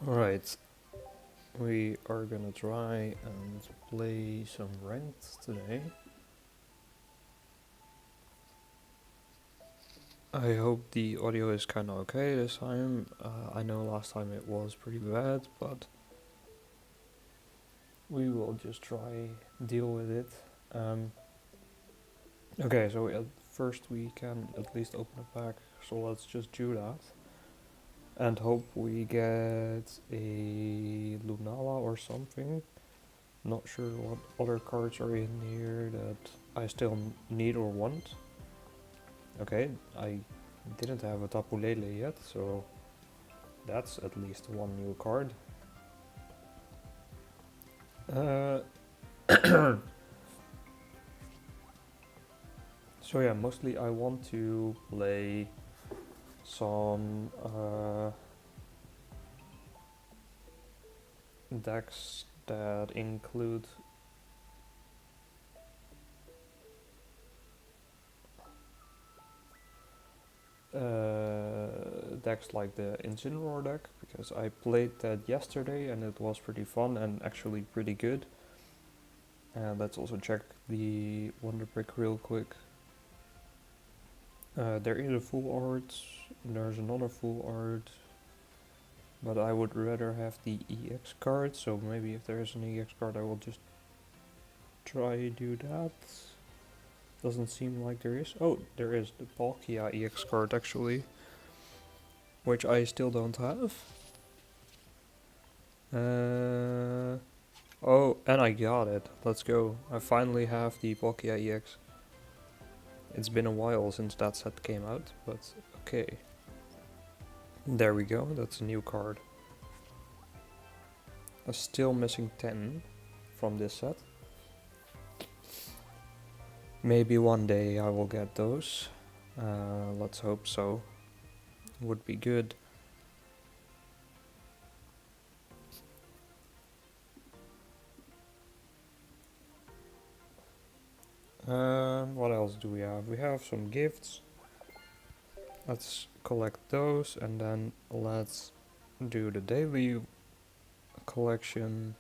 Alright, we are gonna try and play some ranked today. I hope the audio is kinda okay this time. I know last time it was pretty bad, but we will just try deal with it. Okay, so at first we can at least open a pack, so let's just do that. And hope we get a Lunala or something. Not sure what other cards are in here that I still need or want. Okay, I didn't have a Tapu Lele yet, so that's at least one new card. So yeah, mostly I want to play some decks that include decks like the Incineroar deck, because I played that yesterday and it was pretty fun and actually pretty good. And let's also check the Wonder Brick real quick. There is a full art, there's another full art, but I would rather have the EX card, so maybe if there is an EX card I will just try do that. Doesn't seem like there is. Oh, there is the Palkia EX card actually, which I still don't have. Oh, and I got it. Let's go. I finally have the Palkia EX. It's been a while since that set came out, but okay. There we go, that's a new card. I'm still missing 10 from this set. Maybe one day I will get those. Let's hope so. Would be good. What else do we have? We have some gifts. Let's collect those and then let's do the daily collection.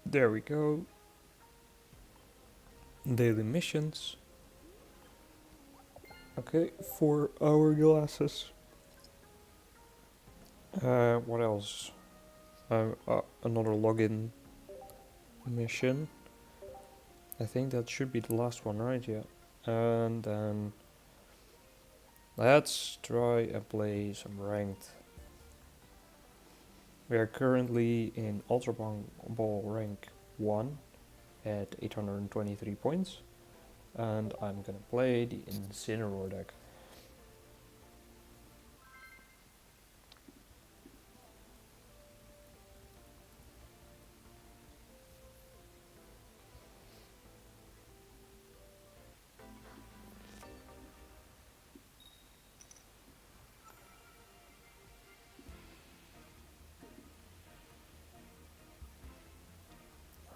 There we go. Daily missions. Okay, 4 hourglasses. What else? Another login mission. I think that should be the last one, right? Yeah. And then let's try and play some ranked. We are currently in Ultra Ball rank 1 at 823 points. And I'm gonna play the Incineroar deck.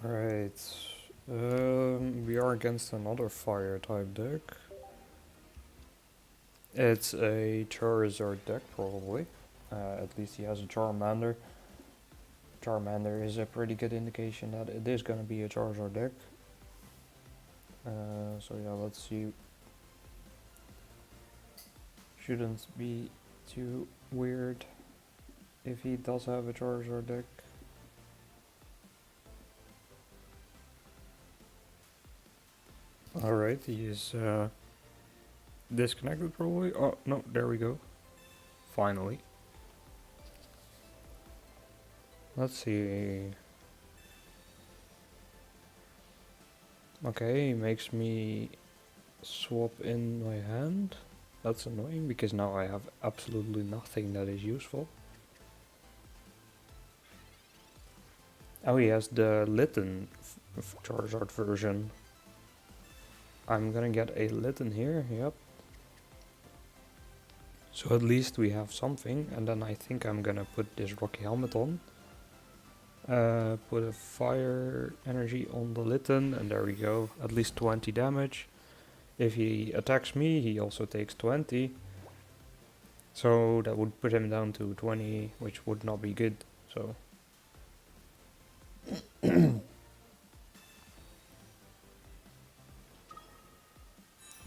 Alright, We are against another fire type deck. It's a Charizard deck, probably. At least he has a Charmander. Charmander is a pretty good indication that it is gonna be a Charizard deck. So yeah, let's see. Shouldn't be too weird if he does have a Charizard deck. Alright, he is disconnected probably. Oh, no, there we go. Finally. Let's see. Okay, he makes me swap in my hand. That's annoying because now I have absolutely nothing that is useful. Oh, he has the Litten Charizard version. I'm gonna get a Litten here, yep. So at least we have something, and then I think I'm gonna put this Rocky Helmet on. Put a fire energy on the Litten, and there we go, at least 20 damage. If he attacks me, he also takes 20. So that would put him down to 20, which would not be good, so...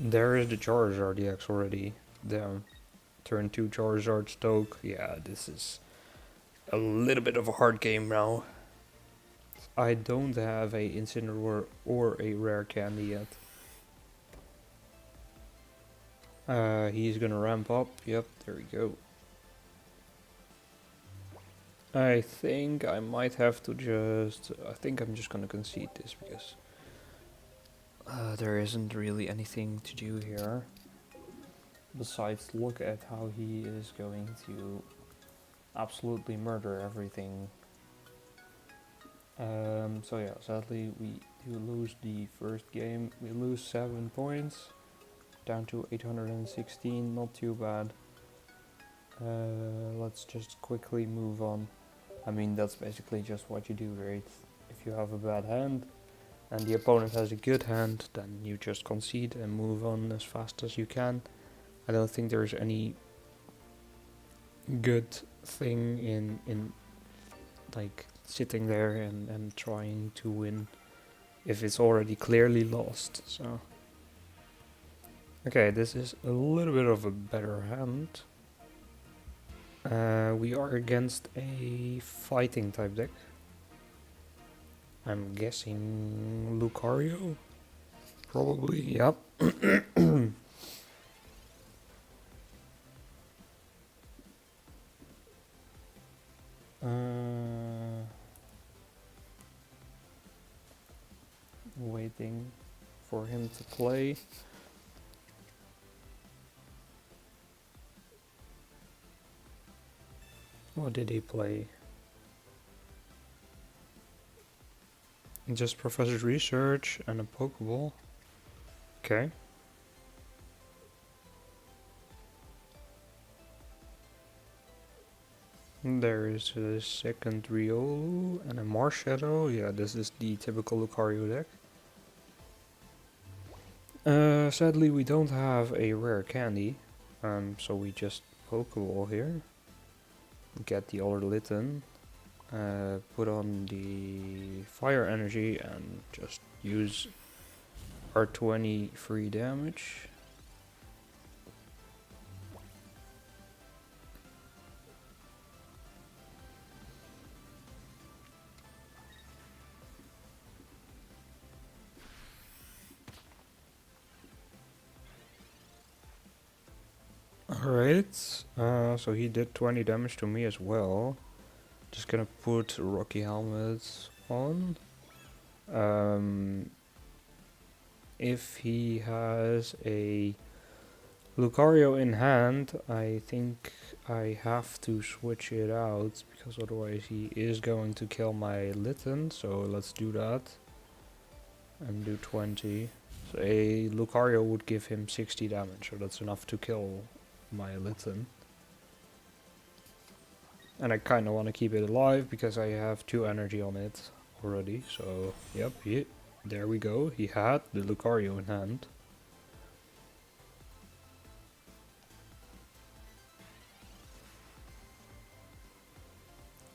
There is the Charizard EX already. The turn 2 Charizard Stoke. Yeah, this is a little bit of a hard game now. I don't have a Incineroar or a rare candy yet. He's gonna ramp up. Yep, there we go. I think I might have to just... I think I'm just gonna concede this because there isn't really anything to do here. Besides look at how he is going to absolutely murder everything. So yeah, sadly we do lose the first game. We lose 7 points, down to 816, not too bad. Let's just quickly move on. I mean, that's basically just what you do, right? If you have a bad hand and the opponent has a good hand, then you just concede and move on as fast as you can. I don't think there's any good thing in like sitting there and trying to win if it's already clearly lost. So okay, this is a little bit of a better hand. We are against a fighting type deck. I'm guessing Lucario? Probably, yep. Waiting for him to play. What did he play? Just Professor's Research and a Pokeball. Okay. There is a second Riolu and a Marshadow. Yeah, this is the typical Lucario deck. Sadly, we don't have a rare candy, so we just Pokeball here. Get the other Litten, put on the fire energy, and just use our 20 free damage. Alright, so he did 20 damage to me as well. Just gonna put Rocky Helmet on. If he has a Lucario in hand, I think I have to switch it out, because otherwise he is going to kill my Litten, so let's do that. And do 20. So a Lucario would give him 60 damage, so that's enough to kill my Litten. And I kinda wanna keep it alive because I have 2 energy on it already, so yep, There we go, he had the Lucario in hand.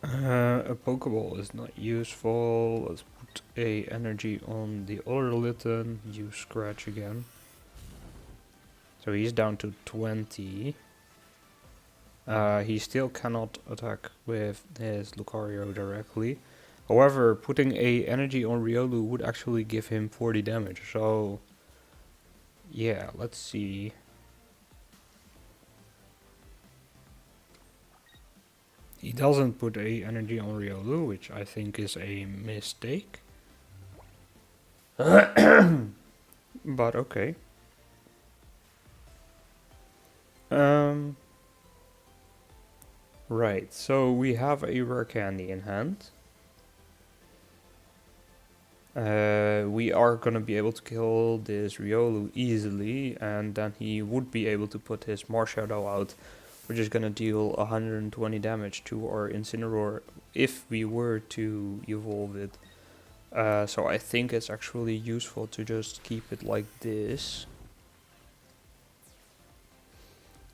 A Pokeball is not useful. Let's put a energy on the other Litten, use Scratch again. So he's down to 20. He still cannot attack with his Lucario directly. However, putting a energy on Riolu would actually give him 40 damage. So yeah, let's see. He doesn't put a energy on Riolu, which I think is a mistake. But okay. Right, so we have a rare candy in hand. We are gonna be able to kill this Riolu easily, and then he would be able to put his Marshadow out, which is gonna deal 120 damage to our Incineroar if we were to evolve it. So I think it's actually useful to just keep it like this.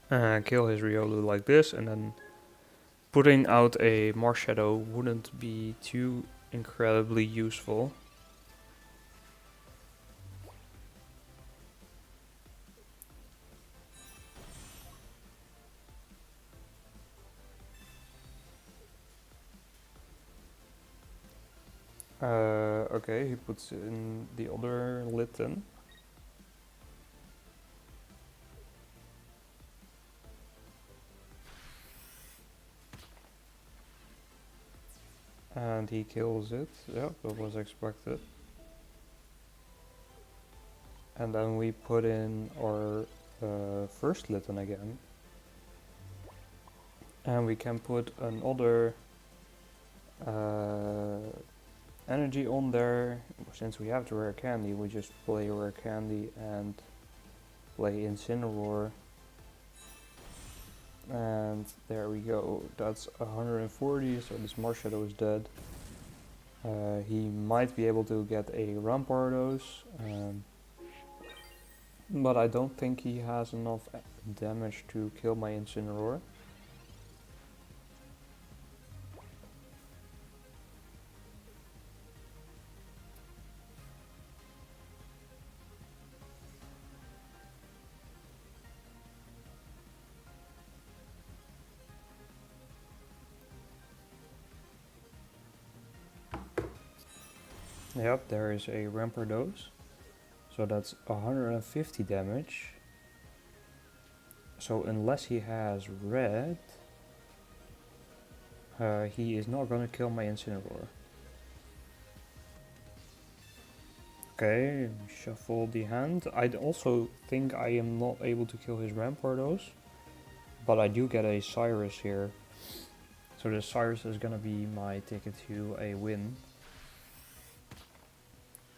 Kill his Riolu like this, and then putting out a Marshadow wouldn't be too incredibly useful. Okay, he puts in the other Litten. And he kills it. Yeah, that was expected. And then we put in our first Litten again. And we can put another energy on there. Since we have the rare candy, we just play rare candy and play Incineroar. And there we go. That's 140, so this Marshadow is dead. He might be able to get a Rampardos, but I don't think he has enough damage to kill my Incineroar. Yep, there is a Rampardos. So that's 150 damage. So unless he has red, he is not gonna kill my Incineroar. Okay, shuffle the hand. I also think I am not able to kill his Rampardos, but I do get a Cyrus here. So the Cyrus is gonna be my ticket to a win.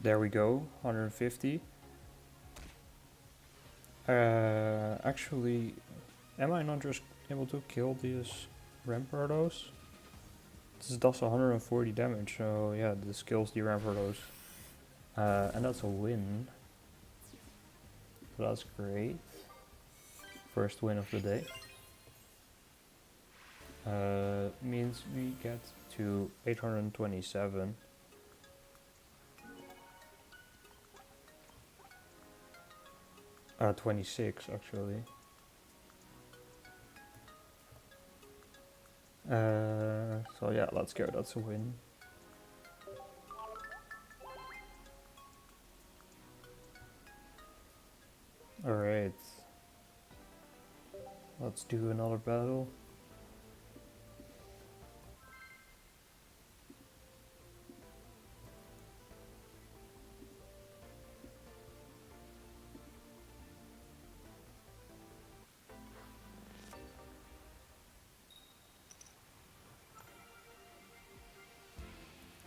There we go, 150. Actually, am I not just able to kill these Rampardos? This does 140 damage, so yeah, this kills the Rampardos. And that's a win. So that's great. First win of the day. Means we get to 827. 26 actually. So yeah, let's go, that's a win. Alright. Let's do another battle.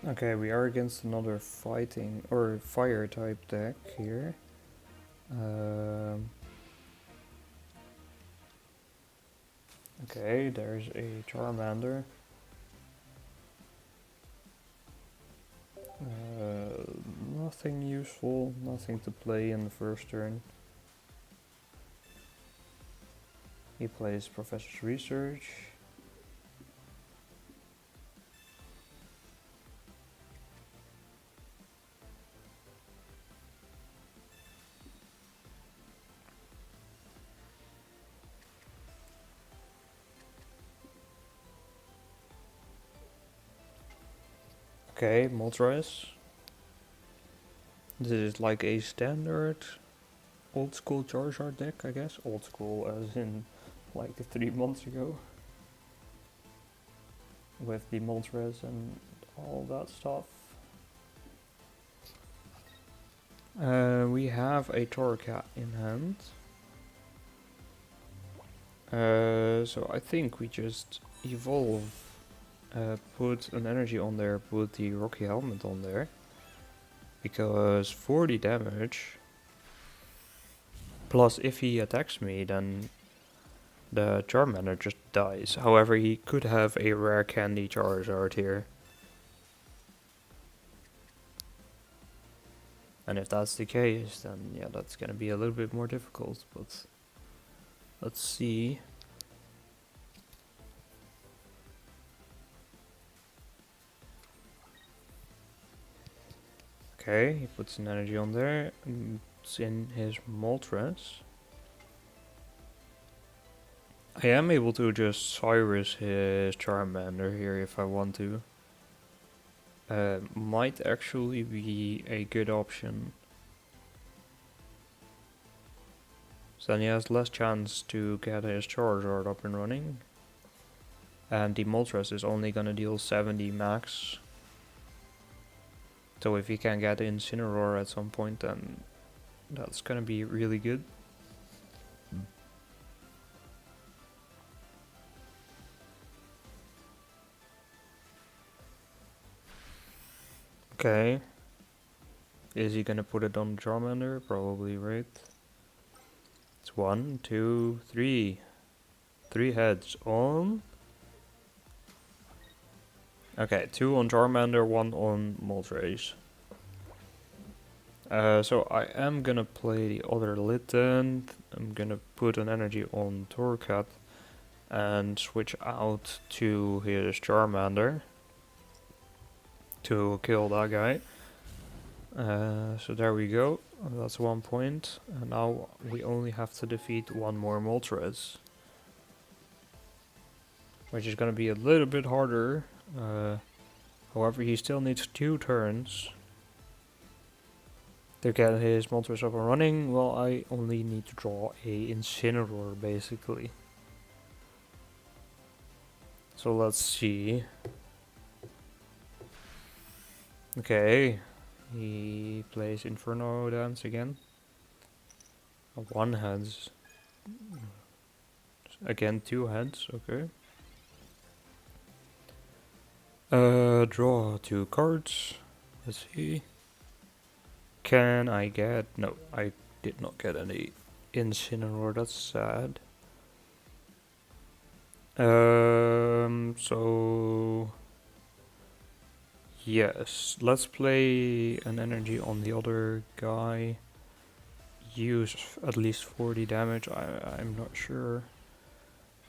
Okay, we are against another fighting or fire type deck here. Okay, there's a Charmander. nothing useful, nothing to play in the first turn. He plays Professor's Research. Okay, Moltres. This is like a standard old school Charizard deck, I guess. Old school as in like 3 months ago. With the Moltres and all that stuff. We have a Torracat in hand. So I think we just evolve, put an energy on there, put the Rocky Helmet on there. Because 40 damage, plus if he attacks me, then the Charmander just dies. However, he could have a rare candy Charizard here. And if that's the case, then yeah, that's gonna be a little bit more difficult, but let's see. Okay, he puts an energy on there, it's in his Moltres. I am able to just Cyrus his Charmander here if I want to. Might actually be a good option. So then he has less chance to get his Charizard up and running. And the Moltres is only gonna deal 70 max. So if he can get Incineroar at some point, then that's gonna be really good. Okay. Is he gonna put it on Charmander? Probably, right? It's 1, 2, 3. 3 heads on. Okay, 2 on Charmander, 1 on Moltres. So I am gonna play the other Litten. I'm gonna put an energy on Torracat and switch out to his Charmander to kill that guy. So there we go. That's 1 point. And now we only have to defeat 1 more Moltres, which is gonna be a little bit harder. However, he still needs 2 turns to get his Moltres up and running. Well, I only need to draw a Incineroar, basically. So let's see. Okay, he plays Inferno Dance again. 1 heads. Again, 2 heads, okay. Draw 2 cards. Let's see. Can I get... No, I did not get any Incineroar, that's sad. So... Yes, let's play an energy on the other guy. Use at least 40 damage, I'm not sure.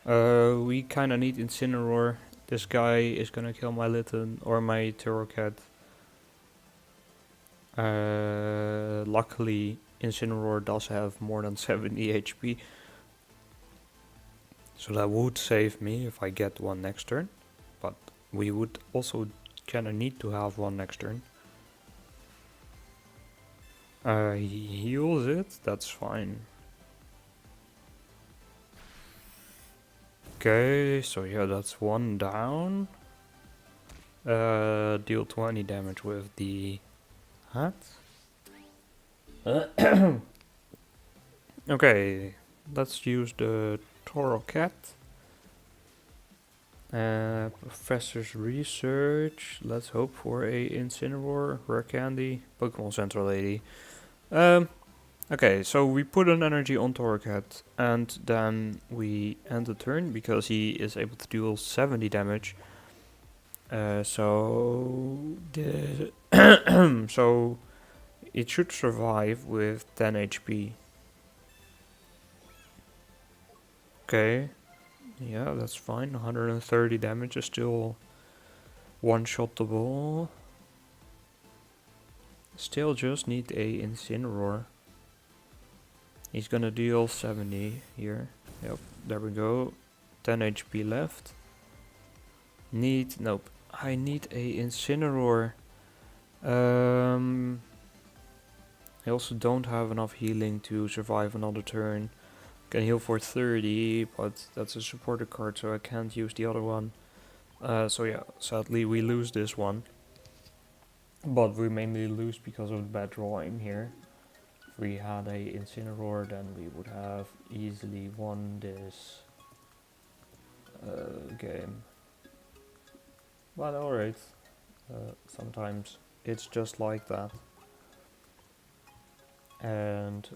We kinda need Incineroar. This guy is gonna kill my Litten or my Torracat. Luckily, Incineroar does have more than 70 HP. So that would save me if I get one next turn. But we would also kinda need to have one next turn. He heals it, that's fine. Okay, so yeah, that's 1 down. Deal 20 damage with the hat. Okay, let's use the Torracat. Professor's Research. Let's hope for a Incineroar, Rare Candy, Pokemon Central Lady. Okay, so we put an energy on Torracat, and then we end the turn because he is able to deal 70 damage. So it should survive with 10 HP. Okay, yeah, that's fine. 130 damage is still one-shottable. Still just need a Incineroar. He's gonna deal 70 here. Yep, there we go. 10 HP left. Nope. I need a Incineroar. I also don't have enough healing to survive another turn. Can heal for 30, but that's a supporter card, so I can't use the other one. So yeah, sadly we lose this one. But we mainly lose because of the bad drawing here. If we had a Incineroar, then we would have easily won this game. But alright, sometimes it's just like that. And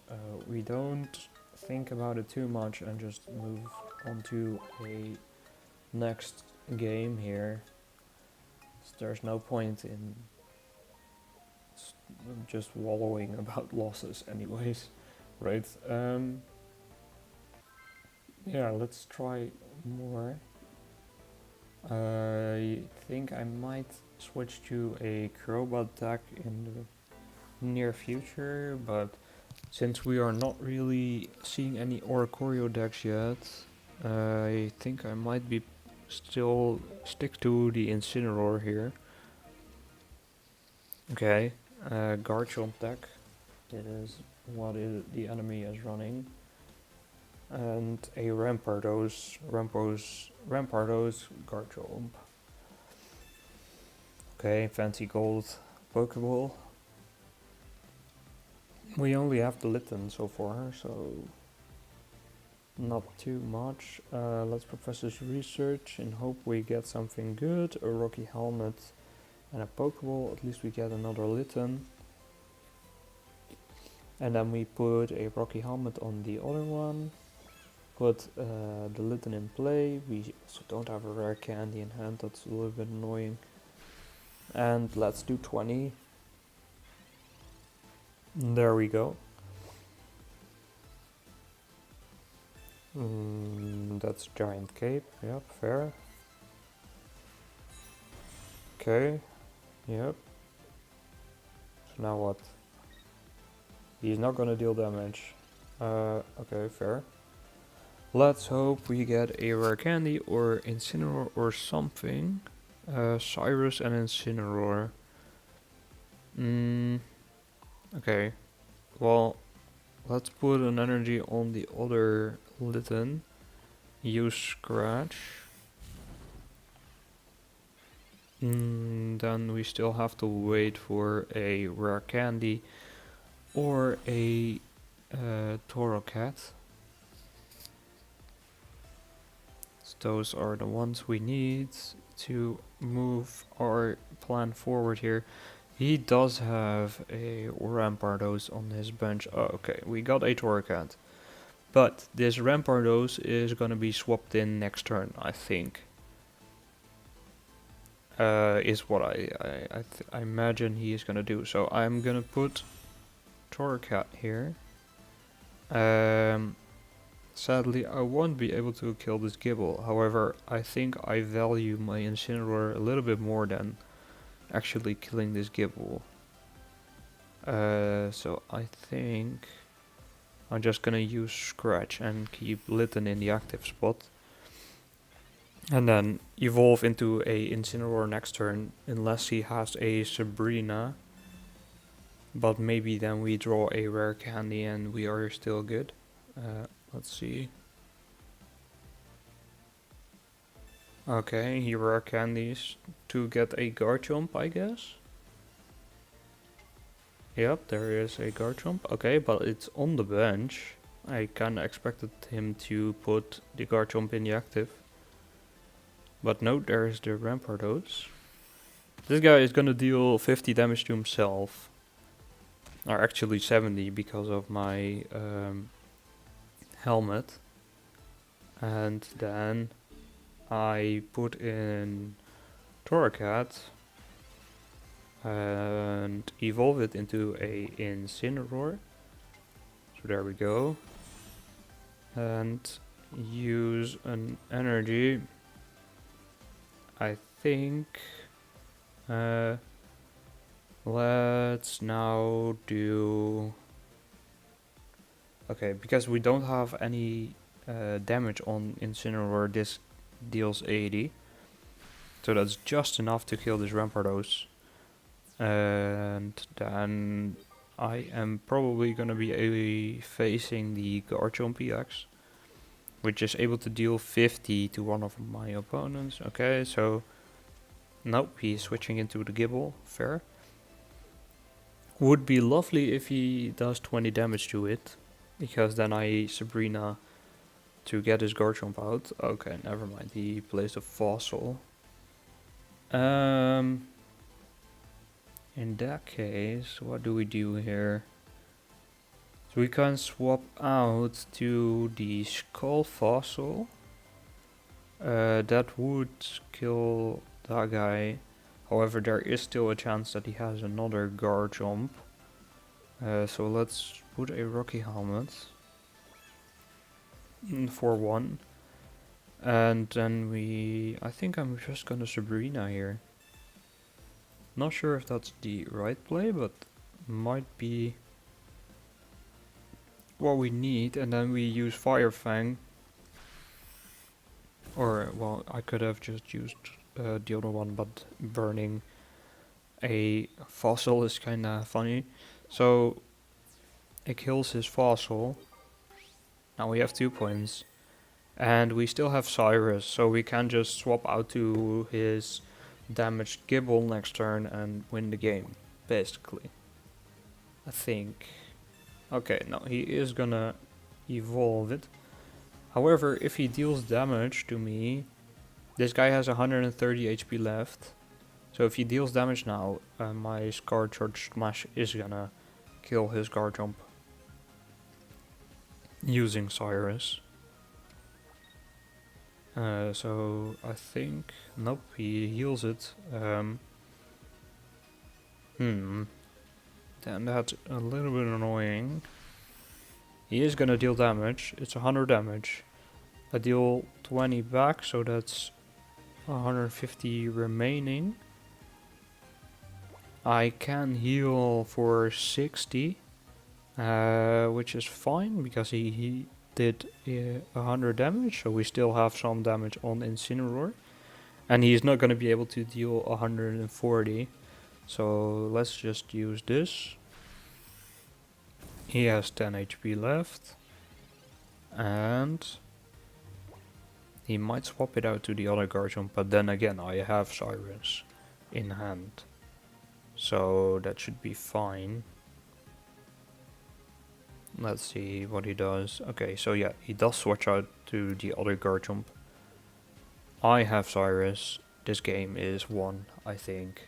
we don't think about it too much and just move on to a next game here. So there's no point in just wallowing about losses anyways, right? Yeah, let's try more. I think I might switch to a Crobat deck in the near future, but since we are not really seeing any Oricorio decks yet, I think I might be still stick to the Incineroar here. Okay, Garchomp deck. It is what the enemy is running. And a Rampardos Garchomp. Okay, fancy gold Pokeball. We only have the Litten so far, so not too much. Let's Professor's Research and hope we get something good. A Rocky Helmet and a Pokeball. At least we get another Litten. And then we put a Rocky Helmet on the other one. Put the Litten in play. We also don't have a rare candy in hand. That's a little bit annoying. And let's do 20. There we go. That's Giant Cape. Yep, fair. Okay. Yep. So now what? He's not gonna deal damage. Okay, fair. Let's hope we get a rare candy or Incineroar or something. Cyrus and Incineroar. Okay. Well, let's put an energy on the other Litten. Use Scratch. Then we still have to wait for a rare candy or a Torocat. So those are the ones we need to move our plan forward here. He does have a Rampardos on his bench. Oh, okay, we got a Torocat. But this Rampardos is gonna be swapped in next turn, I think. Is what I imagine he is gonna do. So I'm gonna put Torocat here. Sadly, I won't be able to kill this Gibble. However, I think I value my Incineroar a little bit more than actually killing this Gibble. So I think I'm just gonna use Scratch and keep Litten in the active spot. And then evolve into a Incineroar next turn, unless he has a Sabrina. But maybe then we draw a rare candy and we are still good. Let's see. Okay, he rare candies to get a Garchomp, I guess. Yep, there is a Garchomp. Okay, but it's on the bench. I kinda expected him to put the Garchomp in the active. But no, there is the Rampardos. This guy is gonna deal 50 damage to himself. Or actually 70 because of my helmet. And then I put in Torocat. and evolve it into a Incineroar. So there we go. And use an energy. I think let's now do... Okay, because we don't have any damage on Incineroar, this deals 80. So that's just enough to kill this Rampardos. And then I am probably gonna be facing the Garchomp EX, which is able to deal 50 to one of my opponents. Okay, so nope, he's switching into the Gibble. Fair. Would be lovely if he does 20 damage to it, because then I Sabrina to get his Garchomp out. Okay, never mind. He plays a Fossil. In that case, what do we do here? So we can swap out to the Skull Fossil. That would kill that guy. However, there is still a chance that he has another Garchomp. So let's put a Rocky Helmet for 1. And then I think I'm just gonna Sabrina here. Not sure if that's the right play, but might be what we need. And then we use Fire Fang. Or, well, I could have just used the other one, but burning a Fossil is kinda funny. So it kills his Fossil. Now we have 2 points. And we still have Cyrus, so we can just swap out to his damaged Gibble next turn and win the game, basically. I think. Okay, no, he is gonna evolve it. However, if he deals damage to me, this guy has 130 HP left. So if he deals damage now, my Scar Charge Smash is gonna kill his Garchomp using Cyrus. So I think, nope, he heals it. Then that's a little bit annoying. He is gonna deal damage. It's 100 damage. I deal 20 back, so that's 150 remaining. I can heal for 60, which is fine because he did 100 damage, so we still have some damage on Incineroar. And he's not going to be able to deal 140, so let's just use this. He has 10 HP left, and he might swap it out to the other Garchomp, but then again I have Cyrus in hand, so that should be fine. Let's see what he does. Okay, so yeah, he does switch out to the other Garchomp. I have Cyrus. This game is won, I think.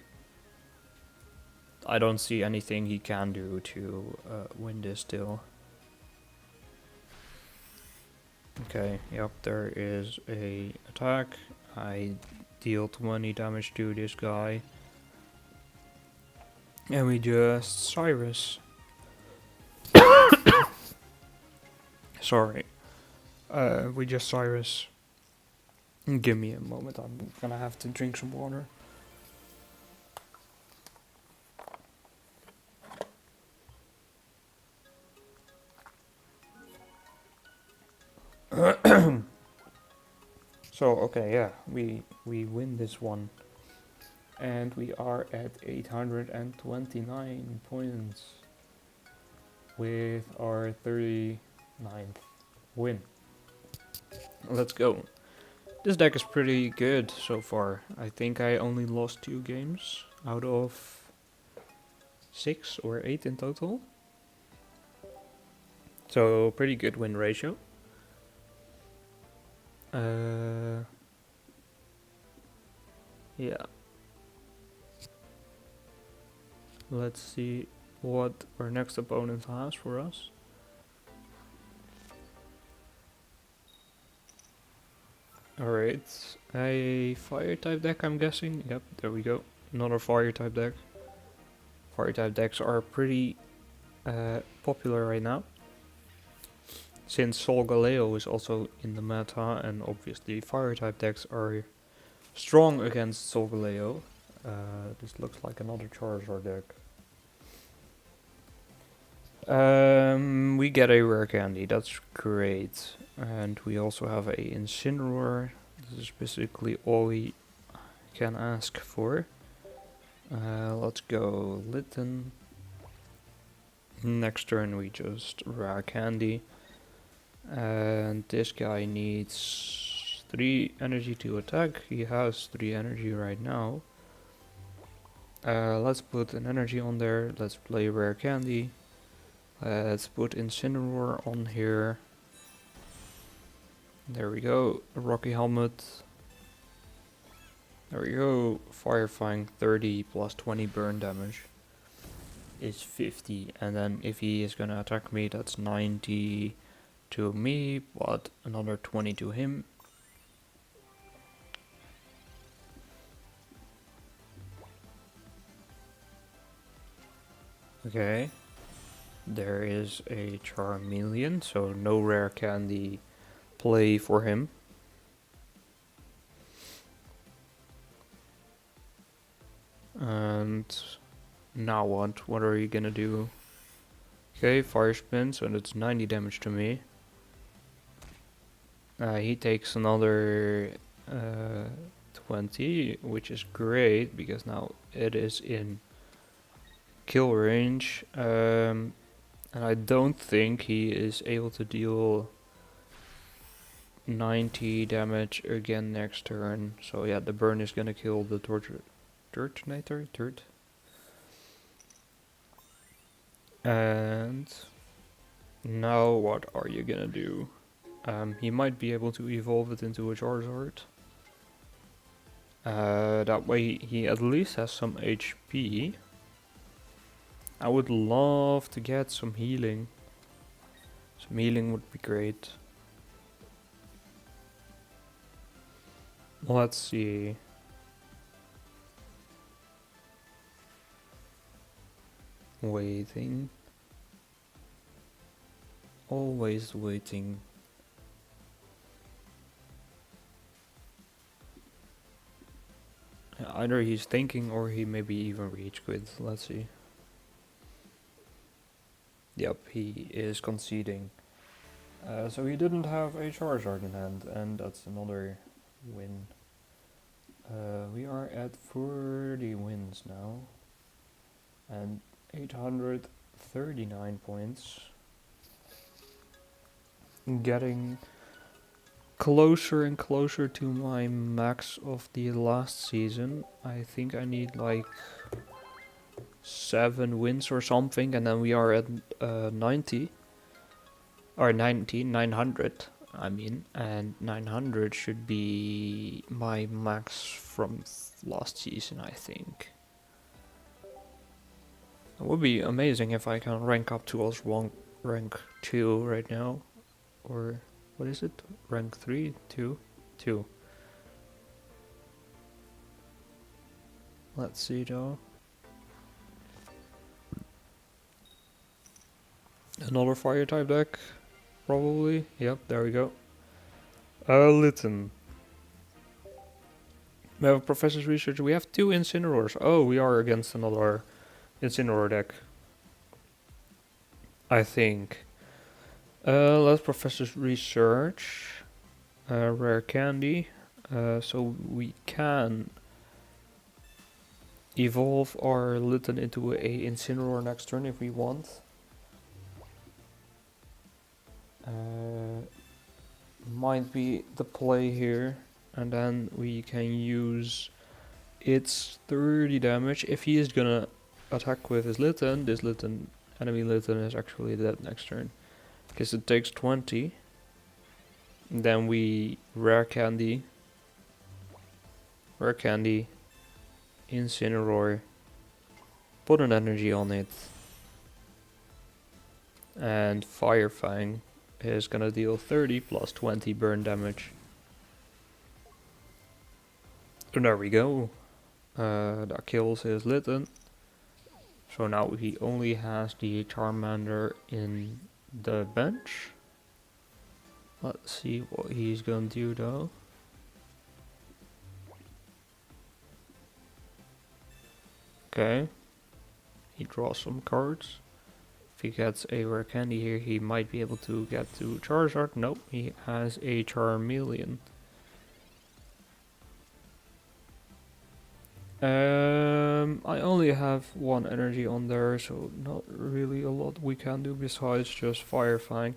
I don't see anything he can do to win this still. Okay, yep, there is a attack. I deal 20 damage to this guy. And we just Cyrus. Sorry. We just Cyrus. Give me a moment, I'm gonna have to drink some water. So, okay, yeah, we win this one. And we are at 829 points with our 39th win. Let's go. This deck is pretty good so far. I think I only lost 2 games out of 6 or 8 in total. So pretty good win ratio. Yeah. Let's see what our next opponent has for us. Alright, a fire type deck I'm guessing. Yep, there we go. Another fire type deck. Fire type decks are pretty popular right now, since Solgaleo is also in the meta, and obviously fire type decks are strong against Solgaleo. This looks like another Charizard deck. We get a rare candy, that's great. And we also have a Incineroar. This is basically all we can ask for. Let's go Litten. Next turn we just rare candy. And this guy needs 3 energy to attack. He has 3 energy right now. Let's put an energy on there. Let's play rare candy. Let's put Incineroar on here. There we go. A Rocky Helmet. There we go. Firefang 30 plus 20 burn damage is 50. And then if he is gonna attack me, that's 90 to me, but another 20 to him. Okay. There is a Charmeleon, so no rare candy play for him. And now what? What are you gonna do? Okay, Fire Spin, so that's 90 damage to me. He takes another 20, which is great, because now it is in kill range. And I don't think he is able to deal 90 damage again next turn. So yeah, the burn is gonna kill the Turtonator? And now what are you gonna do? He might be able to evolve it into a Charizard. That way he at least has some HP. I would love to get some healing. Some healing would be great. Let's see. Waiting. Always waiting. Either he's thinking or he maybe even rage quit. Let's see. Yep, he is conceding. So he didn't have a Charizard in hand, and that's another win. We are at 40 wins now, and 839 points. Getting closer and closer to my max of the last season. I think I need like 7 wins or something, and then we are at 90 or 900 I mean, and 900 should be my max from last season, I think. It would be amazing if I can rank up to also rank 2 right now, or what is it, rank 3, 2. Let's see though. Another fire type deck, probably. Yep, there we go. Litten. We have a Professor's Research. We have 2 Incineroars. Oh, we are against another Incineroar deck, I think. Let's Professor's Research. Rare candy. So we can evolve our Litten into a Incineroar next turn if we want. Might be the play here, and then we can use its 30 damage. If he is gonna attack with his Litten, this Litten, enemy Litten, is actually dead next turn, because it takes 20. And then we rare candy, Incineroar, put an energy on it, and Firefang is gonna deal 30 plus 20 burn damage. And there we go. That kills his Litten. So now he only has the Charmander in the bench. Let's see what he's gonna do though. Okay. He draws some cards. If he gets a rare candy here, he might be able to get to Charizard. Nope, he has a Charmeleon. I only have one energy on there, so not really a lot we can do besides just Fire Fang.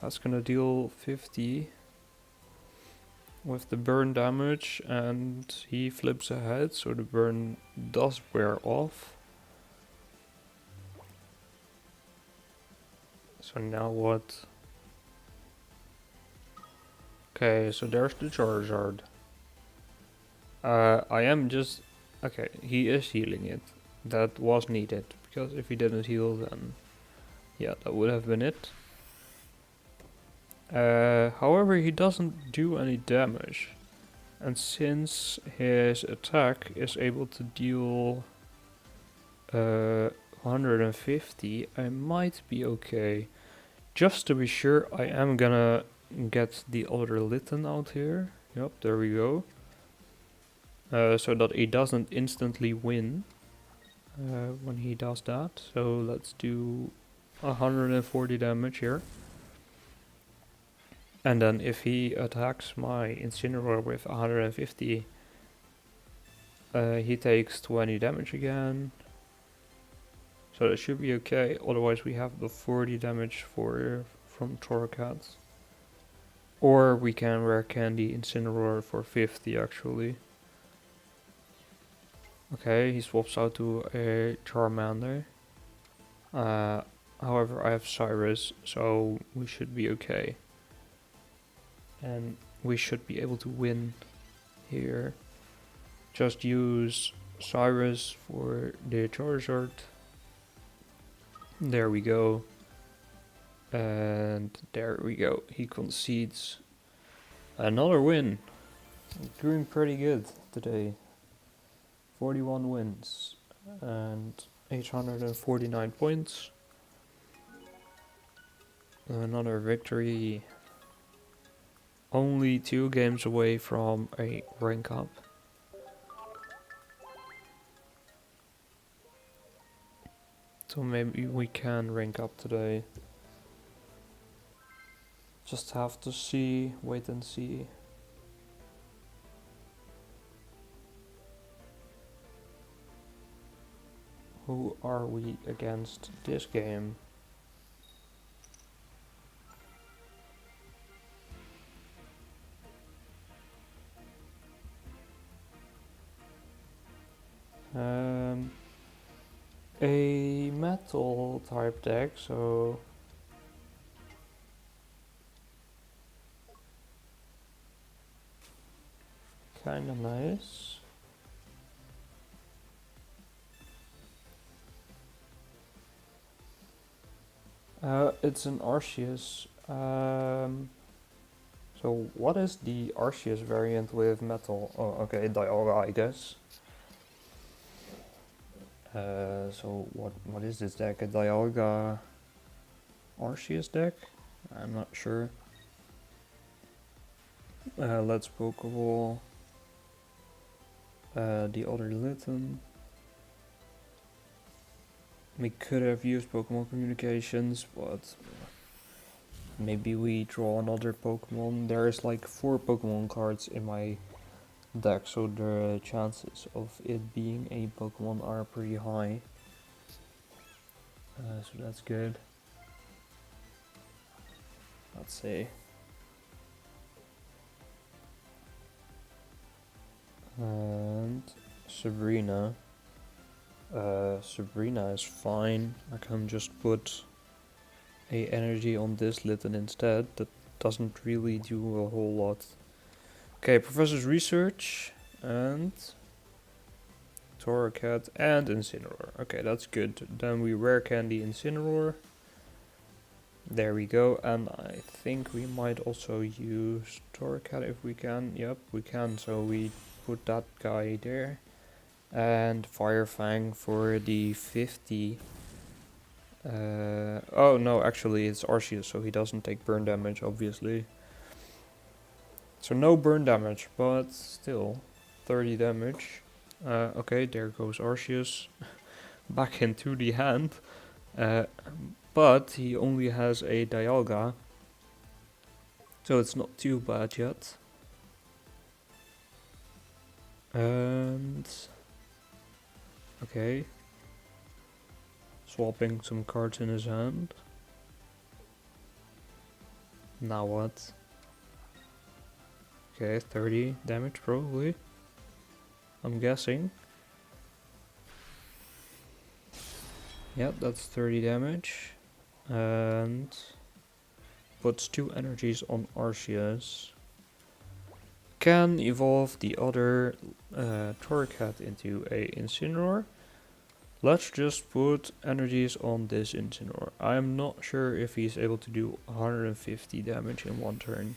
That's gonna deal 50 with the burn damage, and he flips ahead, so the burn does wear off. So now what? Okay, so there's the Charizard. I am just... Okay, he is healing it. That was needed, because if he didn't heal, then... Yeah, that would have been it. However, he doesn't do any damage. And since his attack is able to deal 150, I might be okay. Just to be sure, I am gonna get the other Litten out here. Yep, there we go. So that he doesn't instantly win when he does that. So let's do 140 damage here. And then if he attacks my Incineroar with 150, he takes 20 damage again. So that should be okay. Otherwise we have the 40 damage from Torracat. Or we can rare candy Incineroar for 50 actually. Okay, he swaps out to a Charmander. However, I have Cyrus, so we should be okay. And we should be able to win here. Just use Cyrus for the Charizard. There we go. And there we go. He concedes another win. Doing pretty good today. 41 wins and 849 points. Another victory. Only 2 games away from a rank up. So maybe we can rank up today. Just have to see, wait and see. Who are we against this game? A metal type deck, so kinda nice. It's an Arceus. So what is the Arceus variant with metal? Oh, okay, Dialga, I guess. So what is this deck? A Dialga Arceus deck? I'm not sure. Let's Pokeball the other Litten. We could have used Pokemon Communications, but maybe we draw another Pokemon. There is like 4 Pokemon cards in my deck, so the chances of it being a Pokemon are pretty high. So that's good. Let's see. And Sabrina. Sabrina is fine. I can just put a energy on this Litten instead. That doesn't really do a whole lot. Okay, Professor's Research and Torracat and Incineroar. Okay, that's good. Then we rare candy Incineroar. There we go. And I think we might also use Torracat if we can. Yep, we can. So we put that guy there. And Fire Fang for the 50. Oh no, actually it's Arceus, so he doesn't take burn damage, obviously. So no burn damage, but still 30 damage. Okay, there goes Arceus back into the hand. But he only has a Dialga, so it's not too bad yet. And okay, swapping some cards in his hand. Now what? Okay, 30 damage probably, I'm guessing. Yep, that's 30 damage. And puts 2 energies on Arceus. Can evolve the other theorycraft into a Incineroar. Let's just put energies on this Incineroar. I'm not sure if he's able to do 150 damage in one turn.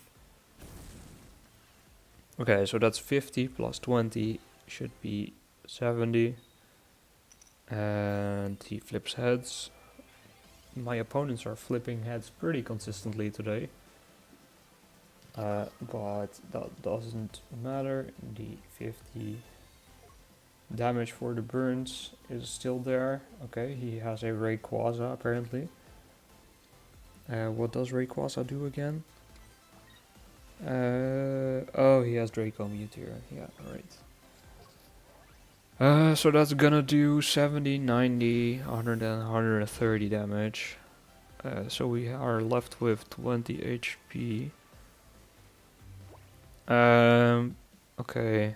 Okay, so that's 50 plus 20 should be 70. And he flips heads. My opponents are flipping heads pretty consistently today. But that doesn't matter. The 50 damage for the burns is still there. Okay, he has a Rayquaza apparently. What does Rayquaza do again? Oh, he has Draco Meteor. Yeah, right. So that's gonna do 70, 90, 100 and 130 damage. So we are left with 20 HP. Okay.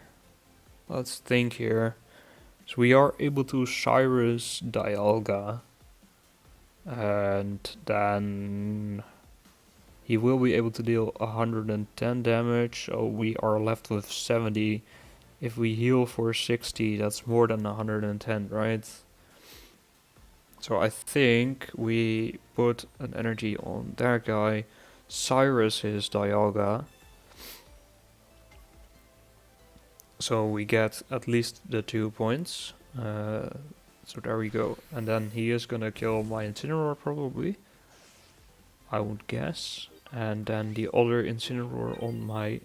Let's think here. So we are able to Cyrus Dialga. And then he will be able to deal 110 damage. So we are left with 70. If we heal for 60, that's more than 110, right? So I think we put an energy on that guy. Cyrus his Dialga. So we get at least the 2 points. So there we go. And then he is gonna kill my Incineroar probably, I would guess. And then the other Incineroar on my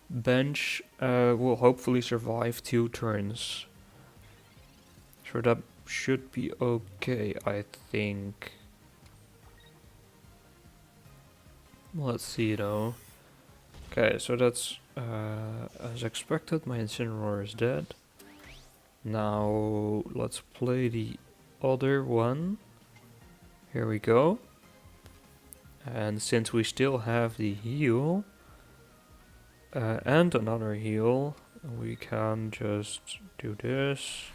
bench will hopefully survive 2 turns. So that should be okay, I think. Let's see though. Okay, so that's as expected, my Incineroar is dead. Now let's play the other one. Here we go. And since we still have the heal and another heal, we can just do this.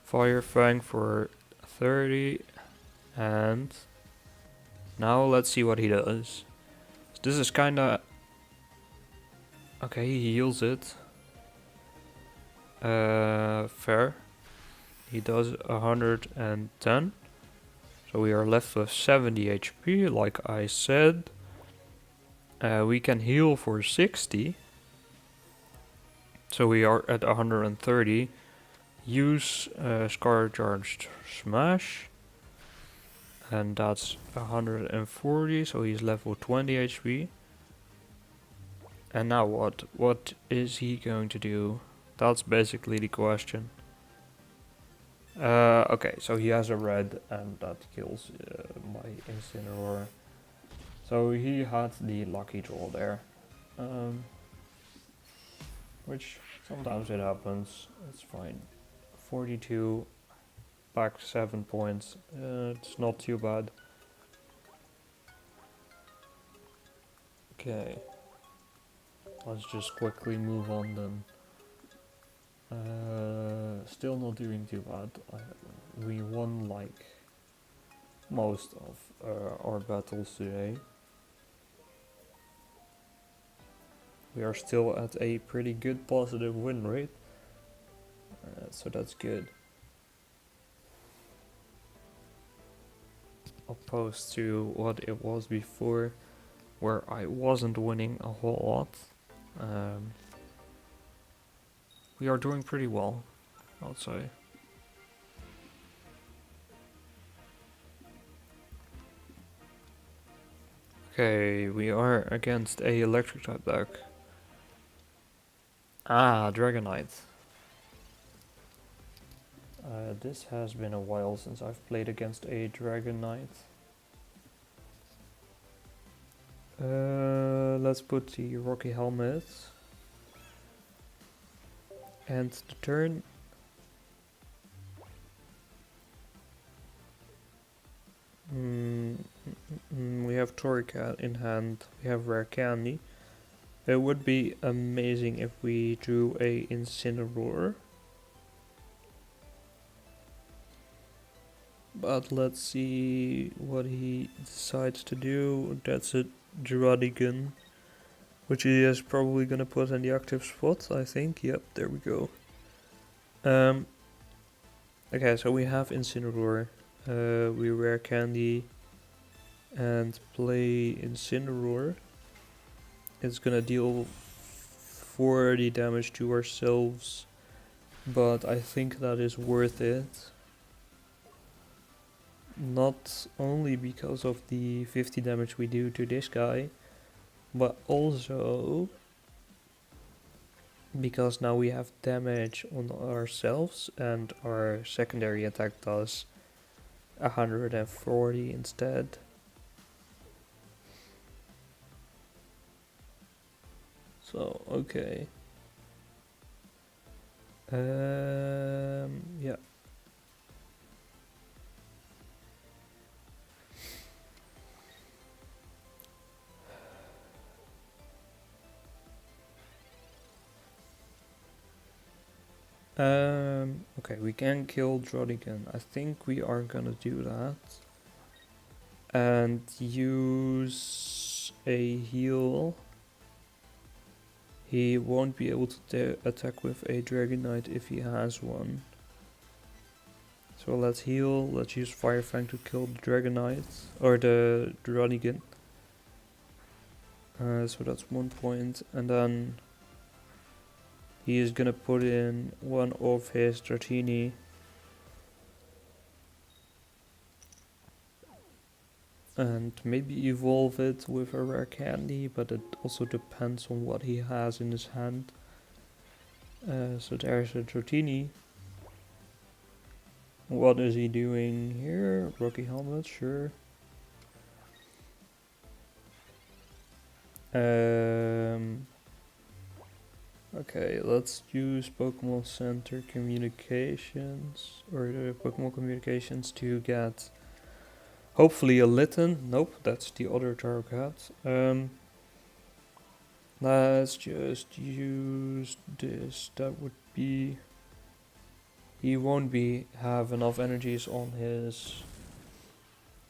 Fire Fang for 30. And now let's see what he does. So this is kinda... Okay, he heals it. Fair. He does 110. So we are left with 70 HP, like I said. We can heal for 60. So we are at 130. Use Scar Charged Smash. And that's 140, so he's level 20 HP. And now what? What is he going to do? That's basically the question. Okay, so he has a red and that kills my Incineroar. So he had the lucky draw there. Which sometimes it happens, it's fine. 42, back 7 points, it's not too bad. Okay. Let's just quickly move on then. Still not doing too bad. We won like most of our battles today. We are still at a pretty good positive win rate. So that's good. Opposed to what it was before, where I wasn't winning a whole lot. We are doing pretty well. I'll say. Okay, we are against a electric type deck. Ah, Dragonite. This has been a while since I've played against a Dragonite. Let's put the Rocky Helmet. And the turn. We have Torracat in hand. We have Rare Candy. It would be amazing if we drew a Incineroar. But let's see what he decides to do. That's a Dradigan, which he is probably gonna put in the active spot, I think. Yep, there we go. Okay, so we have Incineroar. We Rare Candy and play Incineroar. It's gonna deal 40 damage to ourselves, but I think that is worth it. Not only because of the 50 damage we do to this guy, but also because now we have damage on ourselves and our secondary attack does 140 instead. So, okay. Yeah. Okay, we can kill Drodigan. I think we are gonna do that. And use a heal. He won't be able to attack with a Dragonite if he has one. So let's heal, let's use Fire Fang to kill the Dragonite, or the Drodigan. So that's 1 point, and then he is gonna put in one of his Dratini. And maybe evolve it with a Rare Candy, but it also depends on what he has in his hand. So there's a Dratini. What is he doing here? Rocky Helmet, sure. Okay, let's use Pokemon Center Communications, or the Pokemon Communications to get hopefully a Litten. Nope, that's the other target. Let's just use this. That would be... He won't have enough energies on his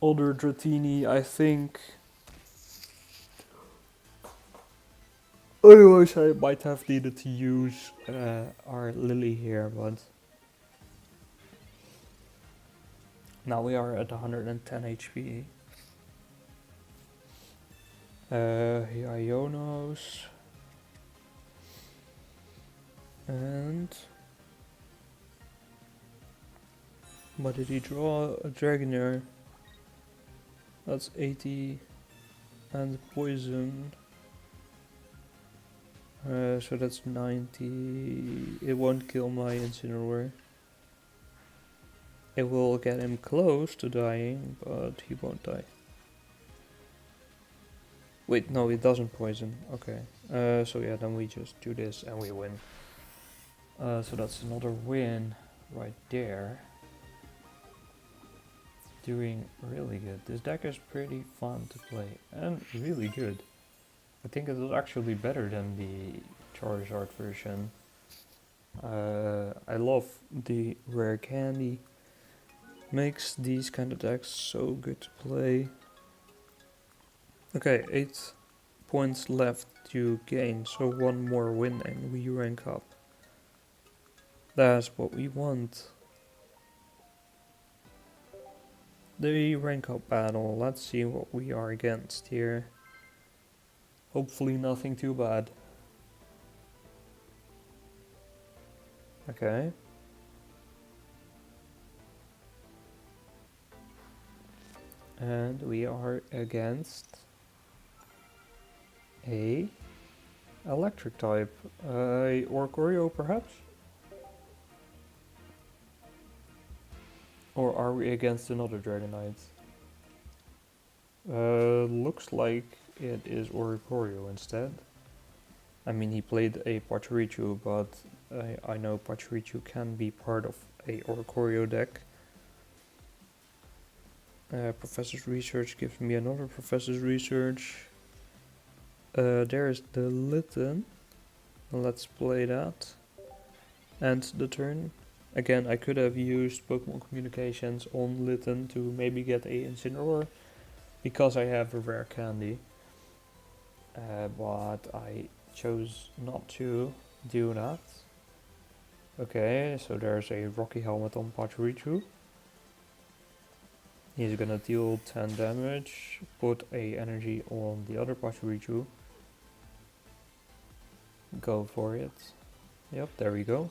other Dratini, I think. Otherwise I might have needed to use our Lily here, but... Now we are at 110 HP. Ionos. And... What did he draw? A Dragonair. That's 80. And poison. So that's 90. It won't kill my Incineroar. It will get him close to dying, but he won't die. Wait, no, it doesn't poison. Okay. So yeah, then we just do this and we win. So that's another win right there. Doing really good. This deck is pretty fun to play and really good. I think it is actually better than the Charizard version. I love the Rare Candy. Makes these kind of decks so good to play. Okay, 8 points left to gain, so one more win and we rank up. That's what we want. The rank up battle, let's see what we are against here. Hopefully nothing too bad. Okay. And we are against a electric type. Oricorio perhaps? Or are we against another Dragonite? Looks like it is Oricorio instead. I mean, he played a Pachirichu, but I know Pachirichu can be part of a Oricorio deck. Professor's Research gives me another Professor's Research. There is the Litten. Let's play that. And the turn. Again, I could have used Pokemon Communications on Litten to maybe get a Incineroar, because I have a rare candy. But I chose not to do that. Okay, so there's a Rocky Helmet on Pachirichu. He's gonna deal 10 damage, put a energy on the other Pachirichu. Go for it. Yep, there we go.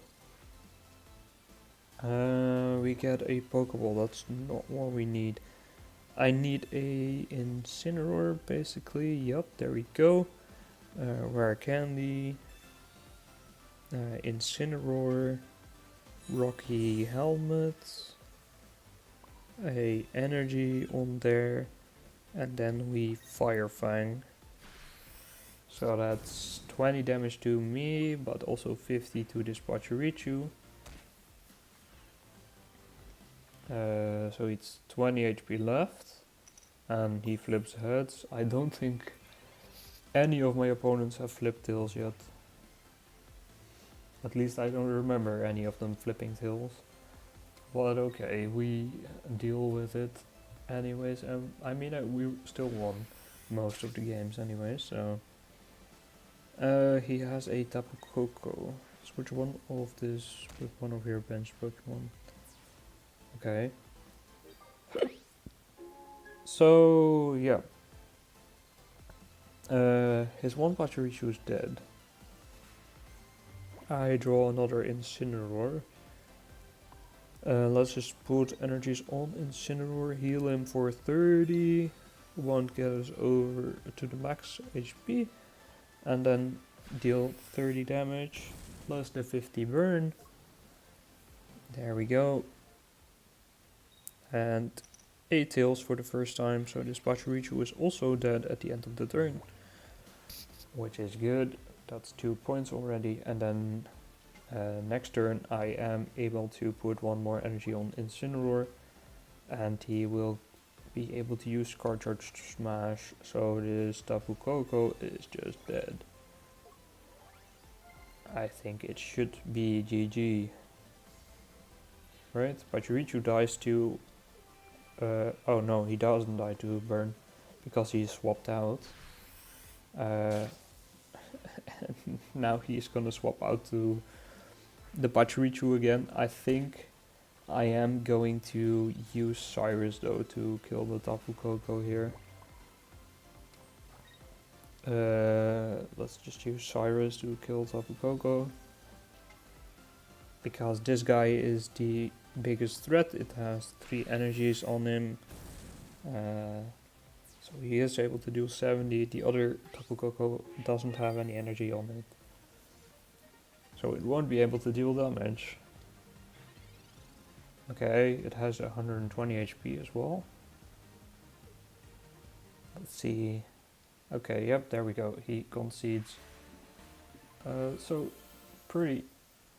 We get a Pokeball, that's not what we need. I need a Incineroar, basically. Yep, there we go. Rare candy. Incineroar. Rocky Helmet. A energy on there. And then we Fire Fang. So that's 20 damage to me, but also 50 to this Pachirichu. So it's 20 HP left, and he flips heads. I don't think any of my opponents have flipped tails yet. At least I don't remember any of them flipping tails. But okay, we deal with it anyways. I mean, we still won most of the games anyway, so... he has a Tapu Koko. Switch one of this with one of your bench Pokemon. Okay. So, yeah. His one Pachirichu is dead. I draw another Incineroar. Let's just put energies on Incineroar, heal him for 30. Won't get us over to the max HP. And then deal 30 damage plus the 50 burn. There we go. And 8 tails for the first time, so this Pachirichu is also dead at the end of the turn. Which is good, that's 2 points already. And then next turn I am able to put one more energy on Incineroar. And he will be able to use Card Charge Smash, so this Tapu Koko is just dead. I think it should be GG. Right, Pachirichu dies to... oh no, he doesn't die to burn, because he swapped out. Now he's gonna swap out to the Pachirichu again. I think I am going to use Cyrus though to kill the Tapu Koko here. Let's just use Cyrus to kill Tapu Koko, because this guy is the biggest threat. It has 3 energies on him, so he is able to do 70. The other Tapu Koko doesn't have any energy on it, so it won't be able to deal damage. Okay, it has 120 HP as well. Let's see. Okay, yep, there we go. He concedes. So pretty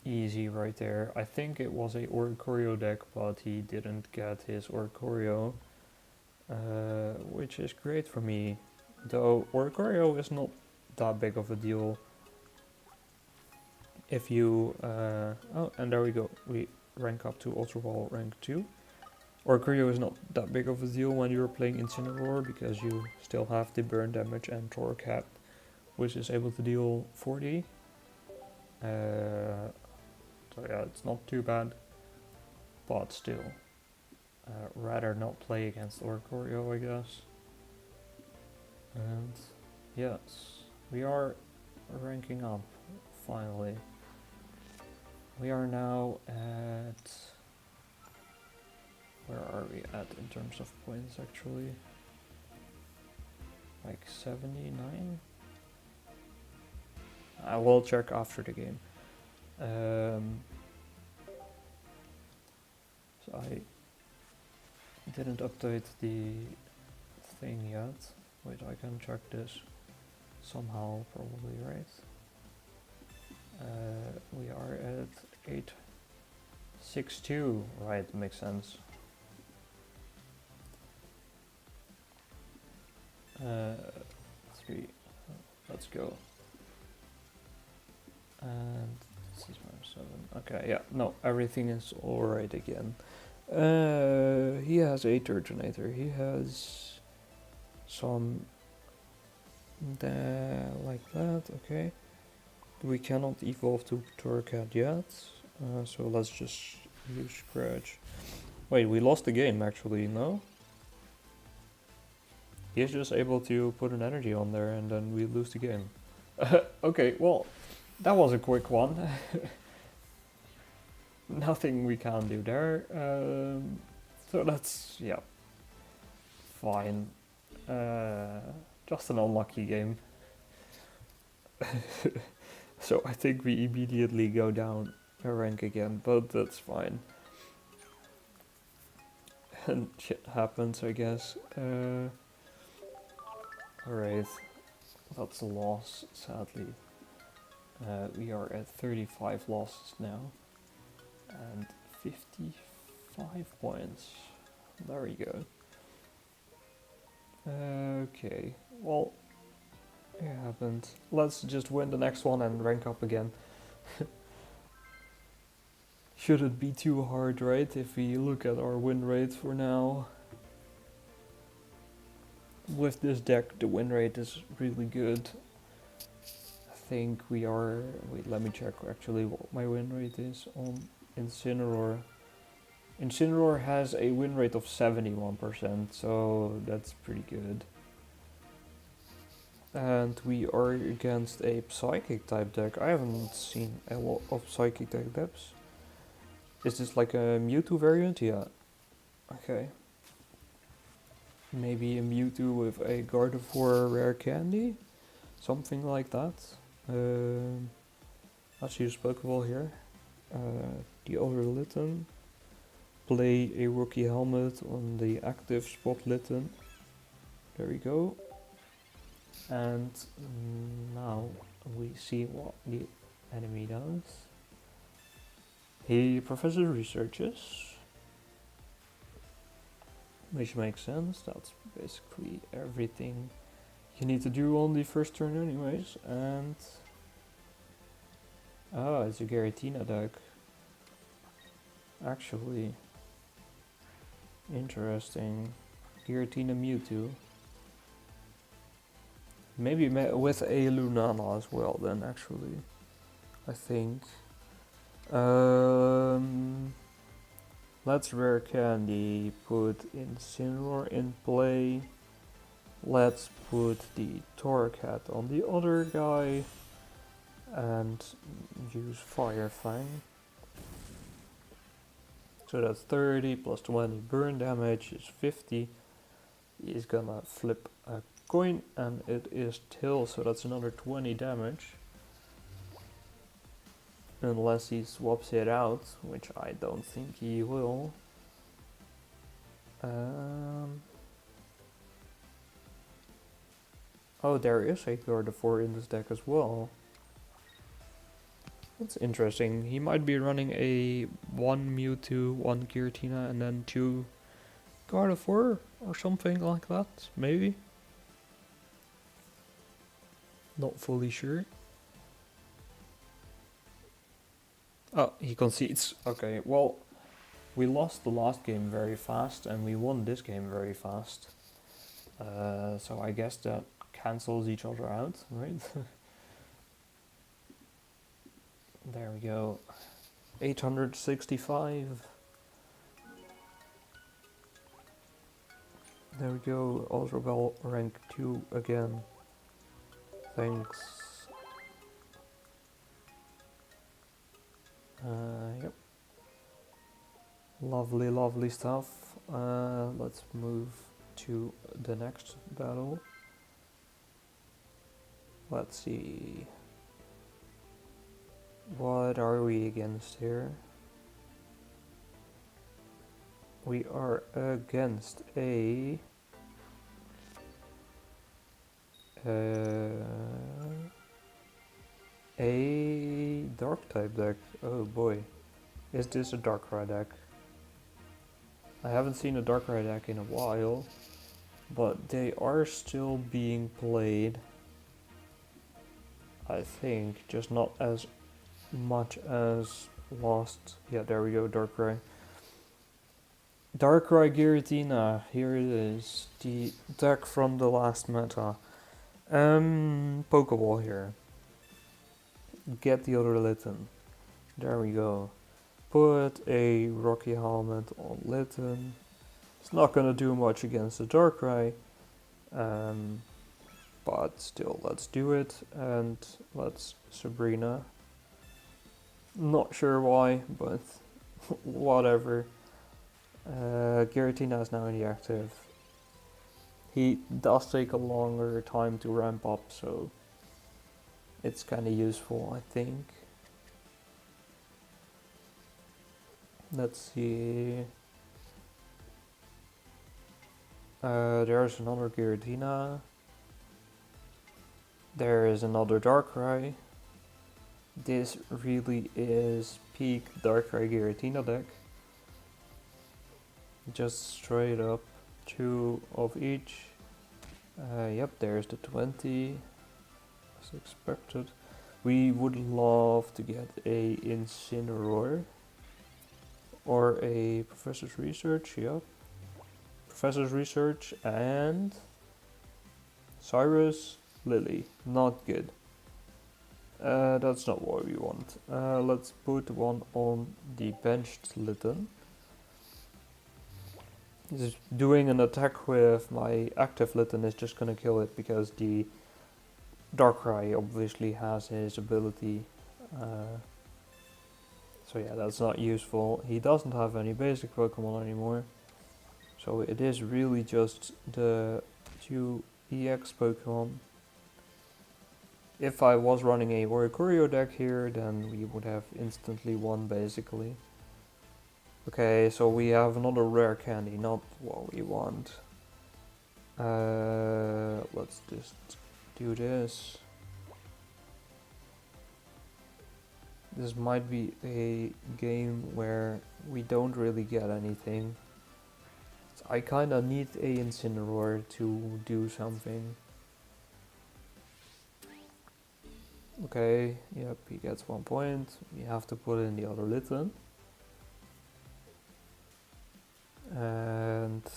easy right there. I think it was a Oricorio deck, but he didn't get his Oricorio, which is great for me. Though Oricorio is not that big of a deal. If you... oh, and there we go. We rank up to Ultra Ball rank 2. Oricorio is not that big of a deal when you're playing Incineroar, because you still have the burn damage and Torcap, which is able to deal 40. So yeah, it's not too bad, but still, rather not play against Oricorio, I guess. And yes, we are ranking up, finally. We are now at Where are we at in terms of points actually? Like 79? I will check after the game. So I didn't update the thing yet. Wait, I can check this somehow, probably, right? We are at 862, right, makes sense. 3, let's go. And this is -7. Okay, yeah, no, everything is alright again. He has a Turtonator. He has some like that. Okay, we cannot evolve to Torcat yet, so let's just use Scratch. Wait, we lost the game actually. No, he's just able to put an energy on there, and then we lose the game. Okay, well, that was a quick one. Nothing we can do there. So that's, yeah, fine. Just an unlucky game. So I think we immediately go down a rank again, but that's fine. And shit happens, I guess. Alright, that's a loss, sadly. We are at 35 losses now. And 55 points. There we go. Okay, well, it happened. Let's just win the next one and rank up again. Shouldn't be too hard, right? If we look at our win rate for now. With this deck, the win rate is really good. I think we are... Wait, let me check actually what my win rate is on Incineroar. Incineroar has a win rate of 71%, so that's pretty good. And we are against a Psychic type deck. I haven't seen a lot of Psychic type decks. Is this like a Mewtwo variant? Yeah. Okay. Maybe a Mewtwo with a Gardevoir rare candy? Something like that. Let's use Pokeball here. The other Litten. Play a Rookie Helmet on the active spot Litten. There we go. And now we see what the enemy does. He Professor researches, which makes sense. That's basically everything you need to do on the first turn anyways. And oh, it's a Giratina deck. Actually, interesting. Giratina Mewtwo. Maybe with a Lunala as well then, actually. I think. Let's rare candy, put Incineroar in play. Let's put the Torcat on the other guy. And use Fire Fang. So that's 30 plus 20 burn damage is 50. He's gonna flip a coin and it is tail, so that's another 20 damage. Unless he swaps it out, which I don't think he will. Oh, there is a Gardevoir in this deck as well. That's interesting. He might be running a 1 Mewtwo, 1 Giratina, and then 2 Gardevoir or something like that, maybe. Not fully sure. Oh, he concedes. Okay, well, we lost the last game very fast and we won this game very fast. So I guess that cancels each other out, right? There we go. 865. There we go. Ultra rank 2 again. Thanks. Yep. Lovely, lovely stuff. Let's move to the next battle. Let's see. What are we against here? We are against a dark type deck. Oh boy. Is this a Darkrai deck? I haven't seen a Darkrai deck in a while, but they are still being played. I think, just not as much as last. Yeah, there we go, Darkrai. Darkrai Giratina, here it is, the deck from the last meta. Pokeball here. Get the other Litten. There we go. Put a Rocky Helmet on Litten. It's not gonna do much against the Darkrai. But still, let's do it. And let's Sabrina. Not sure why, but whatever. Giratina is now in the active. He does take a longer time to ramp up, so it's kind of useful, I think. Let's see. There's another Giratina. There is another Darkrai. This really is peak Darkrai Giratina deck. Just straight up 2 of each. Yep, there's the 20 as expected. We would love to get a Incineroar or a Professor's Research. Yep, Professor's Research and Cyrus Lily. Not good. That's not what we want. Let's put one on the benched Litten. Just doing an attack with my active Litten is just gonna kill it because the Darkrai obviously has his ability. So yeah, that's not useful. He doesn't have any basic Pokemon anymore. So it is really just the 2 EX Pokemon. If I was running a Oricorio deck here, then we would have instantly won basically. Okay, so we have another rare candy, not what we want. Let's just do this. This might be a game where we don't really get anything. I kinda need a Incineroar to do something. Okay, yep, he gets 1 point. We have to put in the other Litten. And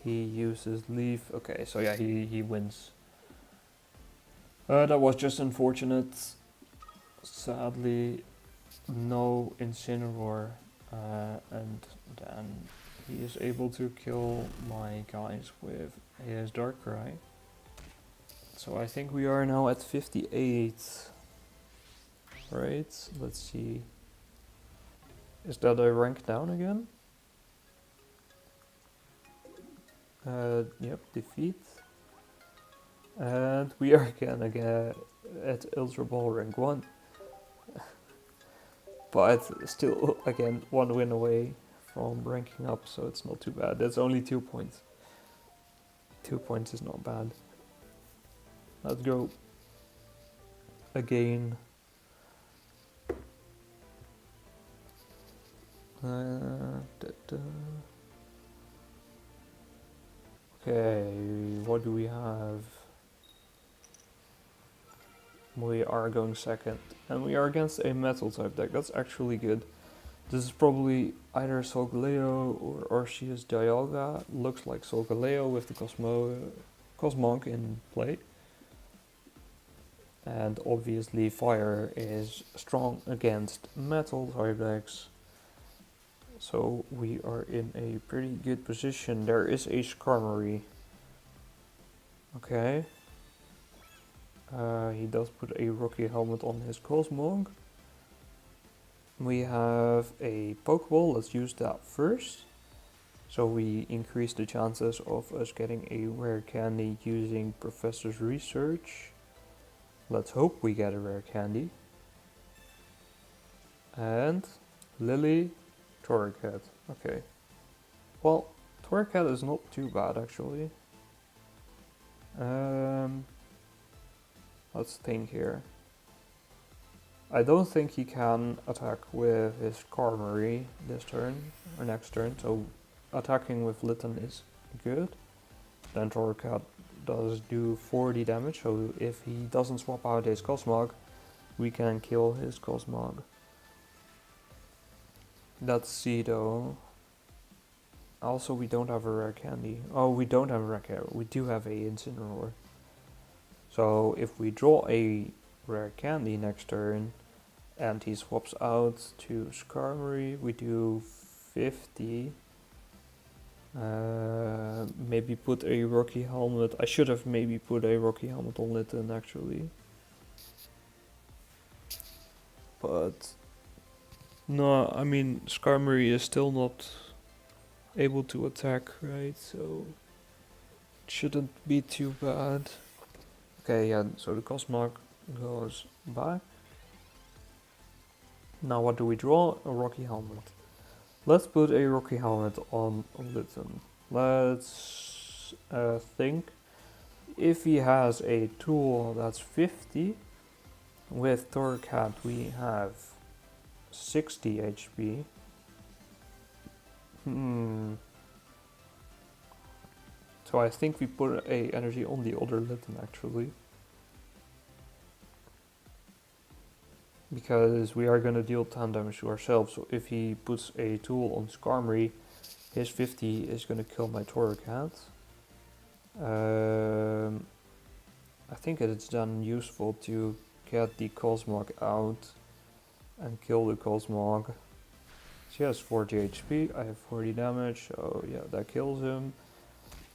he uses Leaf. Okay, so yeah, he wins. That was just unfortunate. Sadly, no Incineroar. And then he is able to kill my guys with his Darkrai. So I think we are now at 58. Right, let's see. Is that a rank down again? Yep, defeat. And we are again at Ultra Ball rank 1. But still, again, 1 win away from ranking up, so it's not too bad. That's only 2 points. 2 points is not bad. Let's go. Again. Okay, what do we have? We are going second, and we are against a metal type deck. That's actually good. This is probably either Solgaleo or Arceus Dialga. Looks like Solgaleo with the Cosmog in play. And obviously fire is strong against metal type decks. So we are in a pretty good position. There is a Skarmory. Okay. He does put a Rocky Helmet on his Cosmog. We have a Pokeball. Let's use that first. So we increase the chances of us getting a rare candy using Professor's research. Let's hope we get a rare candy. And Lily, Torracat. Okay. Well, Torracat is not too bad actually. Let's think here. I don't think he can attack with his Skarmory this turn, or next turn, so attacking with Litten is good. Then Torracat does do 40 damage, so if he doesn't swap out his Cosmog, we can kill his Cosmog. Let's see though. Also, we don't have a rare candy. Oh, we don't have a rare candy. We do have a Incineroar. So if we draw a rare candy next turn, and he swaps out to Skarmory, we do 50. Maybe put a Rocky Helmet. I should have maybe put a Rocky Helmet on Litten actually. But no, I mean Skarmory is still not able to attack, right? So it shouldn't be too bad. Okay, yeah, so the Cosmog goes back. Now what do we draw? A Rocky Helmet. Let's put a Rocky Helmet on Litten. Let's think. If he has a tool that's 50, with Torracat we have 60 HP. So I think we put a energy on the other Litten actually. Because we are gonna deal 10 damage to ourselves, so if he puts a tool on Skarmory, his 50 is gonna kill my Torracat. I think it's then useful to get the Cosmog out and kill the Cosmog. She has 40 HP, I have 40 damage, so yeah, that kills him.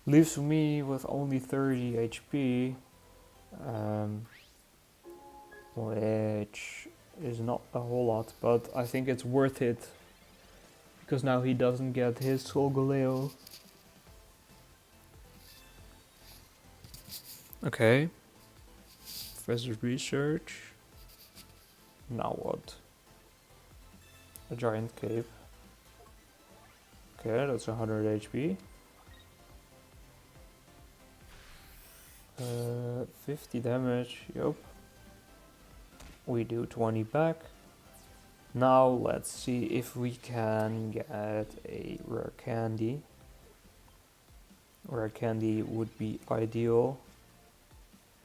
Leaves me with only 30 HP, which is not a whole lot, but I think it's worth it because now he doesn't get his Solgaleo. Okay. Professor's research. Now what? A giant cape. Okay, that's 100 HP. 50 damage, yup. We do 20 back. Now let's see if we can get a rare candy. Rare candy would be ideal.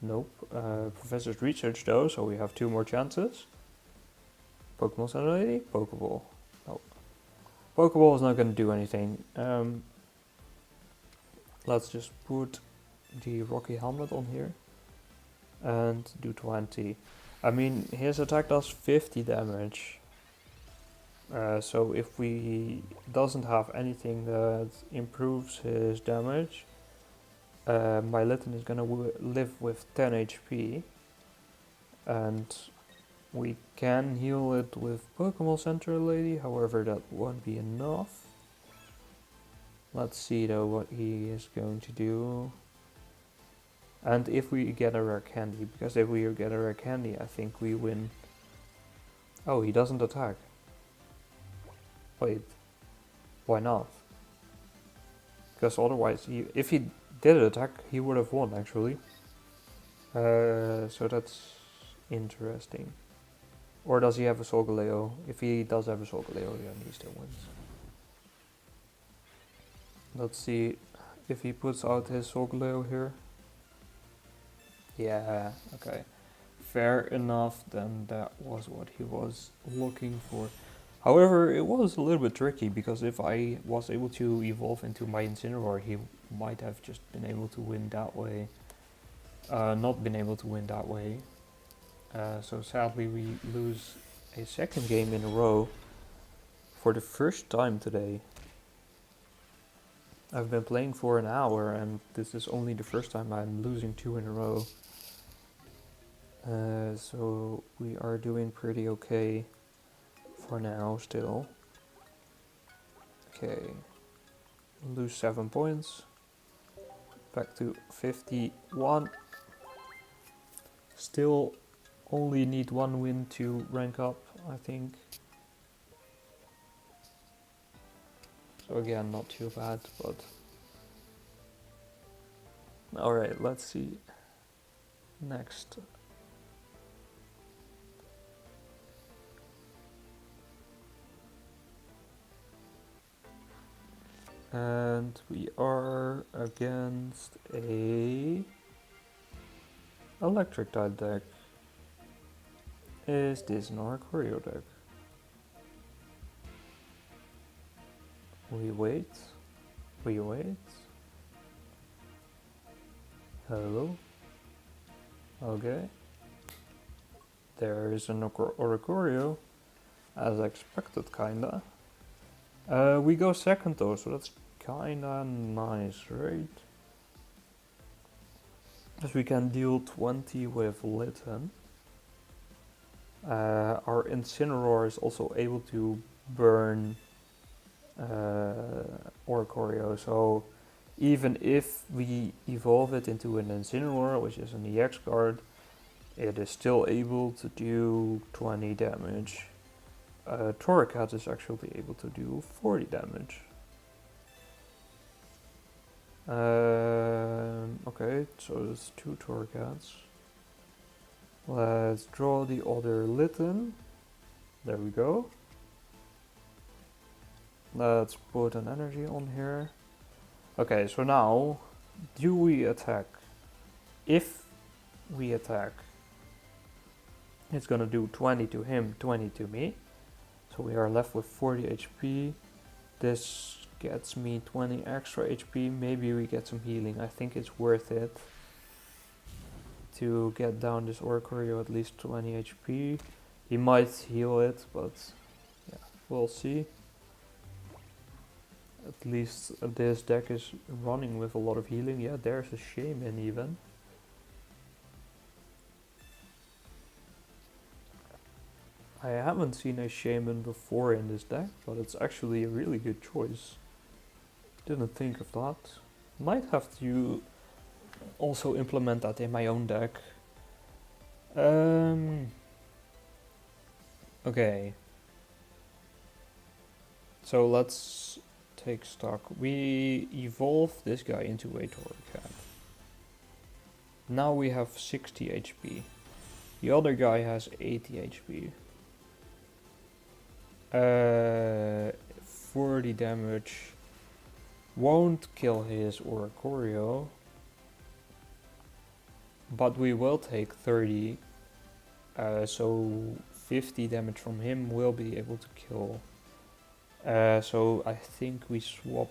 Nope. Professor's research though, so we have 2 more chances. Pokemon Center Lady? Pokeball. Nope. Pokeball is not going to do anything. Let's just put the Rocky Helmet on here. And do 20. I mean, his attack does 50 damage. So if we doesn't have anything that improves his damage, my Litten is gonna live with 10 HP. And we can heal it with Pokemon Center Lady, however that won't be enough. Let's see though what he is going to do. And if we get a rare candy, because if we get a rare candy, I think we win. Oh, he doesn't attack. Wait, why not? Because otherwise, if he did attack, he would have won actually. So that's interesting. Or does he have a Solgaleo? If he does have a Solgaleo, then he still wins. Let's see if he puts out his Solgaleo here. Yeah, okay. Fair enough, then that was what he was looking for. However, it was a little bit tricky, because if I was able to evolve into my Incineroar, he might have just been able to win that way. Not been able to win that way. So sadly we lose a second game in a row for the first time today. I've been playing for an hour and this is only the first time I'm losing 2 in a row. So we are doing pretty okay for now still. Okay. lose 7 points. Back to 51. Still only need 1 win to rank up, I think. So again, not too bad, but... Alright, let's see. Next. And we are against a electric type deck. Is this an Oricorio deck? We wait. We wait. Hello? Okay. There is an Oricorio, as expected, kinda. We go second though, so that's kinda nice, right? Because we can deal 20 with Litten. Our Incineroar is also able to burn Oricorio, so even if we evolve it into an Incineroar, which is an EX card, it is still able to do 20 damage. Torracat is actually able to do 40 damage. Okay, so there's 2 Torracats. Let's draw the other Litten. There we go. Let's put an energy on here. Okay, so now, do we attack? If we attack, it's gonna do 20 to him, 20 to me. So we are left with 40 HP. This gets me 20 extra HP. Maybe we get some healing. I think it's worth it to get down this Oricorio at least 20 HP. He might heal it, but yeah, we'll see. At least this deck is running with a lot of healing. Yeah, there's a Shaman even. I haven't seen a Shaman before in this deck, but it's actually a really good choice. Didn't think of that. Might have to also implement that in my own deck. Okay. So let's take stock. We evolve this guy into a Torracat. Now we have 60 HP. The other guy has 80 HP. 40 damage. Won't kill his Oricorio. But we will take 30. So 50 damage from him will be able to kill. So I think we swap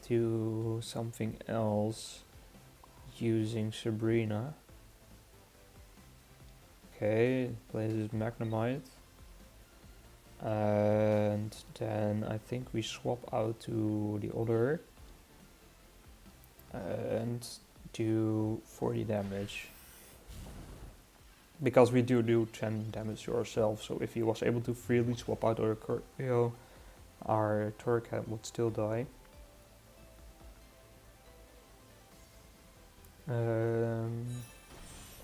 to something else using Sabrina. Okay, plays Magnemite. And then I think we swap out to the other and do 40 damage. Because we do 10 damage to ourselves, so if he was able to freely swap out Oricorio, our Torracat would still die.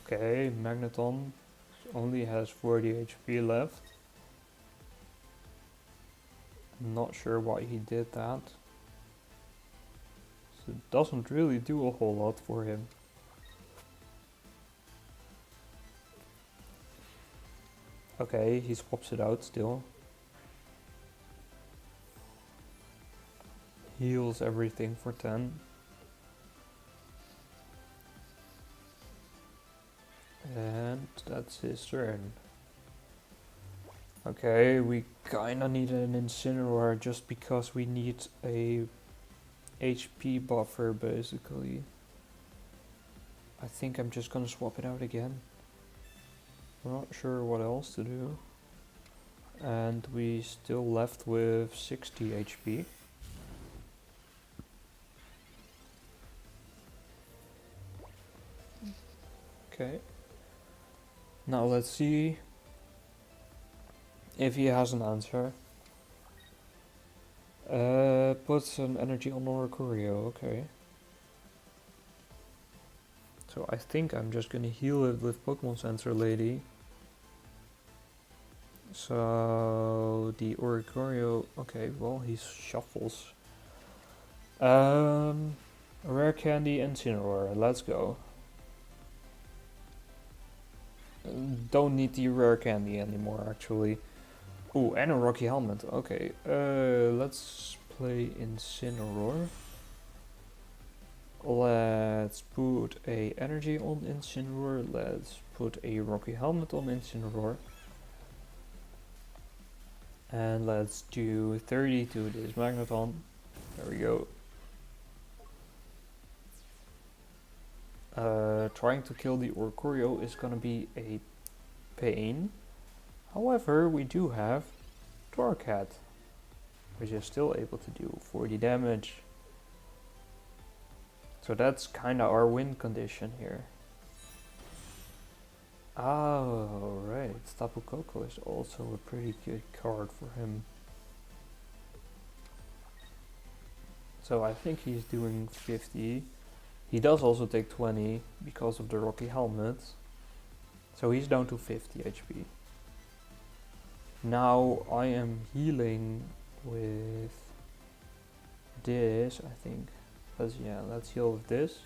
Okay, Magneton only has 40 HP left. Not sure why he did that. So it doesn't really do a whole lot for him. Okay, he swaps it out still. Heals everything for 10. And that's his turn. Okay, we kinda need an Incineroar just because we need a HP buffer basically. I think I'm just gonna swap it out again. Not sure what else to do. And we still left with 60 HP. Okay. Now let's see if he has an answer. Puts an energy on Oricorio, okay. So I think I'm just gonna heal it with Pokemon Center Lady. So the Oricorio, okay, well he shuffles. Rare Candy and Incineroar, let's go. Don't need the Rare Candy anymore actually. Ooh, and a Rocky Helmet, okay. Let's play Incineroar. Let's put a energy on Incineroar. Let's put a Rocky Helmet on Incineroar. And let's do 30 to this Magneton. There we go. Trying to kill the Oricorio is gonna be a pain. However, we do have Torcat, which is still able to do 40 damage. So that's kinda our win condition here. Oh, right. Tapu Koko is also a pretty good card for him. So I think he's doing 50. He does also take 20 because of the Rocky Helmet. So he's down to 50 HP. Now I am healing with this, I think. Let's heal with this.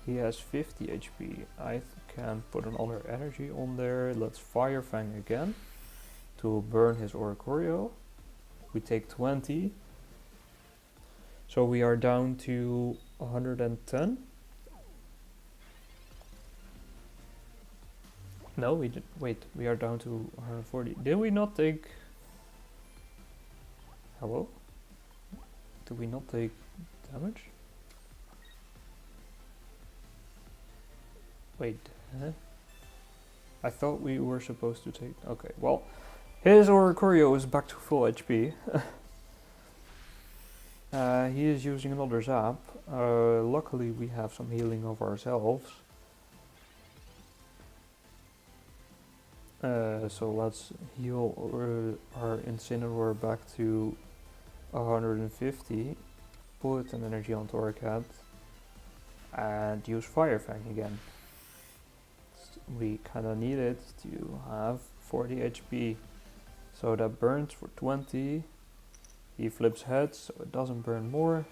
He has 50 HP. I can put another energy on there. Let's Fire Fang again to burn his Oricorio. We take 20. So we are down to 110. No, we did. Wait, we are down to 140. Did we not take... Hello? Did we not take damage? Wait, huh? I thought we were supposed to take... Okay, well, his Oricorio is back to full HP. He is using another Zap. Luckily we have some healing of ourselves. So let's heal our Incineroar back to 150. Put an energy on Torcat. And use Fire Fang again. We kinda need it to have 40 HP. So that burns for 20. He flips heads, so it doesn't burn more.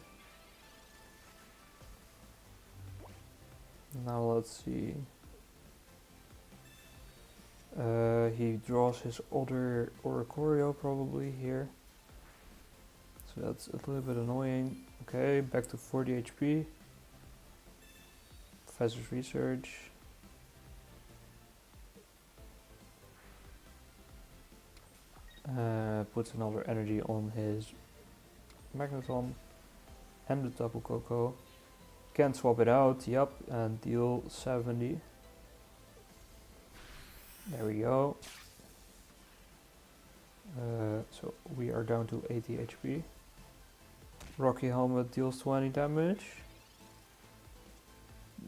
Now let's see. He draws his other Oricorio probably here. So that's a little bit annoying. Okay, back to 40 HP. Professor's Research. Puts another energy on his Magneton and the Tapu Koko. Can swap it out, yep, and deal 70. There we go. So we are down to 80 HP. Rocky Helmet deals 20 damage.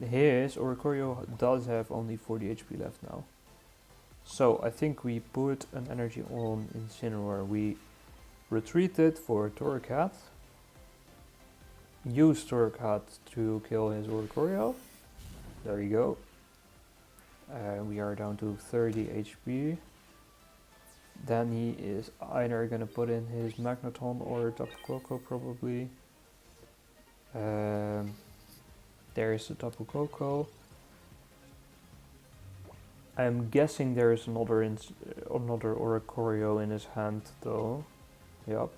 His Oricorio does have only 40 HP left now. So I think we put an energy on Incineroar. We retreated for Torcat. Use Torcat to kill his Oricorio. There you go. We are down to 30 HP. Then he is either gonna put in his Magneton or Tapu Koko probably. There is the Tapu Koko. I'm guessing there is another Oricorio in his hand though. Yup.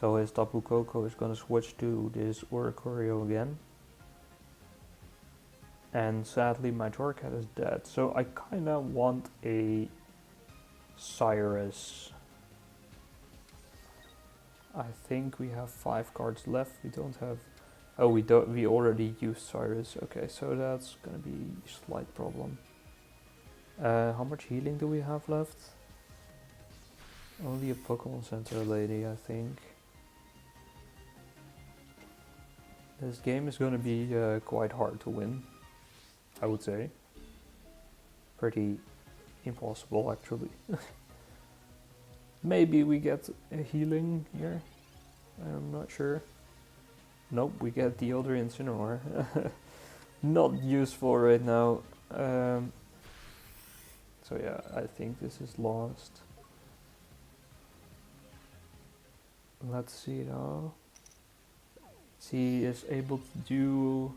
So his Tapu Koko is gonna switch to this Oricorio again. And sadly my Torcat is dead. So I kinda want a Cyrus. I think we have 5 cards left. We don't have... Oh, we already used Cyrus. Okay, so that's gonna be a slight problem. How much healing do we have left? Only a Pokémon Center lady, I think. This game is gonna be quite hard to win, I would say. Pretty impossible, actually. Maybe we get a healing here. I'm not sure. Nope, we get the other Incineroar. Not useful right now. So yeah, I think this is lost. Let's see though. He is able to do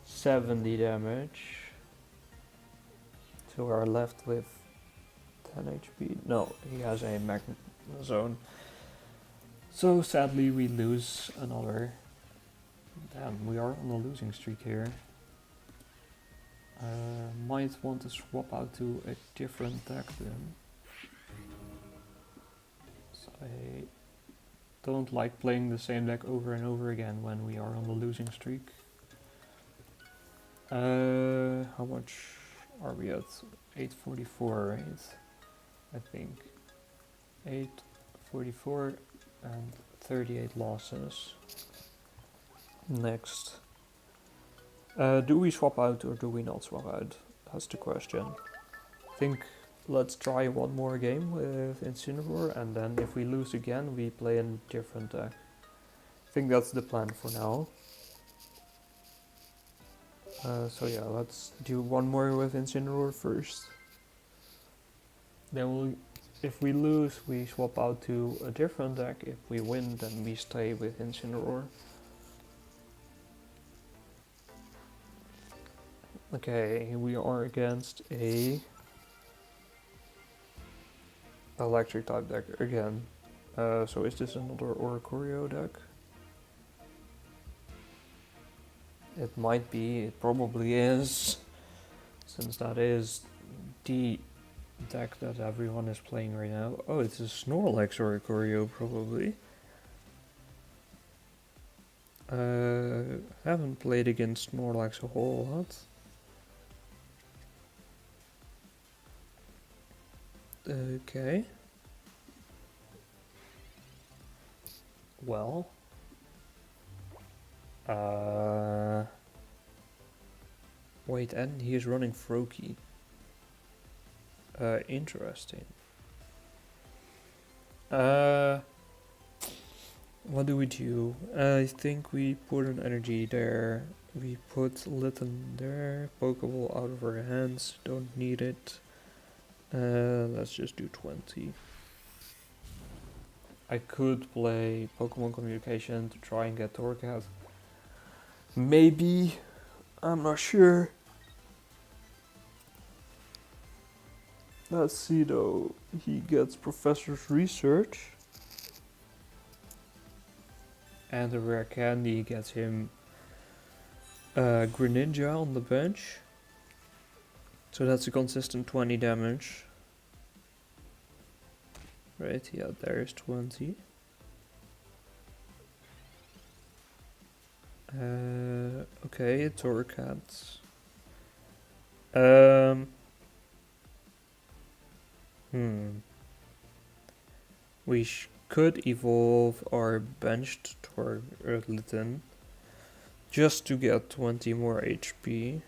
70 damage. So we're left with 10 HP. No, he has a magnet zone. So sadly we lose another. Damn, we are on a losing streak here. Might want to swap out to a different deck then. So I don't like playing the same deck over and over again when we are on the losing streak. How much are we at? 844, right? I think. 844 and 38 losses. Next. Do we swap out or do we not swap out? That's the question. I think let's try one more game with Incineroar, and then if we lose again, we play a different deck. I think that's the plan for now. So yeah, let's do one more with Incineroar first. Then if we lose, we swap out to a different deck. If we win, then we stay with Incineroar. Okay, we are against a electric type deck again. So is this another Oricorio deck? It might be, it probably is, since that is the deck that everyone is playing right now. Oh, it's a Snorlax Oricorio probably. Haven't played against Snorlax a whole lot. Okay. Well. Wait, and he is running Froakie. Interesting. What do we do? I think we put an energy there. We put Litten there. Pokeball out of our hands. Don't need it. Let's just do 20. I could play Pokemon Communication to try and get Torcat. Maybe. I'm not sure. Let's see though. He gets Professor's Research. And a rare candy gets him Greninja on the bench. So that's a consistent 20 damage. Right, yeah, there's 20. Okay, Torcat. We could evolve our benched Litten just to get 20 more HP.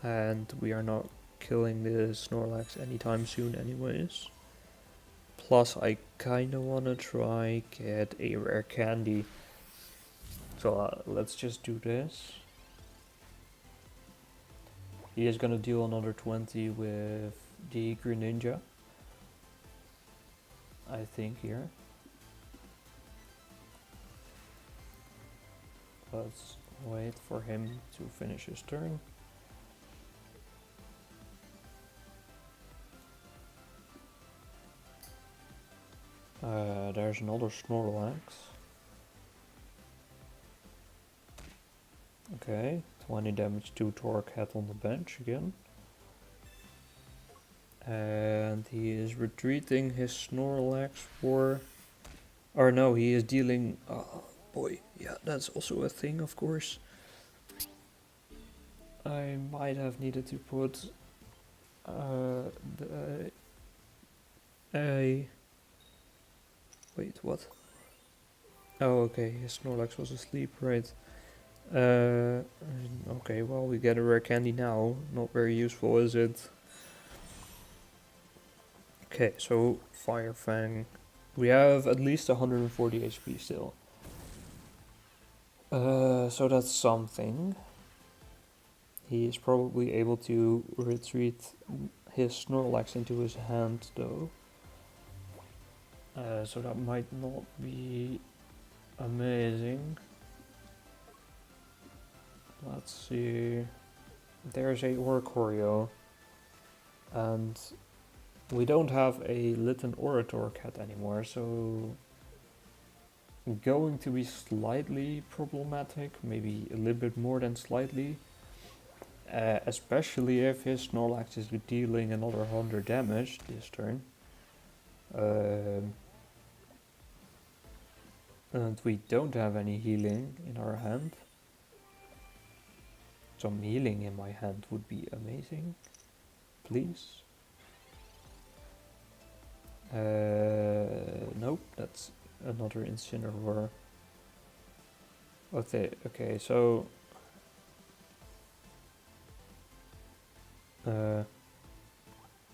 And we are not killing the Snorlax anytime soon anyways. Plus I kinda wanna try get a rare candy. So let's just do this. He is gonna deal another 20 with the Greninja. I think here. Let's wait for him to finish his turn. There's another Snorlax. Okay, 20 damage to Torcat on the bench again. And he is retreating his Snorlax for... Or no, he is dealing... Oh boy, yeah, that's also a thing, of course. I might have needed to put... Wait, what? Oh, okay, his Snorlax was asleep, right. Okay, well, we get a rare candy now. Not very useful, is it? Okay, so Fire Fang. We have at least 140 HP still. So that's something. He is probably able to retreat his Snorlax into his hand though. So that might not be amazing. Let's see. There's a Oricorio. And we don't have a Litten Orator cat anymore, so going to be slightly problematic, maybe a little bit more than slightly. Especially if his Snorlax is dealing another 100 damage this turn. And we don't have any healing in our hand. Some healing in my hand would be amazing. Please. Nope, that's another Incineroar. Okay, so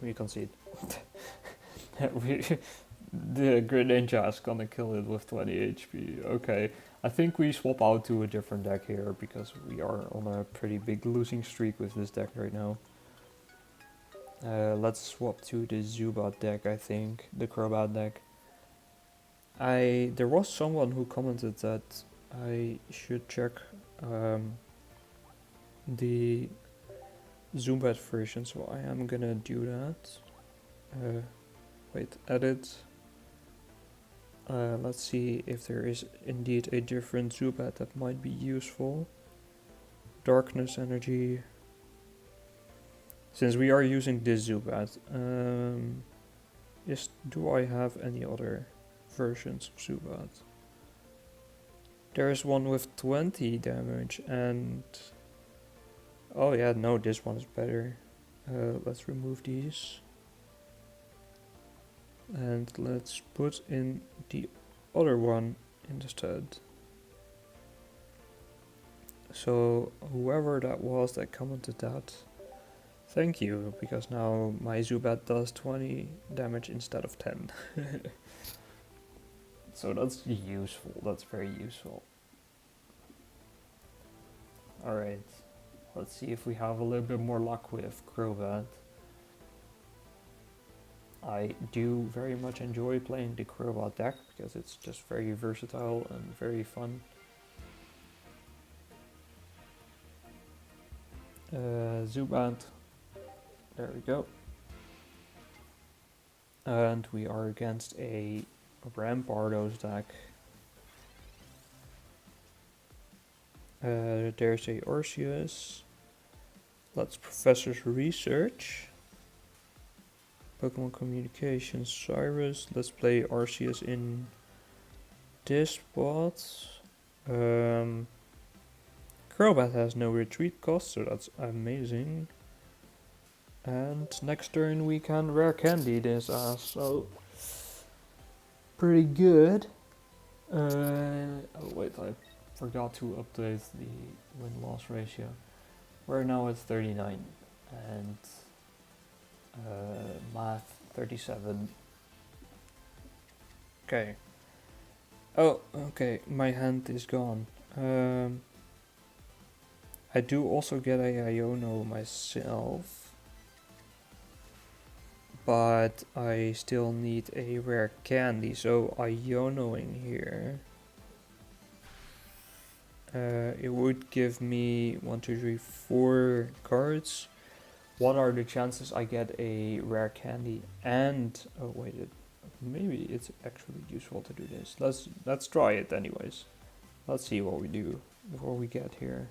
we concede. The Greninja is gonna kill it with 20 HP. Okay, I think we swap out to a different deck here because we are on a pretty big losing streak with this deck right now. Let's swap to the Zubat deck, I think, the Crobat deck. There was someone who commented that I should check the Zubat version, so I am gonna do that. Wait, edit. Let's see if there is indeed a different Zubat that might be useful. Darkness energy. Since we are using this Zubat, do I have any other versions of Zubat? There is one with 20 damage and... Oh yeah, no, this one is better. Let's remove these. And let's put in the other one instead. So whoever that was that commented that, thank you, because now my Zubat does 20 damage instead of 10. So that's useful, that's very useful. Alright, let's see if we have a little bit more luck with Crobat. I do very much enjoy playing the Crobat deck because it's just very versatile and very fun. Zubat, there we go. And we are against a Rampardos deck. There's a Arceus. Let's Professor's Research. Pokemon Communication, Cyrus. Let's play Arceus in this spot. Crobat has no retreat cost, so that's amazing. And next turn we can rare candy this ass, so pretty good. Oh wait, I forgot to update the win-loss ratio. We're now at 39 and math 37. Okay. Oh, okay, my hand is gone. I do also get a Iono myself, but I still need a rare candy, so Ionoing here. It would give me 1, 2, 3, 4 cards. What are the chances I get a rare candy and... Oh wait, maybe it's actually useful to do this. Let's try it anyways. Let's see what we do before we get here.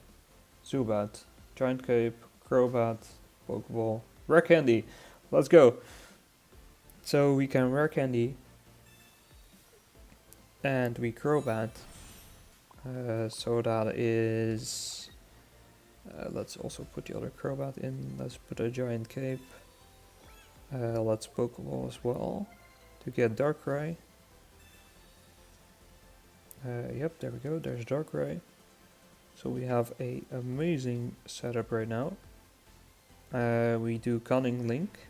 Zubat, Giant Cape, Crobat, Pokeball, rare candy. Let's go. So we can rare candy and we Crobat. So that is... let's also put the other Crobat in. Let's put a Giant Cape. Let's Pokeball as well to get Darkrai. Yep, there we go. There's Darkrai. So we have a amazing setup right now. We do Cunning Link.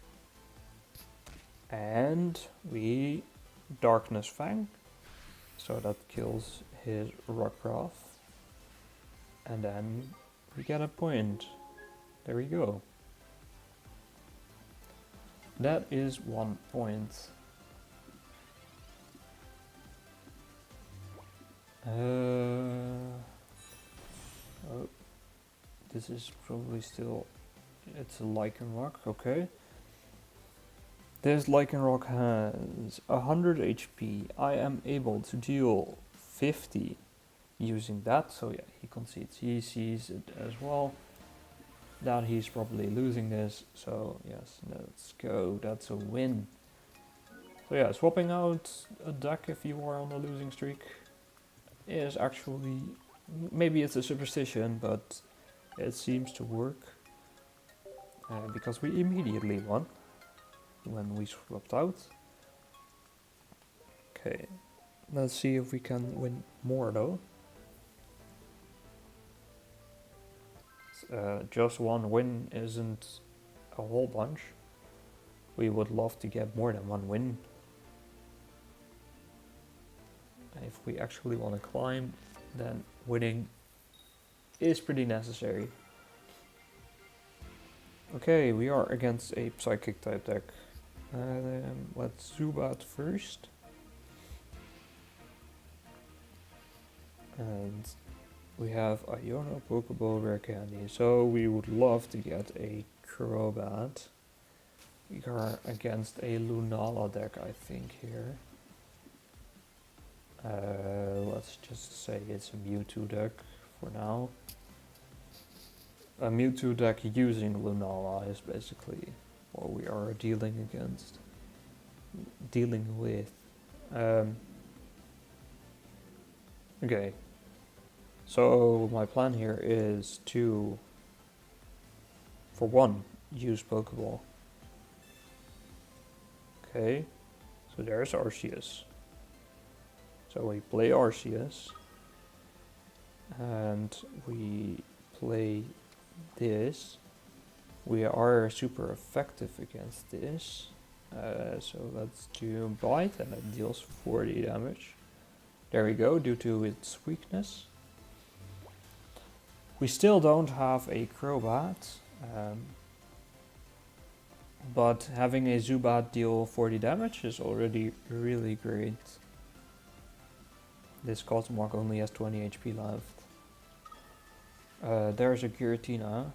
And we Darkness Fang, so that kills his Rockruff. And then we get a point. There we go. That is 1 point. Oh, this is probably still, it's a Lycanroc, okay. This Lycanroc has 100 HP. I am able to deal 50 using that, so yeah, he concedes. He sees it as well, that he's probably losing this, so yes, let's go, that's a win. So yeah, swapping out a deck if you are on a losing streak is actually, maybe it's a superstition, but it seems to work, because we immediately won when we swapped out. Okay, let's see if we can win more though. Just one win isn't a whole bunch. We would love to get more than one win. And if we actually want to climb, then winning is pretty necessary. Okay, we are against a Psychic type deck. Let's Zubat first. And we have Iono, Pokeball, Rare Candy. So we would love to get a Crobat. We are against a Lunala deck, I think, here. Let's just say it's a Mewtwo deck for now. A Mewtwo deck using Lunala is basically what we are dealing with. Okay, so my plan here is to, for one, use Pokeball. Okay, so there's Arceus. So we play Arceus, and we play this. We are super effective against this, so let's do Bite, and it deals 40 damage. There we go, due to its weakness. We still don't have a Crobat, but having a Zubat deal 40 damage is already really great. This Cosmog only has 20 HP left. There's a Giratina.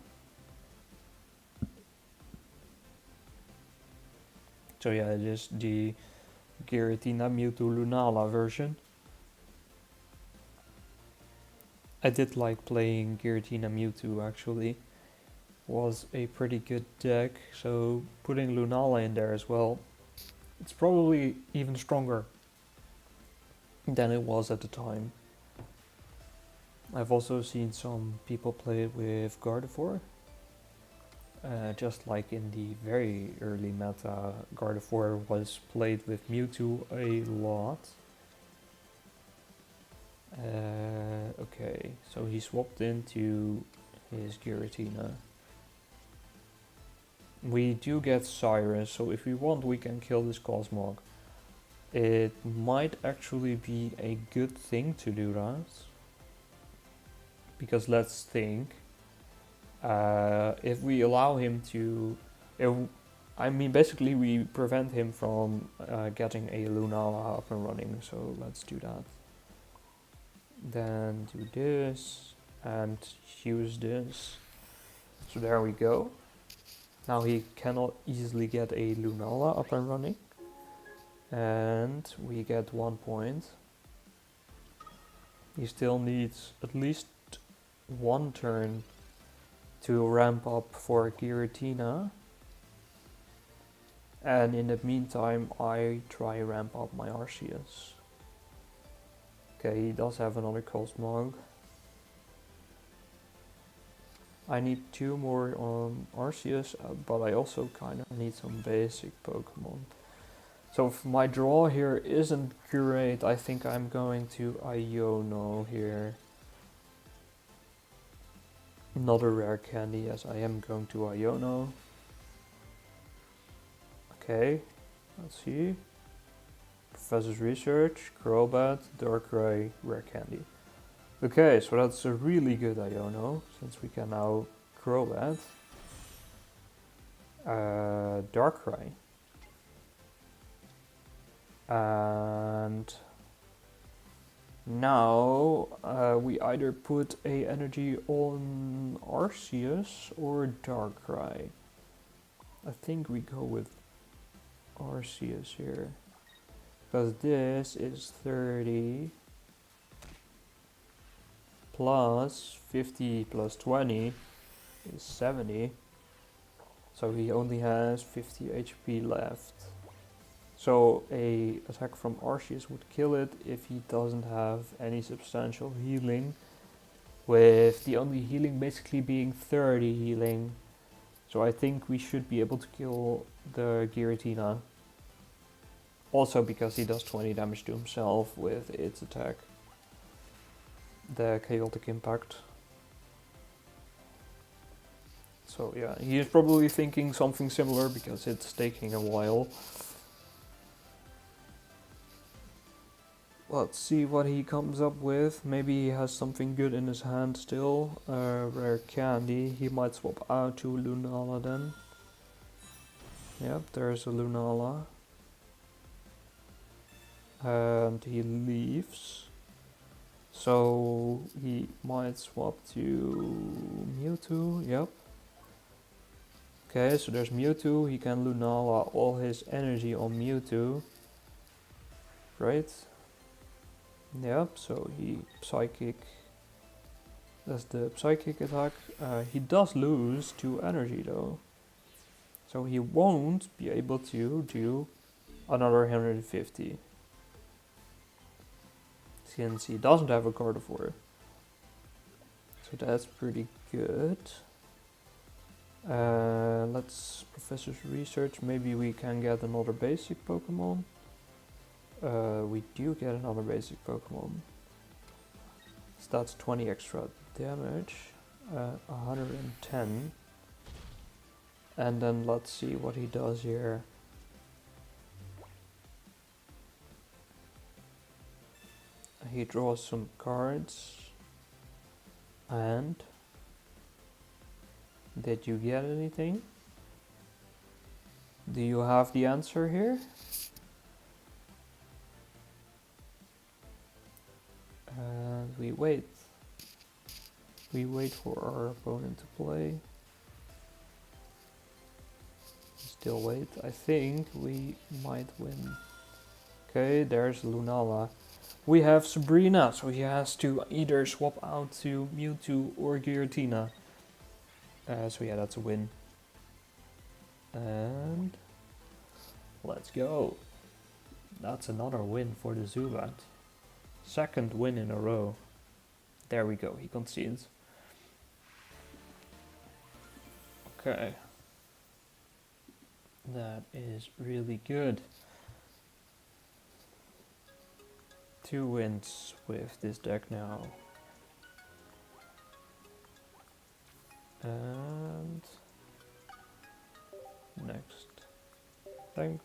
So yeah, it is the Giratina Mewtwo Lunala version. I did like playing Giratina Mewtwo actually. Was a pretty good deck, so putting Lunala in there as well, it's probably even stronger than it was at the time. I've also seen some people play it with Gardevoir. Just like in the very early meta, Gardevoir was played with Mewtwo a lot. Okay, so he swapped into his Giratina. We do get Cyrus, so if we want we can kill this Cosmog. It might actually be a good thing to do that. Because let's think, if we allow him to, basically we prevent him from getting a Lunala up and running, so let's do that. Then do this, and use this. So there we go. Now he cannot easily get a Lunala up and running. And we get 1 point. He still needs at least one turn to ramp up for Giratina. And in the meantime, I try ramp up my Arceus. Okay, he does have another Cosmog. I need 2 more on Arceus, but I also kind of need some basic Pokemon. So if my draw here isn't great, I think I'm going to Iono here. Another rare candy, yes, I am going to Iono. Okay, Let's see. Professor's Research, Crobat, Darkrai, Rare Candy. Okay, so that's a really good Iono, since we can now Crobat. Darkrai. And now we either put a energy on Arceus or Darkrai. I think we go with Arceus here. Because this is 30 plus 50 plus 20 is 70. So he only has 50 HP left. So a attack from Arceus would kill it if he doesn't have any substantial healing, with the only healing basically being 30 healing. So I think we should be able to kill the Giratina. Also because he does 20 damage to himself with its attack. The Chaotic Impact. So yeah, he is probably thinking something similar because it's taking a while. Let's see what he comes up with. Maybe he has something good in his hand still. Rare Candy. He might swap out to Lunala then. Yep, there's a Lunala. And he leaves. So he might swap to Mewtwo. Yep. Okay, so there's Mewtwo. He can Lunala all his energy on Mewtwo. Right? Yep, so he Psychic. That's the Psychic attack. He does lose 2 energy though. So he won't be able to do another 150. Since he doesn't have a Gardevoir. So that's pretty good. Let's Professor's Research. Maybe we can get another basic Pokemon. We do get another basic Pokemon. So that's 20 extra damage. 110. And then let's see what he does here. He draws some cards. And did you get anything? Do you have the answer here? And we wait. We wait for our opponent to play. Still wait. I think we might win. Okay, there's Lunala. We have Sabrina, so he has to either swap out to Mewtwo or Giratina. So yeah, that's a win. And let's go. That's another win for the Zubat. Second win in a row. There we go, he concedes. Okay. That is really good. 2 wins with this deck now. And next. Thanks.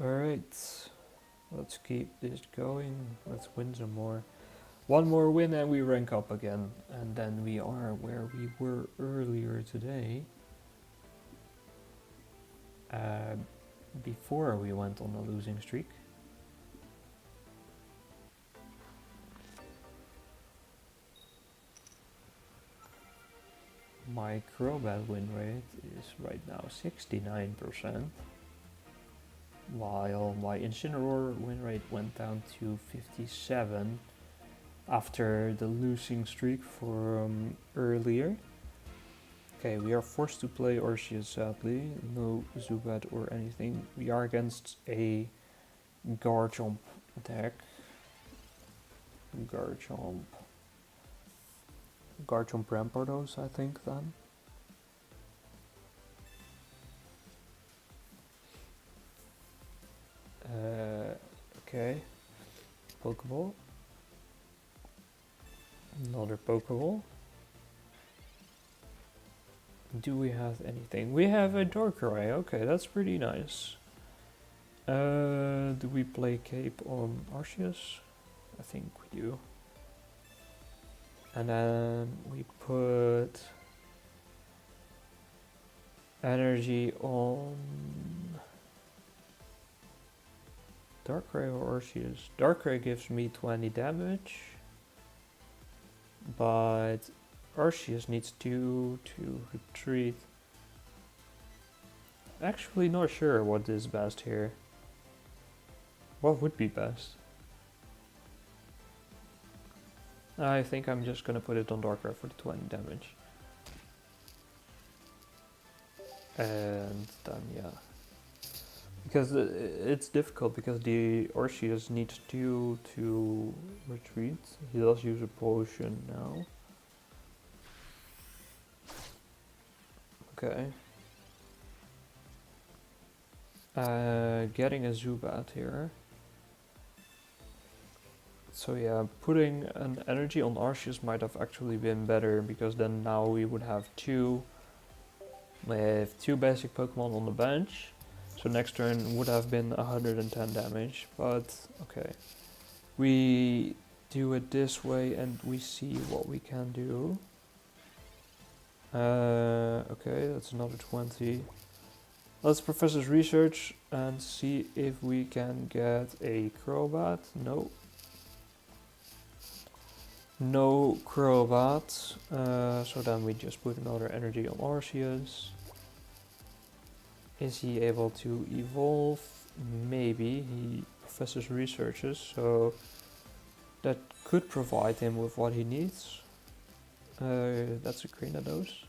Alright, let's keep this going. Let's win some more. One more win and we rank up again. And then we are where we were earlier today. Before we went on a losing streak. My Crobat win rate is right now 69%, while my Incineroar win rate went down to 57 after the losing streak from earlier. Okay, we are forced to play Arceus sadly, no Zubat or anything. We are against a Garchomp deck. Garchomp Rampardos, I think then. Okay. Pokeball. Another Pokeball. Do we have anything? We have a Darkrai. Okay, that's pretty nice. Do we play Cape on Arceus? I think we do. And then we put energy on Darkrai or Arceus. Darkrai gives me 20 damage, but Arceus needs 2 to retreat. Actually not sure what is best here. What would be best? I think I'm just gonna put it on Darkrai for the 20 damage. And then yeah. Because it's difficult because the Arceus needs 2 to retreat. He does use a potion now. Okay. Getting a Zubat here. So yeah, putting an energy on Arceus might have actually been better, because then now we would have 2 with 2 basic Pokemon on the bench. So next turn would have been 110 damage, but okay. We do it this way and we see what we can do. Okay, that's another 20. Let's Professor's Research and see if we can get a Crobat. No. No Crobat. So then we just put another energy on Arceus. Is he able to evolve? Maybe. He Professor's Researches, so that could provide him with what he needs. That's a Crinados.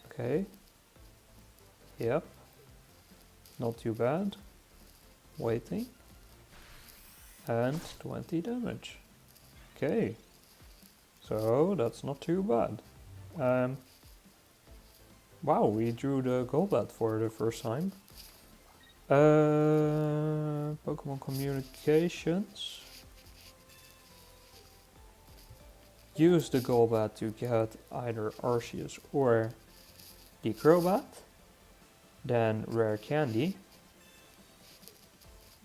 Okay. Yep. Not too bad. Waiting. And 20 damage. Okay. So that's not too bad. Wow, we drew the Golbat for the first time. Pokemon Communications. Use the Golbat to get either Arceus or the Crobat. Then Rare Candy.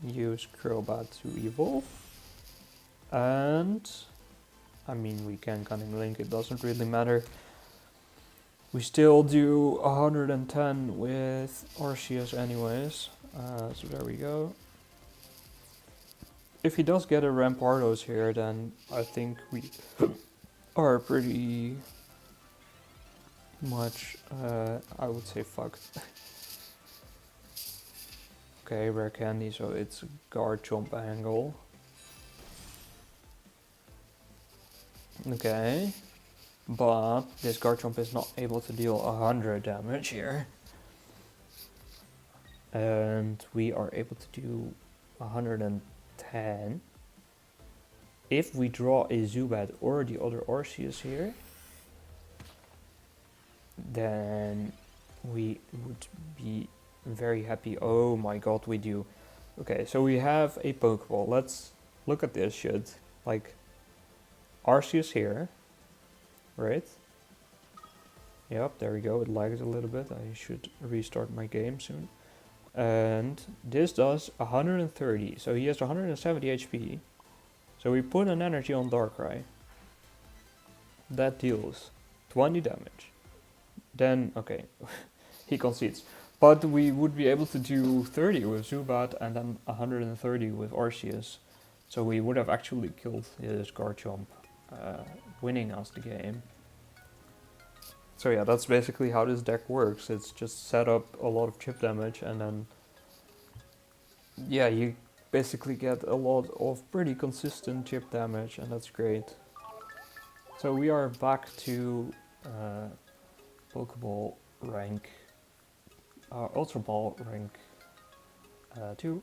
Use Crobat to evolve. And I mean, we can Cunning Link, it doesn't really matter. We still do 110 with Arceus anyways. So there we go. If he does get a Rampardos here, then I think we are pretty much, I would say, fucked. Okay, Rare Candy, so it's a guard chomp angle. Okay, but this Garchomp is not able to deal 100 damage here. And we are able to do 110. If we draw a Zubat or the other Arceus here, then we would be very happy. Oh my god, we do. Okay, so we have a Pokeball. Let's look at this shit. Like, Arceus here, right? Yep, there we go. It lags a little bit. I should restart my game soon. And this does 130. So he has 170 HP. So we put an energy on Darkrai. That deals 20 damage. Then, okay, he concedes. But we would be able to do 30 with Zubat and then 130 with Arceus. So we would have actually killed his Garchomp, winning us the game. So yeah, that's basically how this deck works. It's just set up a lot of chip damage and then, yeah, you basically get a lot of pretty consistent chip damage, and that's great. So we are back to Pokeball rank, Ultra Ball rank 2.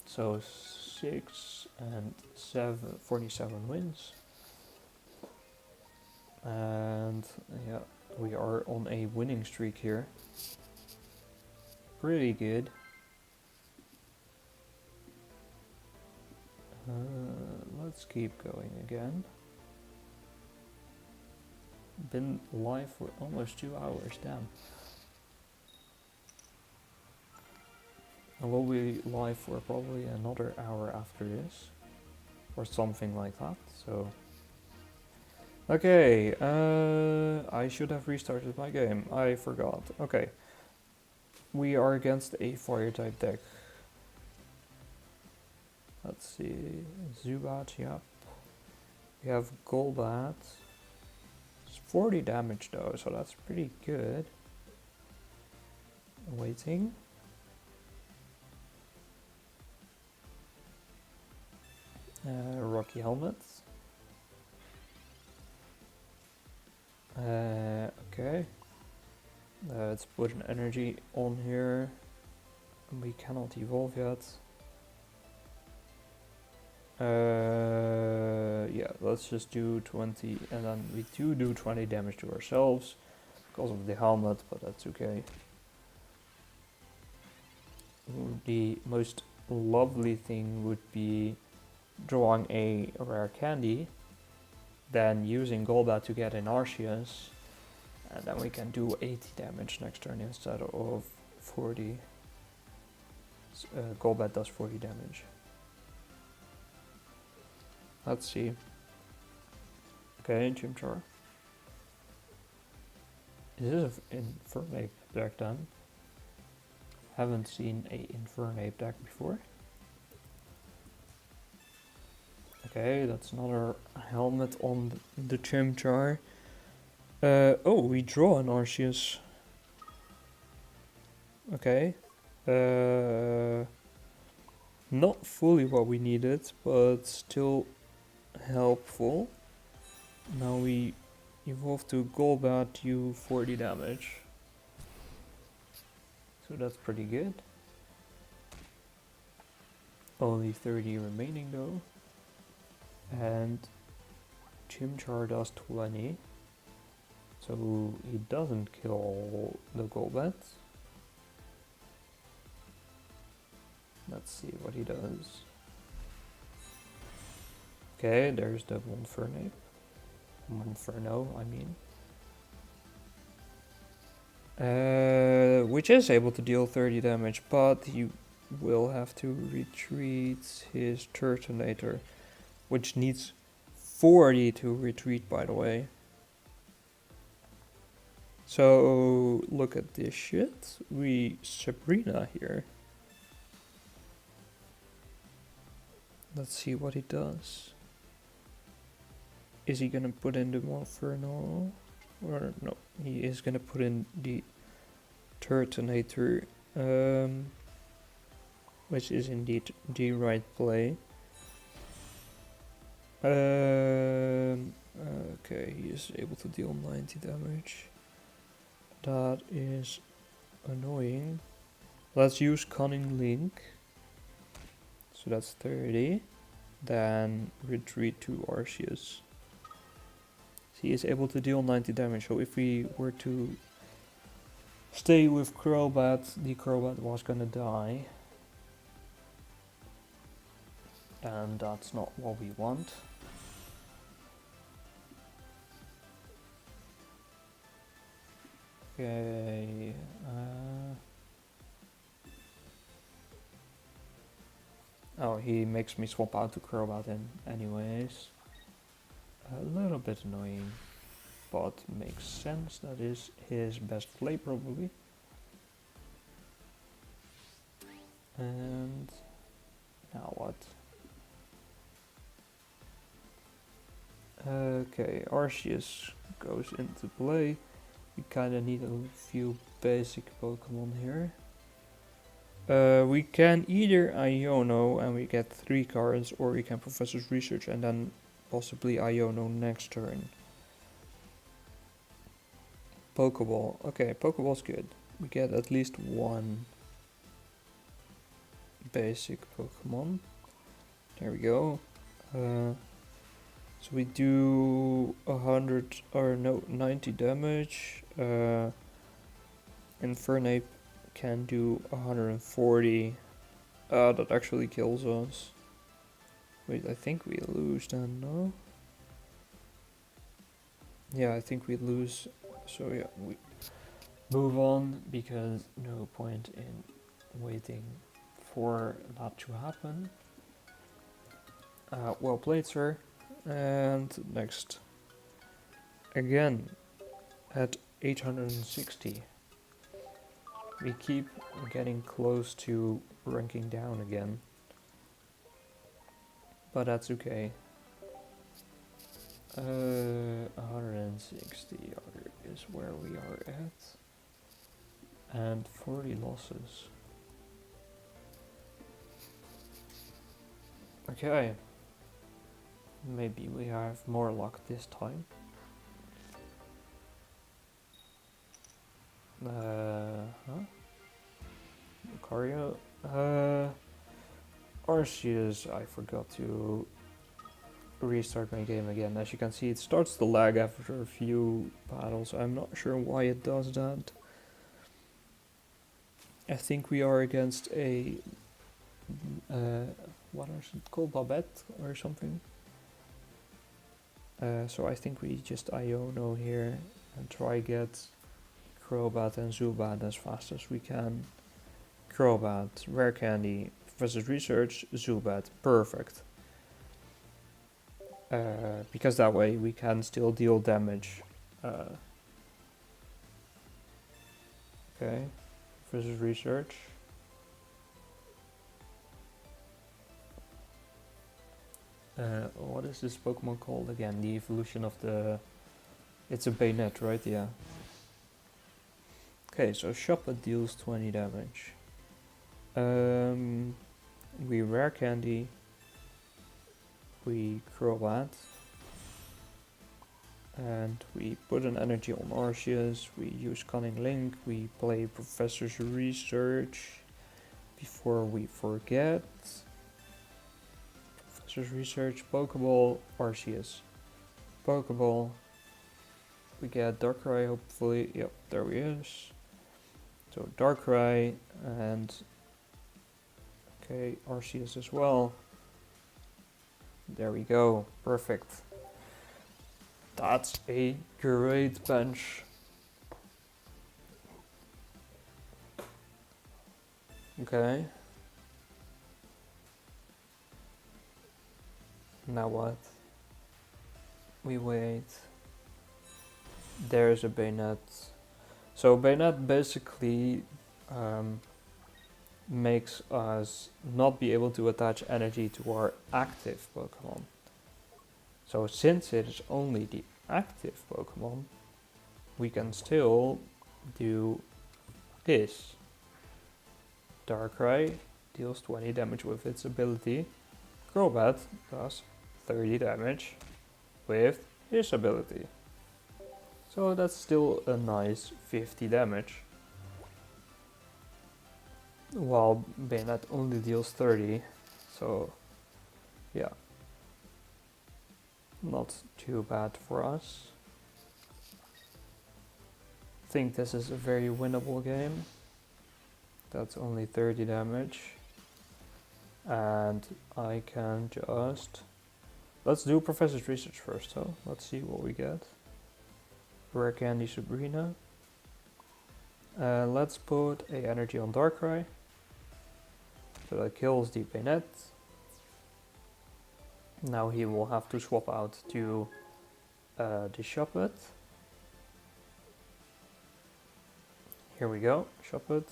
So 6 and 7, 47 wins. And yeah, we are on a winning streak here. Pretty good. Let's keep going again. Been live for almost 2 hours, damn. And we'll be live for probably another hour after this. Or something like that, so... Okay, I should have restarted my game. I forgot. Okay. We are against a fire type deck. Let's see. Zubat, yeah. We have Golbat. It's 40 damage though, so that's pretty good. Waiting. Rocky Helmet. Okay. Let's put an energy on here. We cannot evolve yet. Yeah, let's just do 20, and then we do 20 damage to ourselves because of the helmet, but that's okay. The most lovely thing would be drawing a rare candy, then using Golbat to get an Arceus, and then we can do 80 damage next turn instead of 40. Golbat does 40 damage. Let's see. Okay, Chimchar. Is this an Infernape deck then? Haven't seen a Infernape deck before. Okay, that's another helmet on the Chimchar. Oh, we draw an Arceus. Okay. Not fully what we needed, but still helpful. Now we evolve to Golbat, do 40 damage. So that's pretty good. Only 30 remaining though. And Chimchar does 20. So he doesn't kill the Golbat. Let's see what he does. Okay, there's the Monfernape. Monferno, I mean. Which is able to deal 30 damage, but he will have to retreat his Turtonator, which needs 40 to retreat, by the way. So, look at this shit. We Sabrina here. Let's see what he does. Is he gonna put in the Monferno? Or no, he is gonna put in the Turtonator, which is indeed the right play. Okay, he is able to deal 90 damage. That is annoying. Let's use Cunning Link. So that's 30. Then retreat to Arceus. He is able to deal 90 damage. So if we were to stay with Crobat, the Crobat was gonna die. And that's not what we want. Okay. Oh, he makes me swap out to Crobat in anyways. A little bit annoying, but makes sense. That is his best play probably. And now what? Okay, Arceus goes into play. We kinda need a few basic Pokemon here. We can either Iono and we get 3 cards, or we can Professor's Research and then possibly Iono next turn. Pokeball. Okay, Pokeball's good. We get at least 1 basic Pokemon. There we go. So we do 100 or no 90 damage. Infernape can do 140. That actually kills us. Wait, I think we lose then, no? Yeah, I think we lose. So yeah, we move on because no point in waiting for that to happen. Well played, sir. And next, again at 860. We keep getting close to ranking down again, but that's okay. 160 is where we are at, and 40 losses. Okay, maybe we have more luck this time. Oricorio. Arceus, I forgot to restart my game again. As you can see, it starts to lag after a few battles. I'm not sure why it does that. I think we are against a what is it called, Babette or something. So I think we just Iono here and try get Crobat and Zubat as fast as we can. Crobat, Rare Candy, Professor's Research, Zubat, perfect. Because that way we can still deal damage. Okay, Professor's Research. What is this Pokemon called again? The evolution of the... It's a Bayonet, right? Yeah. Okay, so Shoppet deals 20 damage. We Rare Candy. We Crobat. And we put an energy on Arceus. We use Cunning Link. We play Professor's Research before we forget. Professor's Research, Pokeball, Arceus. Pokeball. We get Darkrai, hopefully. Yep, there he is. So Darkrai and okay, Arceus as well. There we go, perfect. That's a great bench. Okay. Now what? We wait. There's a Bayonet. So Bayonet basically makes us not be able to attach energy to our active Pokemon. So since it is only the active Pokemon, we can still do this. Darkrai deals 20 damage with its ability. Crobat does 30 damage with his ability. So that's still a nice 50 damage. While Bayonet only deals 30, so yeah, not too bad for us. I think this is a very winnable game. That's only 30 damage. And I can just... Let's do Professor's Research first, though. Let's see what we get. Rare Candy Sabrina. Let's put a energy on Darkrai. So that kills the Bayonet. Now he will have to swap out to the Shoppet. Here we go, Shoppet.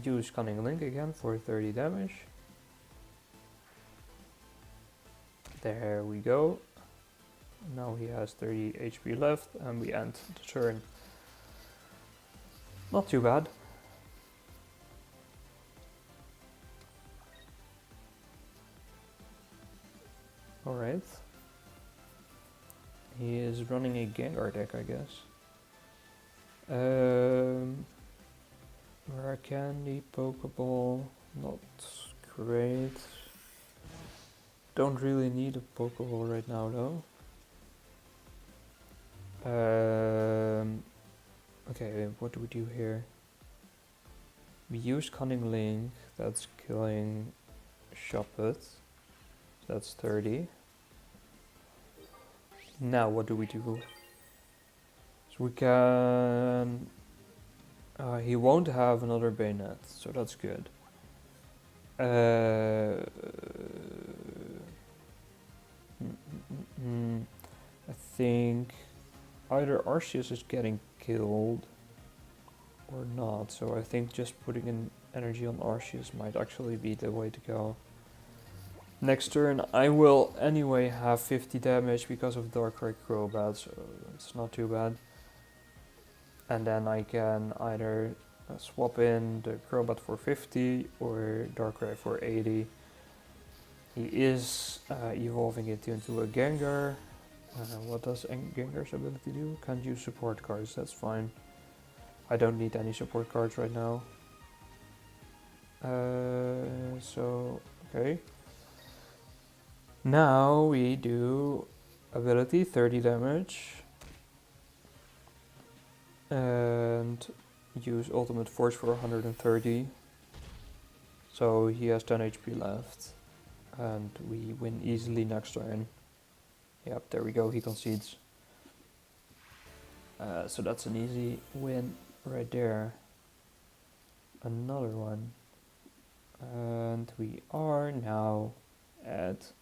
Use Cunning Link again for 30 damage. There we go. Now he has 30 HP left and we end the turn. Not too bad. Alright. He is running a Gengar deck, I guess. Rare Candy, Pokeball, not great. Don't really need a Pokeball right now though. Okay, what do we do here? We use Cunning Link, that's killing Shoppet. That's 30. Now what do we do? So we can... he won't have another bayonet, so that's good. I think either Arceus is getting killed or not, so I think just putting in energy on Arceus might actually be the way to go. Next turn I will anyway have 50 damage because of Darkrai Crobat, so it's not too bad. And then I can either swap in the Crobat for 50 or Darkrai for 80. He is evolving it into a Gengar. What does Gengar's ability do? Can't use support cards, that's fine. I don't need any support cards right now. So, okay. Now we do ability 30 damage. And use ultimate force for 130. So he has 10 HP left. And we win easily next turn. Yep, there we go, he concedes. So that's an easy win right there. Another one. And we are now at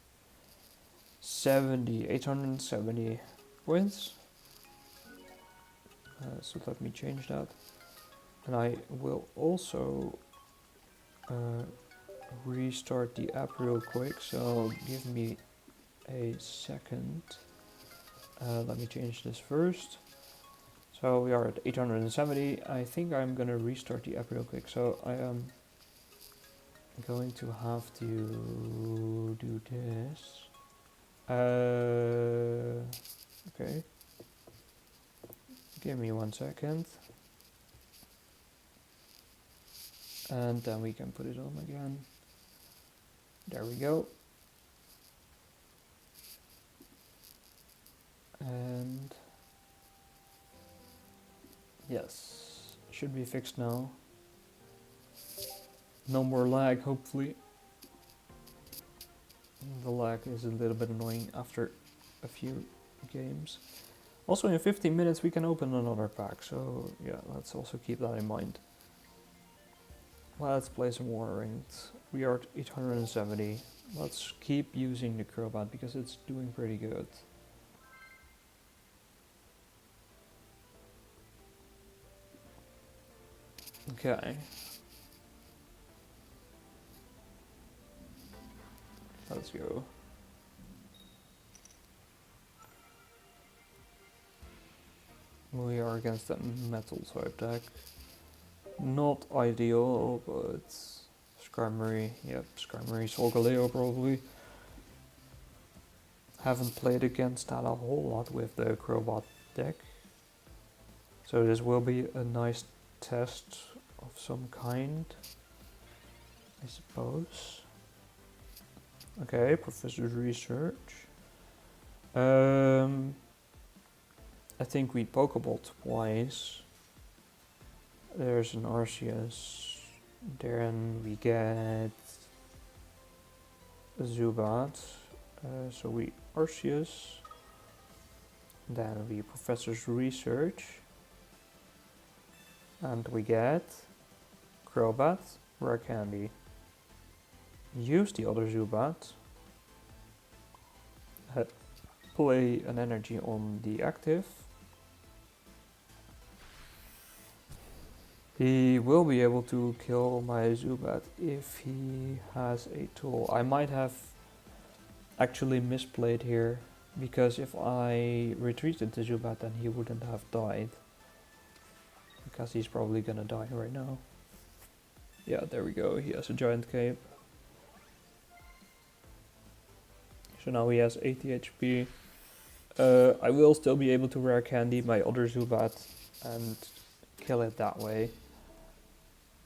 870 wins. So let me change that. And I will also restart the app real quick, so give me a second. Let me change this first. So we are at 870. I think I'm gonna restart the app real quick, so I am going to have to do this. Okay. Give me 1 second. And then we can put it on again. There we go. And yes, should be fixed now. No more lag, hopefully. The lag is a little bit annoying after a few games. Also in 15 minutes we can open another pack, so yeah, let's also keep that in mind. Let's play some more ranked. We are at 870. Let's keep using the Crobat because it's doing pretty good. Okay. Let's go. We are against that metal type deck. Not ideal, but Skarmory, yep, Skarmory, Solgaleo probably. Haven't played against that a whole lot with the Crobat deck. So this will be a nice test of some kind, I suppose. Okay, Professor's Research. I think we Pokeball twice. There's an Arceus. Then we get a Zubat. So we Arceus. Then we Professor's Research. And we get Crobat, Rare Candy. Use the other Zubat. Play an energy on the active. He will be able to kill my Zubat if he has a tool. I might have actually misplayed here, because if I retreated the Zubat then he wouldn't have died. Because he's probably gonna die right now. Yeah, there we go, he has a giant cape. So now he has 80 HP. I will still be able to Rare Candy my other Zubat and kill it that way.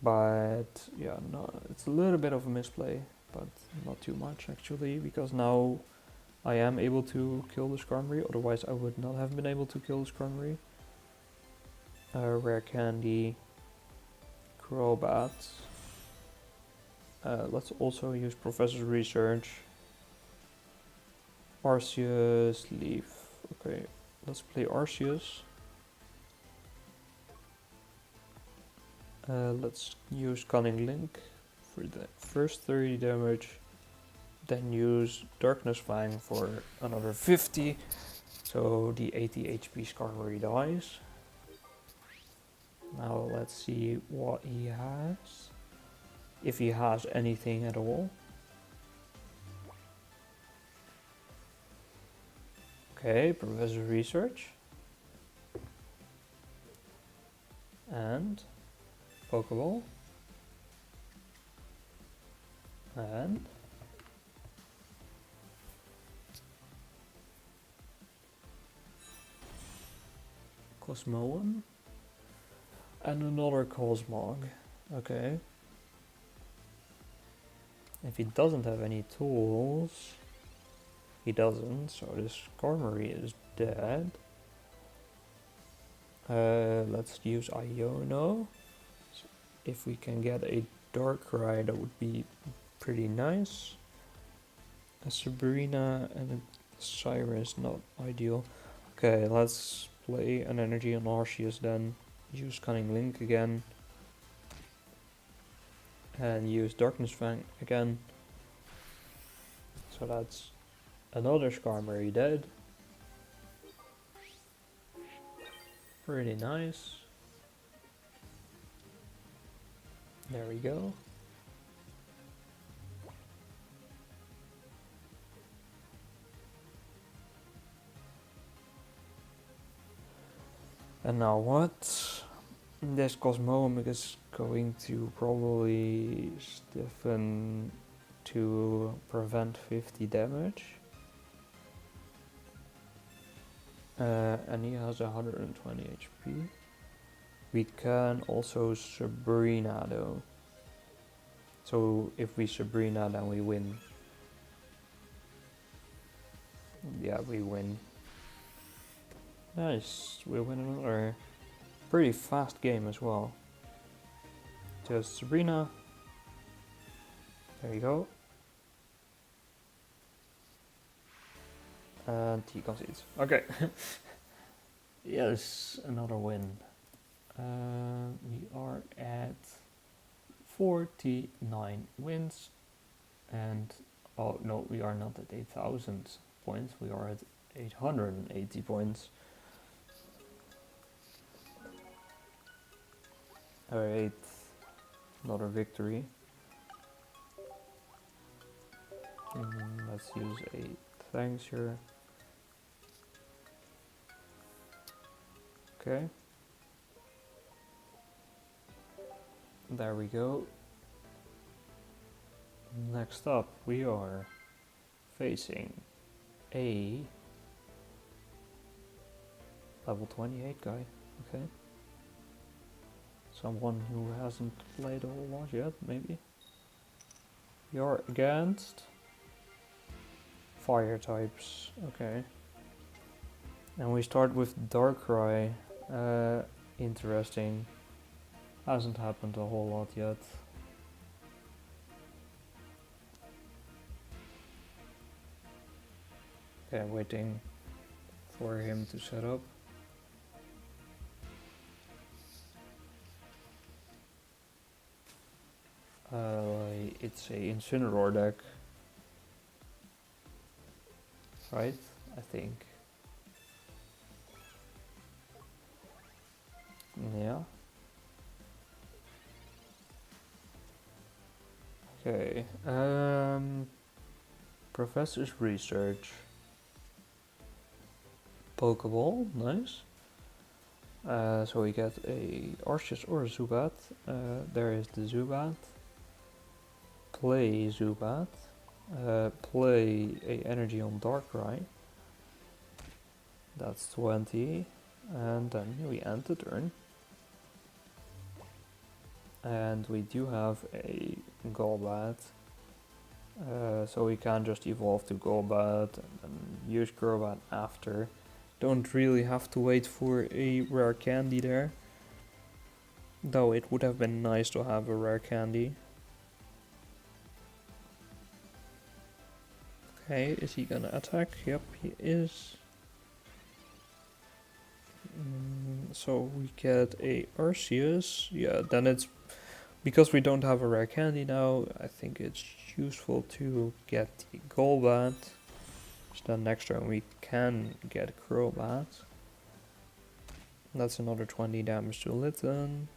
But yeah, no, it's a little bit of a misplay, but not too much actually, because now I am able to kill the Skarmory, otherwise I would not have been able to kill the Skarmory. Rare Candy, Crobat. Let's also use Professor's Research. Arceus, Leaf. Okay, let's play Arceus. Let's use Cunning Link for the first 30 damage. Then use Darkness Fang for another 50. So the 80 HP Skarmory dies. Now let's see what he has. If he has anything at all. Okay, Professor Research. And Pokeball. And Cosmoem. And another Cosmog. Okay. If he doesn't have any tools, he doesn't, so this Skarmory is dead. Let's use Iono. So if we can get a Darkrai, that would be pretty nice. A Sabrina and a Cyrus, not ideal. Okay, let's play an energy on Arceus then. Use Cunning Link again. And use Darkness Fang again. So that's another Skarmory dead. Pretty nice. There we go. And now what? This Cosmoem is going to probably stiffen to prevent 50 damage. And he has 120 HP. We can also Sabrina though. So if we Sabrina, then we win. Yeah, we win. Nice, we win another pretty fast game as well. Just Sabrina. There you go. And he concedes. Okay. Yes, another win. We are at 49 wins. And, oh no, we are not at 8,000 points. We are at 880 points. Alright, another victory. Let's use a thanks here. Okay. There we go. Next up, we are facing a level 28 guy. Okay. Someone who hasn't played a whole lot yet, maybe. You're against fire types. Okay. And we start with Darkrai. Interesting. Hasn't happened a whole lot yet. Okay, waiting for him to set up. It's a Incineroar deck, right? I think. Yeah. Okay. Professor's Research. Pokeball, nice. So we get a Arceus or a Zubat. There is the Zubat. Play Zubat. Play a energy on Darkrai. That's 20. And then we end the turn. And we do have a Golbat. So we can just evolve to Golbat and use Crobat after. Don't really have to wait for a rare candy there. Though it would have been nice to have a rare candy. Okay, is he gonna attack? Yep, he is. So we get a Arceus. Yeah, then it's because we don't have a rare candy now. I think it's useful to get the Golbat. So then next turn we can get Crobat. That's another 20 damage to Litten.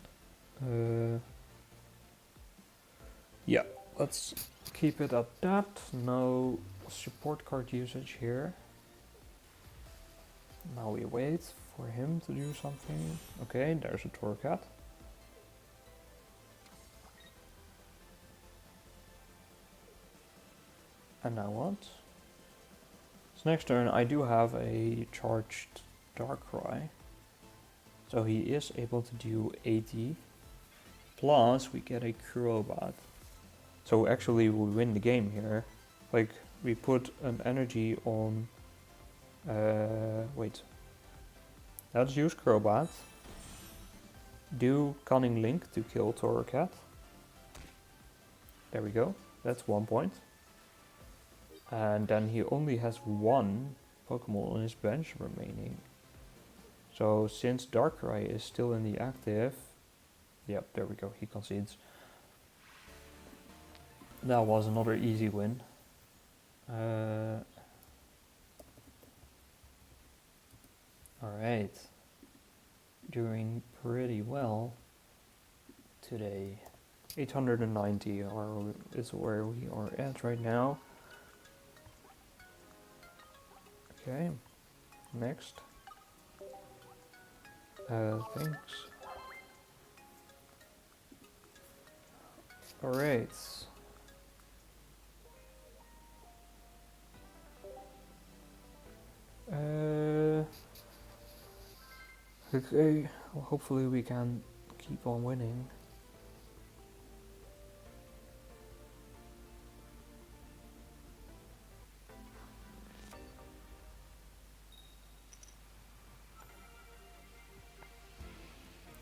Yeah, let's keep it at that. No support card usage here. Now we wait for him to do something. Okay, there's a Torcat. And now what? So next turn I do have a charged Darkrai. So he is able to do 80. Plus we get a Crobat. So actually we win the game here. Like we put an energy on... wait. Let's use Crobat. Do Cunning Link to kill Torracat. There we go. That's 1 point. And then he only has one Pokemon on his bench remaining. So since Darkrai is still in the active, yep, there we go, he concedes. That was another easy win. Alright, doing pretty well today. 890 is where we are at right now. Okay, next. Thanks. Alright. Okay, well, hopefully we can keep on winning.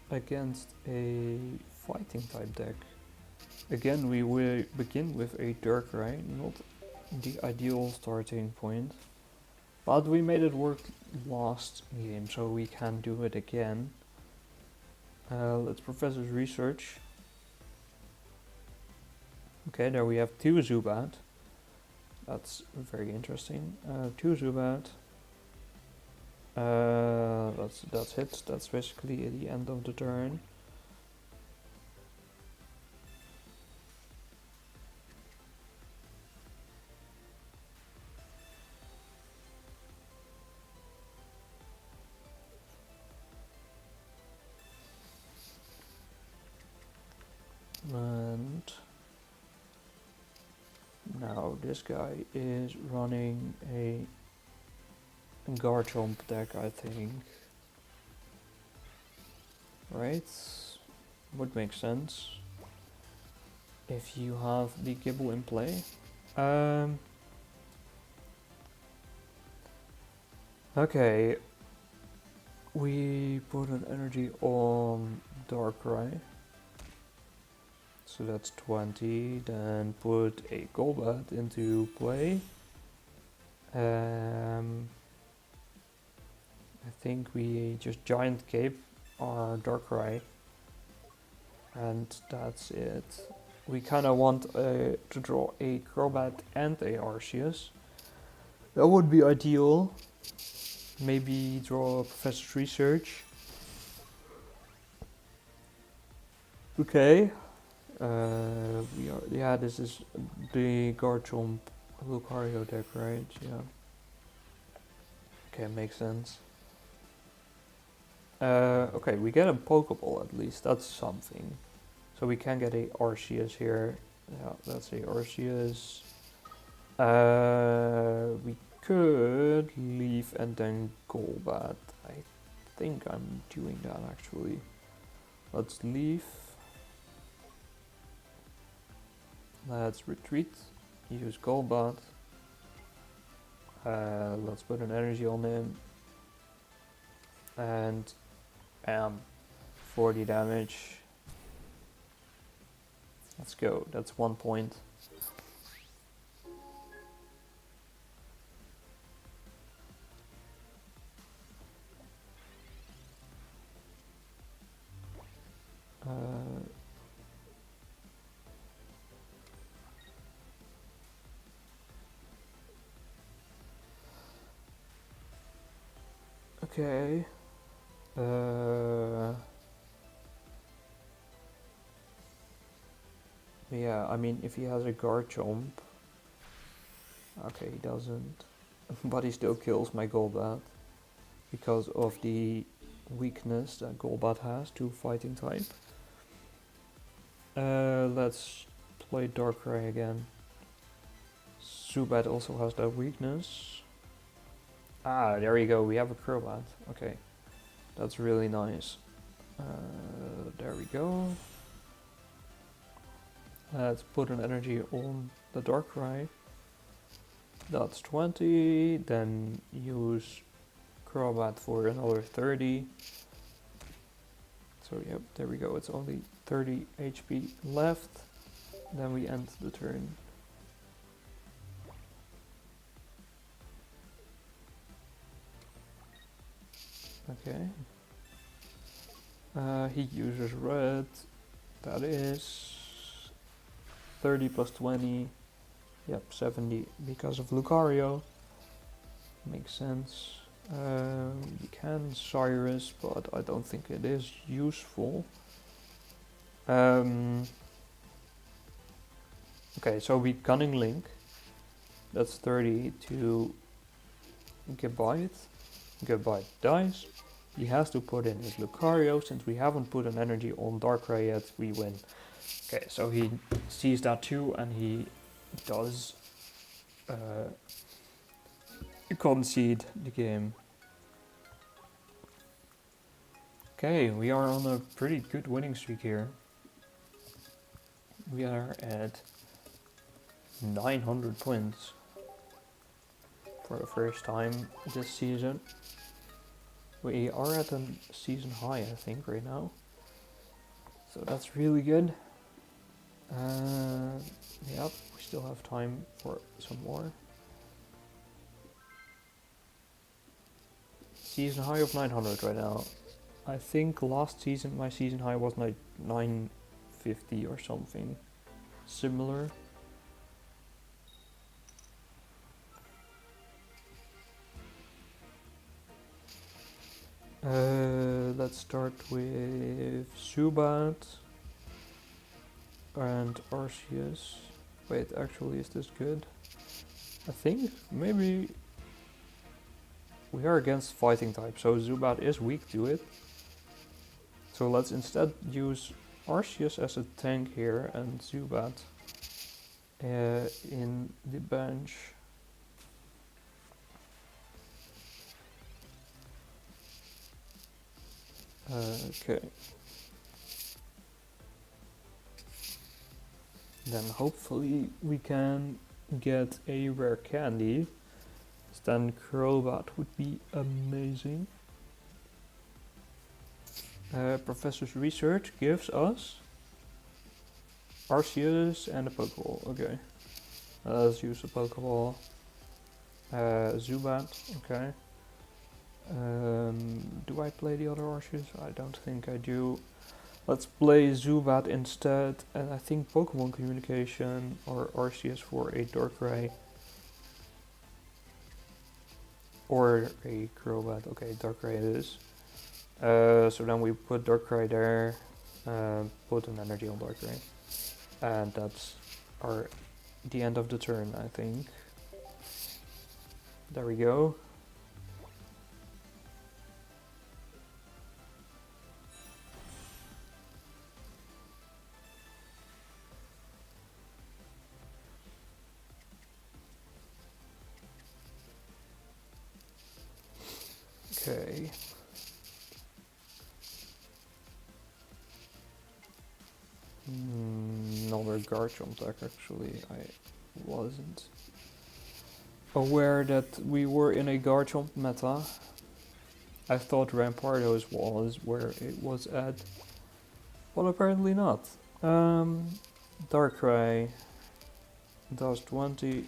Against a fighting type deck. Again, we will begin with a Darkrai, not the ideal starting point. But we made it work last game, so we can do it again. Let's Professor's Research. Okay, there we have 2 Zubat. That's very interesting. 2 Zubat. That's it. That's basically the end of the turn. And now this guy is running a Garchomp deck, I think. Right? Would make sense if you have the Gibble in play. Okay. We put an energy on Darkrai. So that's 20, then put a Golbat into play. I think we just Giant Cape our Darkrai. And that's it. We kind of want to draw a Crobat and a Arceus. That would be ideal. Maybe draw a Professor's Research. Okay. Yeah, this is the Garchomp Lucario deck, right? Yeah. Okay, makes sense. Okay, we get a Pokeball at least, that's something. So we can get a Arceus here. Yeah, that's a Arceus. We could leave and then Golbat. I think I'm doing that actually. Let's leave. Let's retreat. Use Golbat. Let's put an energy on him. And 40 damage. Let's go. That's 1 point. Okay. Yeah, I mean, if he has a guard jump... Okay, he doesn't. But he still kills my Golbat. Because of the weakness that Golbat has to fighting type. Let's play Darkrai again. Zubat also has that weakness. Ah, there you go, we have a Crobat. Okay, that's really nice. There we go. Let's put an energy on the Darkrai. That's 20, then use Crobat for another 30. So yep, there we go, it's only 30 HP left. Then we end the turn. Okay. He uses red. That is 30 plus 20. Yep, 70 because of Lucario. Makes sense. We can Cyrus, but I don't think it is useful. Okay, so we Cunning Link. That's 30 to Gabite. Gabite dies. He has to put in his Lucario. Since we haven't put an energy on Darkrai yet, we win. Okay, so he sees that too, and he does concede the game. Okay, we are on a pretty good winning streak here. We are at 900 points for the first time this season. We are at a season high, I think, right now. So that's really good. Yep, we still have time for some more. Season high of 900 right now. I think last season my season high was like 950 or something similar. Let's start with Zubat and Arceus. Wait, actually, is this good? I think maybe we are against fighting type, so Zubat is weak to it. So let's instead use Arceus as a tank here and Zubat in the bench. Okay. Then hopefully we can get a rare candy. Then Crobat would be amazing. Professor's research gives us Arceus and a Pokeball. Okay. Let's use a Pokeball. Zubat. Okay. Do I play the other Arceus? I don't think I do. Let's play Zubat instead, and I think Pokemon Communication or Arceus for a Darkrai. Or a Crobat. Okay, Darkrai it is. So then we put Darkrai there, put an energy on Darkrai. And that's the end of the turn, I think. There we go. Okay. Another guard jump deck actually. I wasn't aware that we were in a guard jump meta. I thought Rampardos was where it was at. Well, apparently not. Darkrai does 20.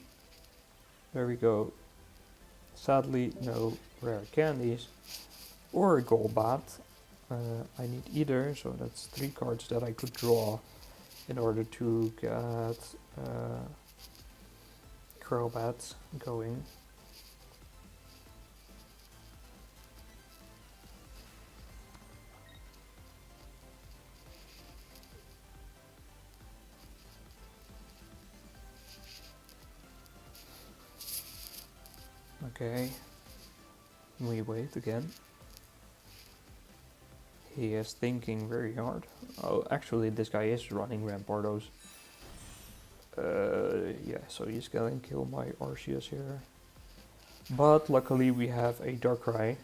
There we go. Sadly, no rare candies or a Golbat. I need either, so that's 3 cards that I could draw in order to get Crobat going. Okay. We wait again. He is thinking very hard. Oh, actually, this guy is running Rampardos. Yeah, so he's gonna kill my Arceus here. But luckily we have a Darkrai.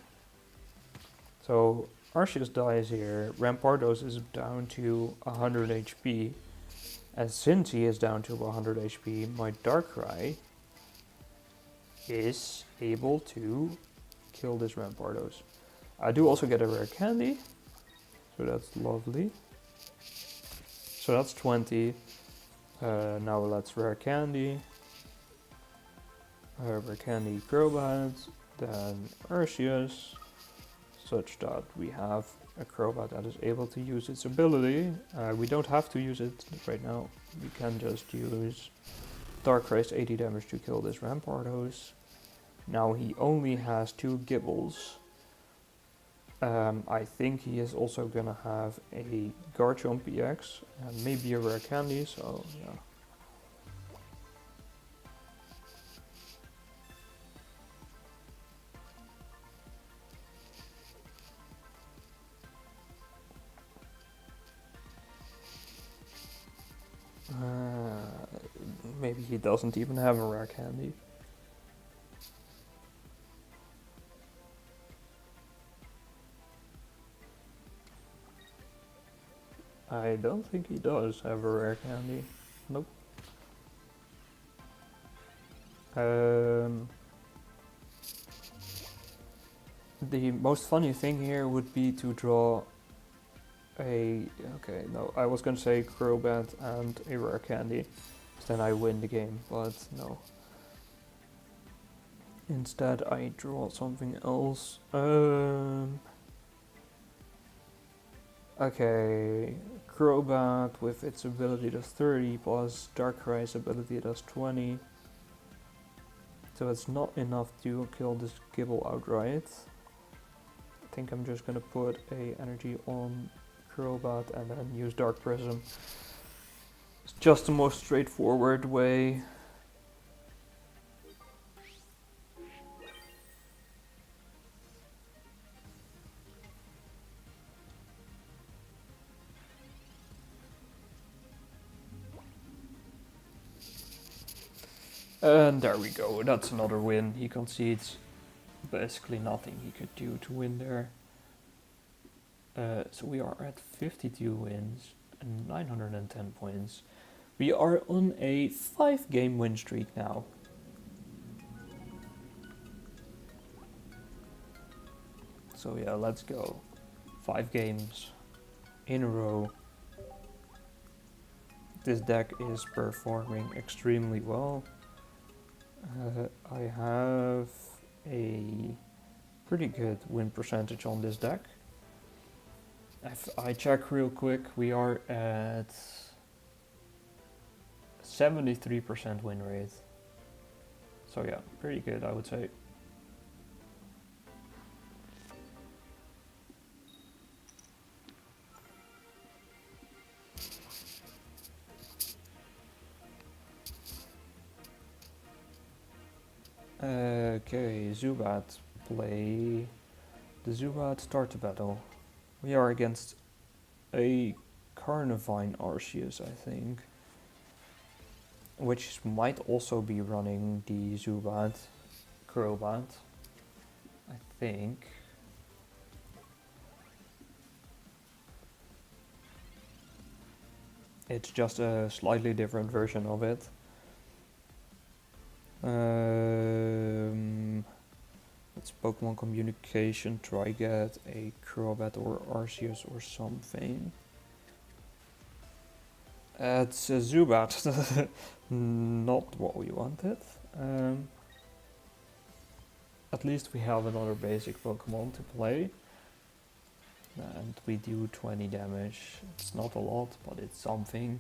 So Arceus dies here. Rampardos is down to 100 HP. And since he is down to 100 HP, my Darkrai is able to kill this Rampardos. I do also get a rare candy, so that's lovely. So that's 20. Now let's rare candy. Rare candy Crobat, then Arceus, such that we have a Crobat that is able to use its ability. We don't have to use it right now. We can just use Darkrai's 80 damage to kill this Rampardos. Now he only has 2 Gibbles. I think he is also gonna have a Garchomp EX and maybe a rare candy, so yeah. Maybe he doesn't even have a rare candy. I don't think he does have a rare candy. Nope. The most funny thing here would be to draw a... Okay, no, I was gonna say Crobat and a rare candy. Then I win the game, but no. Instead I draw something else. Okay, Crobat with its ability does 30 plus Darkrai's ability does 20. So it's not enough to kill this Gibble outright. I think I'm just gonna put a energy on Crobat and then use Dark Prism. It's just the most straightforward way. And there we go, that's another win. He concedes basically nothing he could do to win there. So we are at 52 wins and 910 points. We are on a 5-game win streak now. So yeah, let's go. 5 games in a row. This deck is performing extremely well. I have a pretty good win percentage on this deck. If I check real quick, we are at 73% win rate. So yeah, pretty good, I would say. Okay, Zubat, play the Zubat, start the battle. We are against a Carnivine Arceus, I think, which might also be running the Zubat Crobat, I think. It's just a slightly different version of it. It's Pokemon Communication, try get a Crobat or Arceus or something. It's a Zubat, not what we wanted. At least we have another basic Pokemon to play. And we do 20 damage. It's not a lot, but it's something.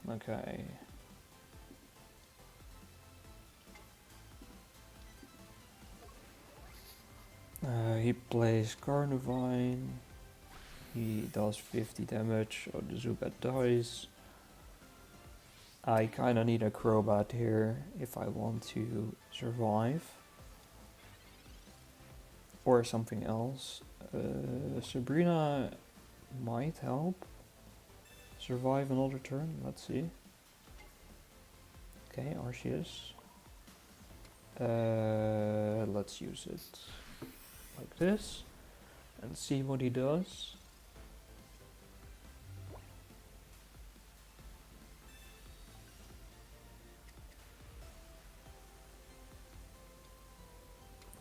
Okay. He plays Carnivine. He does 50 damage, so the Zubat dies. I kinda need a Crobat here if I want to survive. Or something else. Sabrina might help survive another turn, let's see. Okay, Arceus. Let's use it like this and see what he does.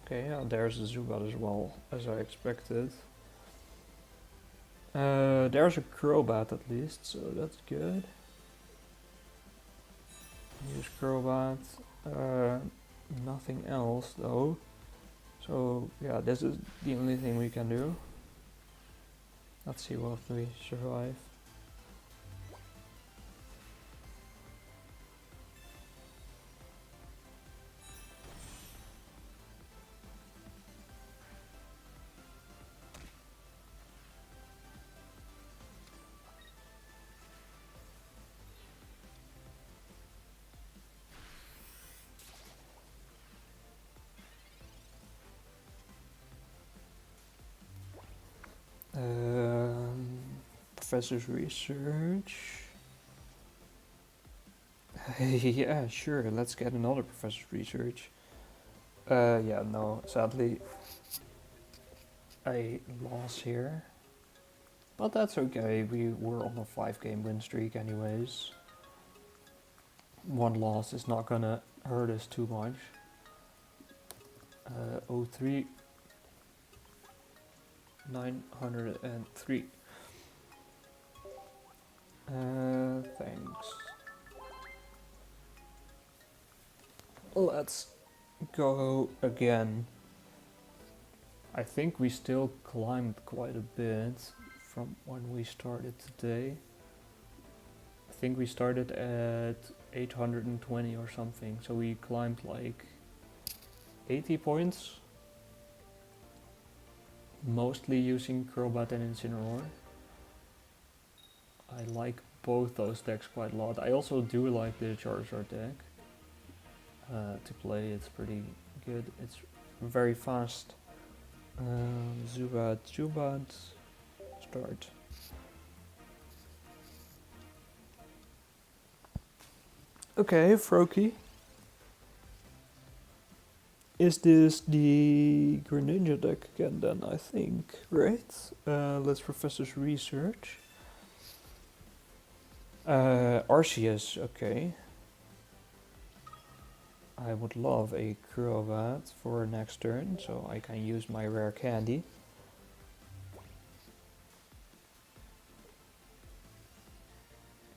Okay, yeah, there's a Zubat as well, as I expected. There's a Crobat at least, so that's good. Use Crobat. Nothing else though. So yeah, this is the only thing we can do. Let's see what we survive. Professor's research. Yeah, sure, let's get another professor's research. Yeah, no, sadly, I lost here. But that's okay, we were on a 5-game win streak anyways. One loss is not gonna hurt us too much. 03 903. Thanks. Let's go again. I think we still climbed quite a bit from when we started today. I think we started at 820 or something, so we climbed like 80 points. Mostly using Crobat and Incineroar. I like both those decks quite a lot. I also do like the Charizard deck. To play, it's pretty good. It's very fast. Zubat, start. Okay, Froakie. Is this the Greninja deck again then, I think, right? Let's Professor's research. Arceus, okay. I would love a Crobat for next turn, so I can use my rare candy.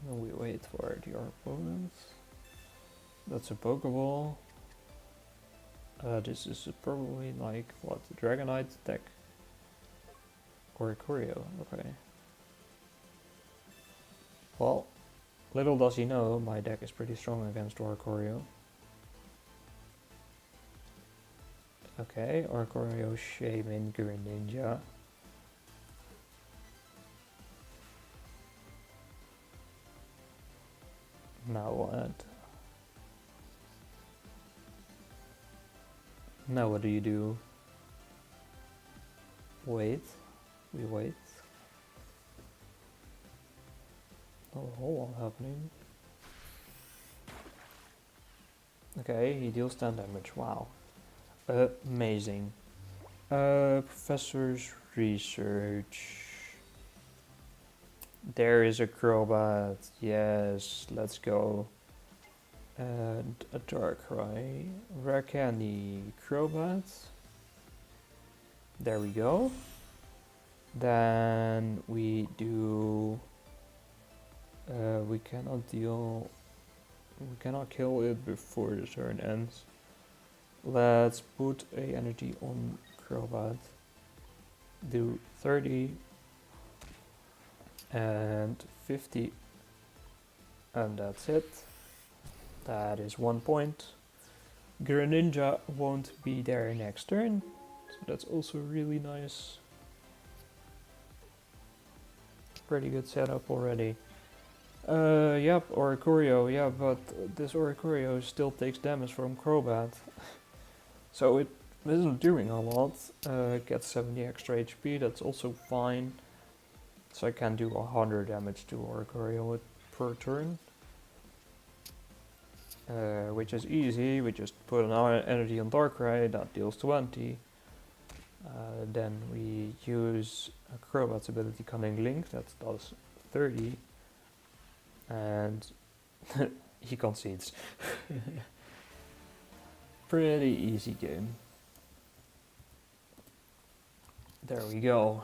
And we wait for the opponent. That's a Pokeball. This is probably like, what, the Dragonite deck? Oricorio, okay. Well, little does he know, my deck is pretty strong against Oricorio. Okay, Oricorio, Shaman, Greninja. Now what? Now what do you do? Wait. We wait. Not a whole lot happening. Okay, he deals 10 damage. Wow. Amazing. Professor's research. There is a Crobat. Yes, let's go. And a Darkrai. Rare candy. Crobat. There we go. Then we do... we cannot kill it before the turn ends. Let's put a energy on Crobat. Do 30 and 50, and that's it. That is 1 point. Greninja won't be there next turn, so that's also really nice. Pretty good setup already. Yep, Oricorio, yeah, but this Oricorio still takes damage from Crobat. So it isn't doing a lot. It gets 70 extra HP, that's also fine. So I can do 100 damage to Oricorio per turn. Which is easy, we just put an energy on Darkrai, that deals 20. Then we use a Crobat's ability Cunning Link, that does 30. And he concedes. Pretty easy game. There we go.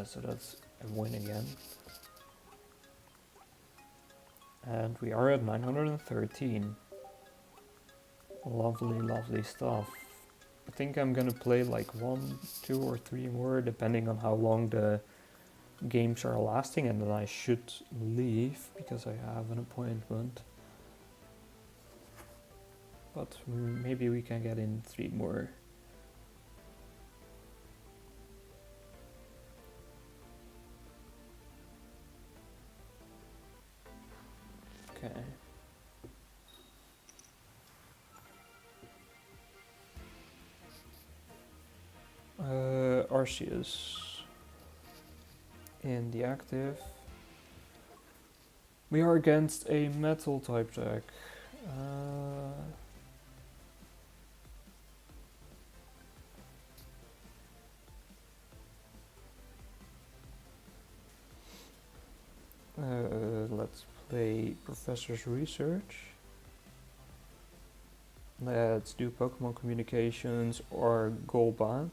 So that's a win again. And we are at 913. Lovely, lovely stuff. I think I'm gonna play like 1, 2 or 3 more, depending on how long the games are lasting, and then I should leave because I have an appointment. But maybe we can get in 3 more. Okay. Arceus in the active. We are against a metal type deck. Let's play Professor's Research. Let's do Pokemon Communications or Golbat.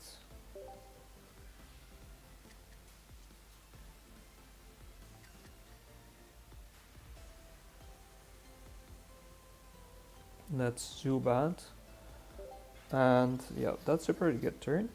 Let's Zubat. And yeah, that's a pretty good turn.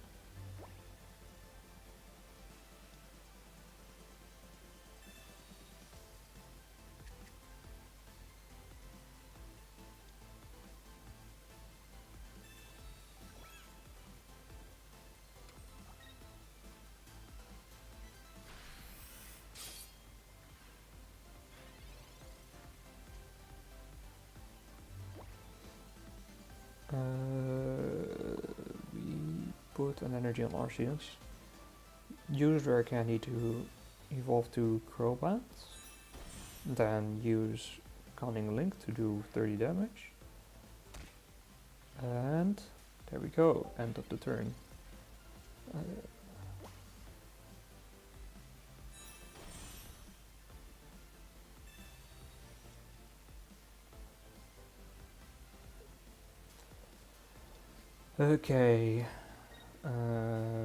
We put an energy on Arceus. Use Rare Candy to evolve to Crobat. Then use Cunning Link to do 30 damage. And there we go, end of the turn. Okay,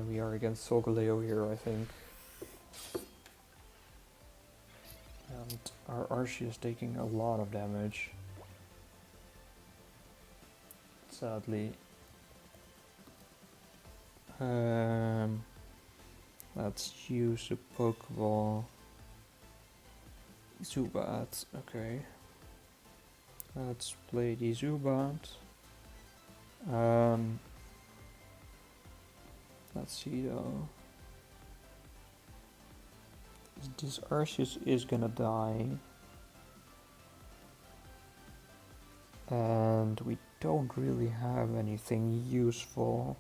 we are against Solgaleo here, I think. And our Archie is taking a lot of damage. Sadly. Let's use a Pokeball. Zubat, okay. Let's play the Zubat. Let's see though. This Arceus is gonna die. And we don't really have anything useful.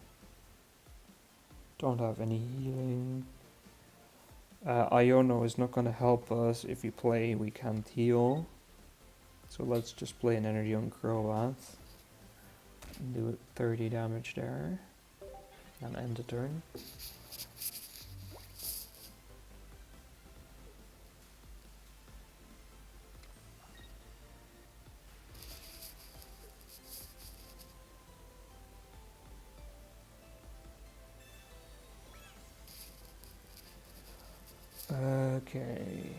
Don't have any healing. Iono is not gonna help us. If we play, we can't heal. So let's just play an energy on Crobat. Do 30 damage there. And end the turn. Okay.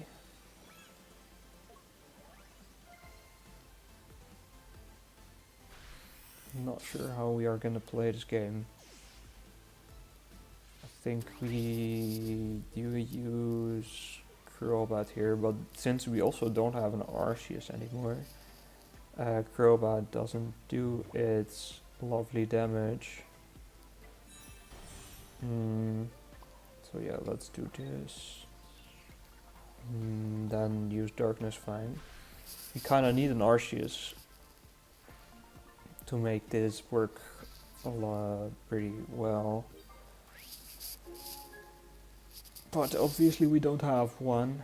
Not sure how we are gonna play this game. I think we do use Crobat here, but since we also don't have an Arceus anymore, Crobat doesn't do its lovely damage. So yeah, let's do this. and then use Darkness Fang. We kind of need an Arceus to make this work pretty well. But obviously we don't have one.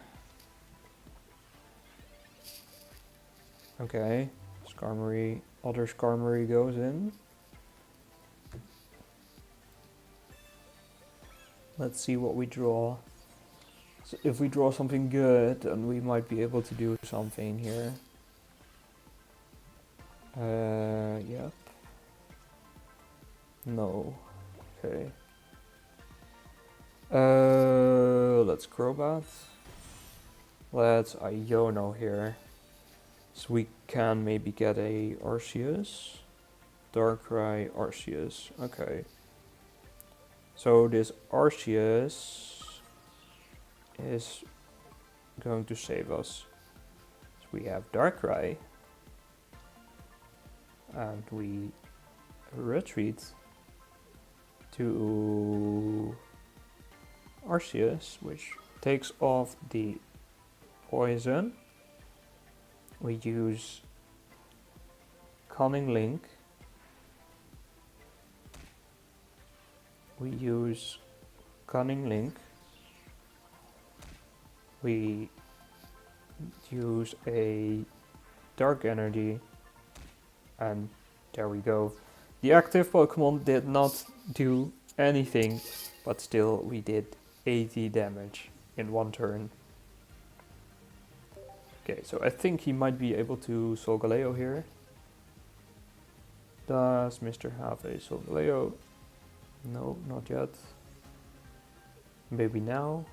Okay, Skarmory, other Skarmory goes in. Let's see what we draw. So if we draw something good, then we might be able to do something here. Yep. No. Okay. Let's Crobat. Let's Iono here. So we can maybe get a Arceus. Darkrai, Arceus. Okay. So this Arceus is going to save us. So we have Darkrai. And we retreat to Arceus, which takes off the poison. We use Cunning Link. We use Cunning Link. We use a Dark Energy. And there we go. The active Pokemon did not do anything, but still we did 80 damage in one turn. Okay, so I think he might be able to Solgaleo here. Does Mr. have a Solgaleo? No, not yet. Maybe now.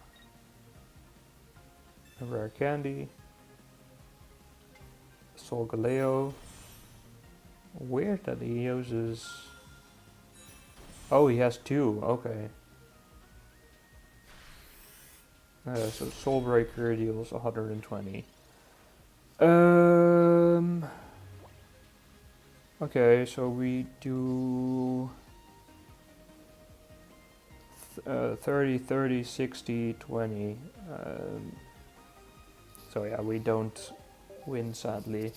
A rare candy. Solgaleo. Weird that he uses... Oh, he has two, okay. So Soul Breaker deals 120. Okay, so we do 30, 30, 60, 20. So yeah, we don't win sadly.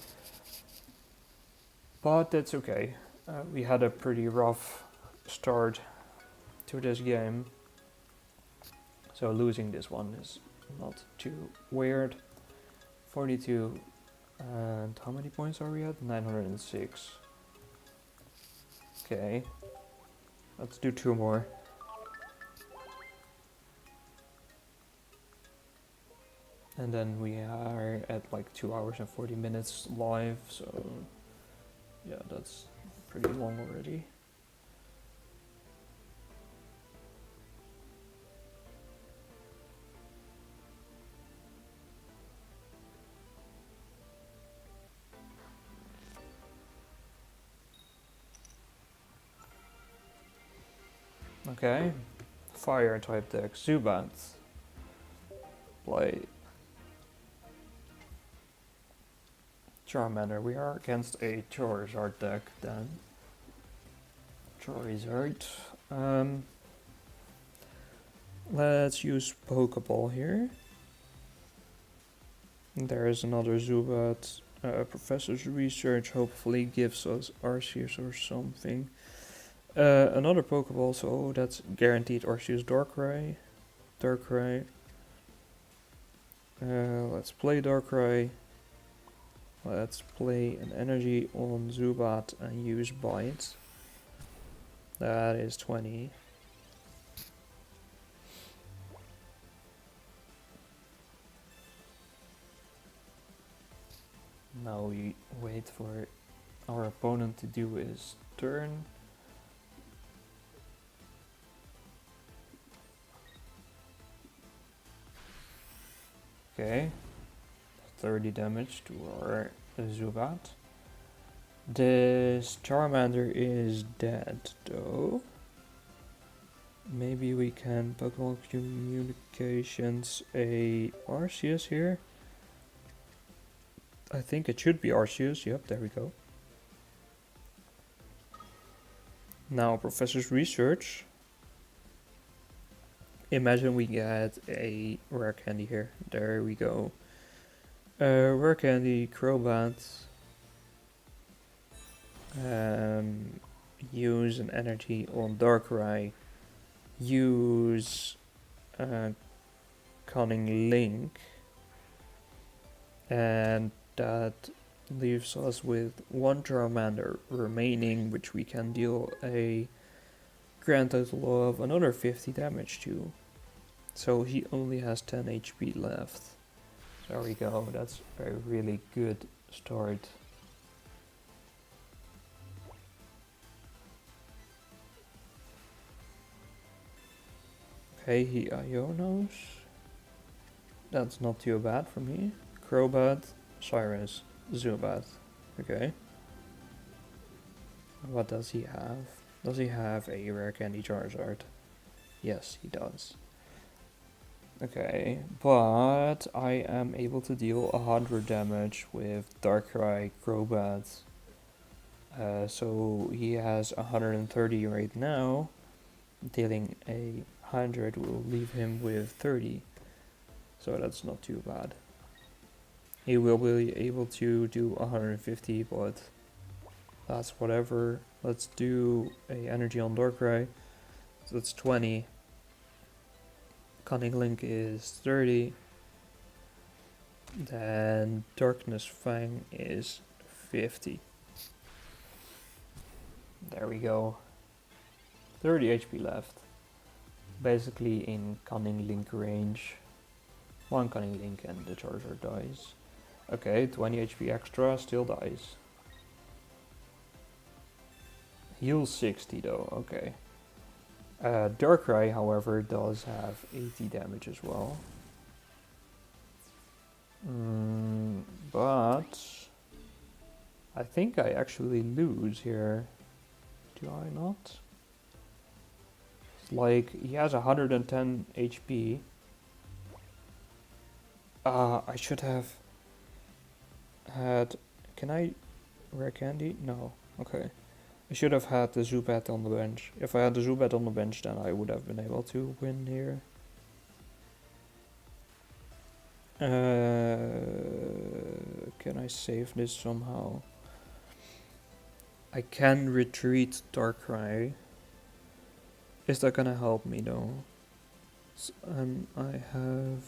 But that's okay. We had a pretty rough start to this game. So losing this one is not too weird. 42. And how many points are we at? 906. Okay. Let's do two more. And then we are at like 2 hours and 40 minutes live, so yeah, that's pretty long already. Okay, fire type deck, Zubat. Play Charmander. We are against a Charizard deck then. Charizard. Let's use Pokeball here. There is another Zubat. Professor's Research hopefully gives us Arceus or something. Another Pokeball, so that's guaranteed Arceus Darkrai. Darkrai. Let's play Darkrai. Let's play an energy on Zubat and use Bite. That is 20. Now we wait for our opponent to do his turn. Okay, 30 damage to our Zubat. This Charmander is dead though. Maybe we can Pokemon Communications a Arceus here. I think it should be Arceus, yep, there we go. Now Professor's Research. Imagine we get a rare candy here. There we go. Where can the Crobat use an energy on Darkrai? Use Cunning Link, and that leaves us with one Charmander remaining, which we can deal a grand total of another 50 damage to. So he only has 10 HP left. There we go, that's a really good start. Okay, he Ionos. That's not too bad for me. Crobat, Cyrus, Zubat. Okay. What does he have? Does he have a rare candy Charizard? Yes, he does. Okay, but I am able to deal 100 damage with Darkrai Crobat. So he has 130 right now. Dealing a 100 will leave him with 30. So that's not too bad. He will be able to do 150, but that's whatever. Let's do a energy on Darkrai. So that's 20. Cunning Link is 30. Then Darkness Fang is 50. There we go. 30 HP left. Basically in Cunning Link range. One Cunning Link and the Charizard dies. Okay, 20 HP extra, still dies. Heals 60 though, okay. Darkrai, however, does have 80 damage as well. But I think I actually lose here. Do I not? It's like he has 110 HP. I should have had... Can I rare candy? No. Okay. I should have had the Zubat on the bench. If I had the Zubat on the bench, then I would have been able to win here. Can I save this somehow? I can retreat Darkrai. Is that gonna help me though? I have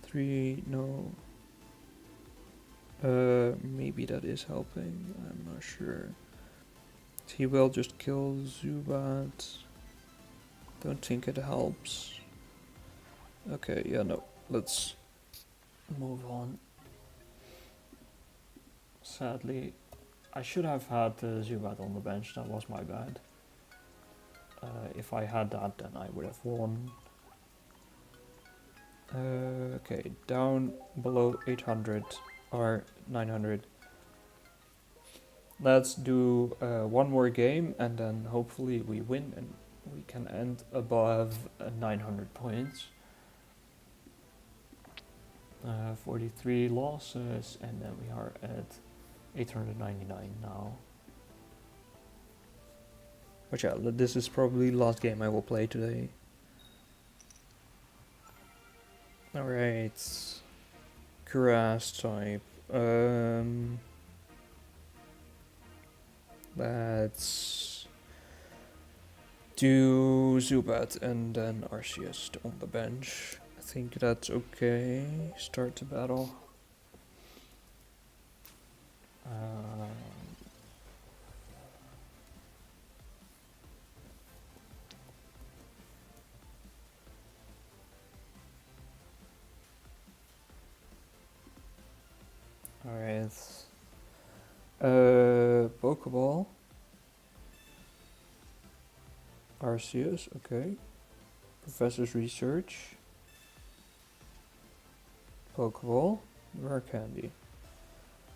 3, no. Maybe that is helping, I'm not sure. He will just kill Zubat. Don't think it helps. Okay, yeah, no. Let's move on. Sadly, I should have had Zubat on the bench, that was my bad. If I had that, then I would have won. Okay, down below 800 or 900. Let's do one more game and then hopefully we win and we can end above 900 points. 43 losses and then we are at 899 now. But yeah, this is probably the last game I will play today. Alright. Grass type. Let's do Zubat and then Arceus on the bench. I think that's okay. Start the battle. Alright. Pokeball. Arceus, okay. Professor's Research. Pokeball. Rare Candy.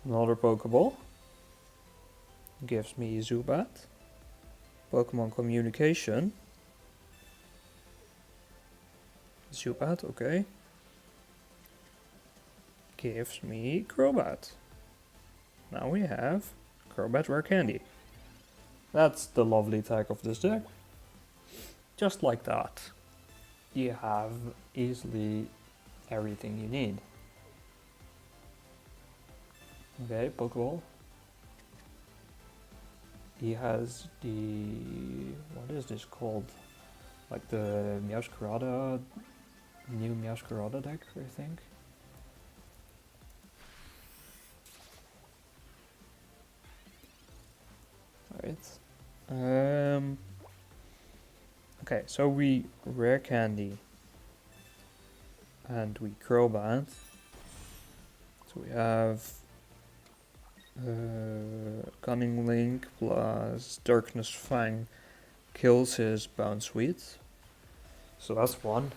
Another Pokeball. Gives me Zubat. Pokemon Communication. Zubat, okay. Gives me Crobat. Now we have Crobat Rare Candy. That's the lovely tag of this deck. Just like that, you have easily everything you need. Okay, Pokeball. He has the... what is this called? Like the Meowscarada... new Meowscarada deck, I think. Alright. Okay, so we Rare Candy. And we Crobat. So we have Cunning Link plus Darkness Fang kills his Bounsweet. So that's one.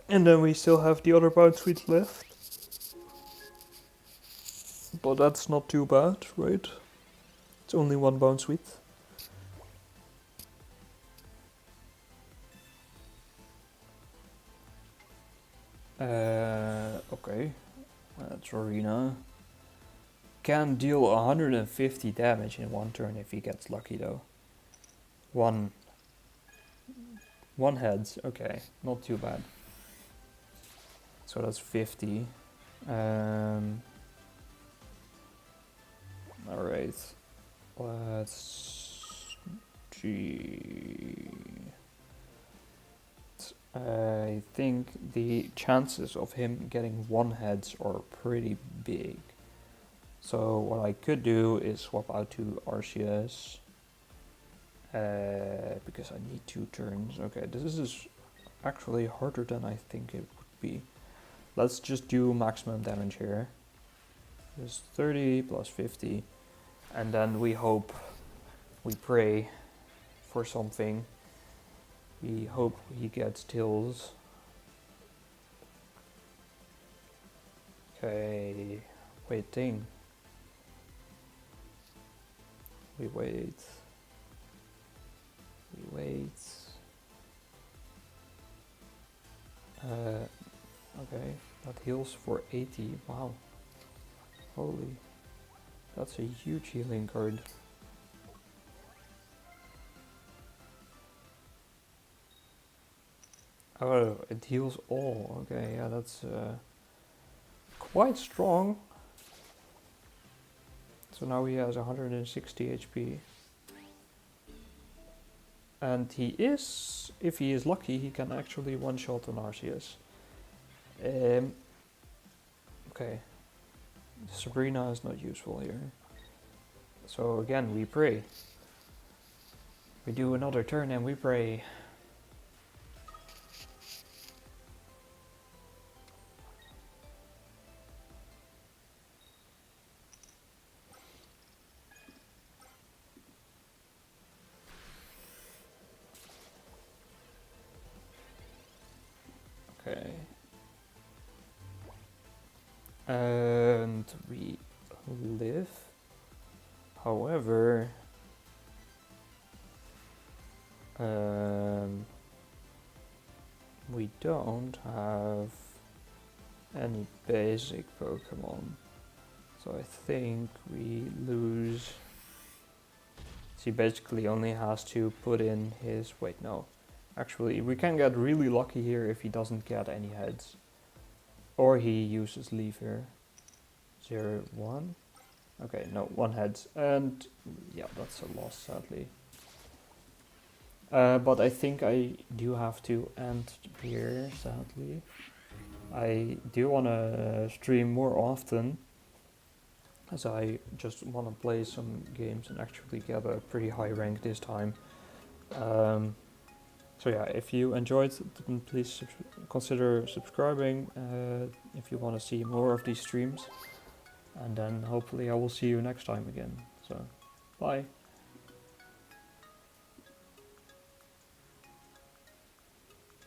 And then we still have the other Bounsweet left. But that's not too bad, right? It's only one Bounsweet. Okay. That's Arena. Can deal 150 damage in one turn if he gets lucky though. One heads, okay, not too bad. So that's 50. Alright. Let's see. I think the chances of him getting one heads are pretty big. So what I could do is swap out to Arceus. Because I need 2 turns. Okay, this is actually harder than I think it would be. Let's just do maximum damage here. Just 30 plus 50. And then we hope, we pray for something. We hope he gets Tills. Okay, waiting. We wait. We wait. Okay, that heals for 80. Wow. Holy. That's a huge healing card. Oh, it heals all. Okay, yeah, that's quite strong. So now he has 160 HP. And he is, if he is lucky, he can actually one-shot an Arceus. Okay. Sabrina is not useful here. So again, we pray. We do another turn and we pray. Okay. And we live. However, we don't have any basic Pokemon. So I think we lose. So he basically only has to put in his, wait, no. Actually, we can get really lucky here if he doesn't get any heads. Or he uses leave here. 0, 1. Okay, no, 1 heads. And yeah, that's a loss, sadly. But I think I do have to end here, sadly. I do want to stream more often, as I just want to play some games and actually get a pretty high rank this time. So yeah, if you enjoyed, then please consider subscribing if you want to see more of these streams. And then hopefully I will see you next time again. So, bye.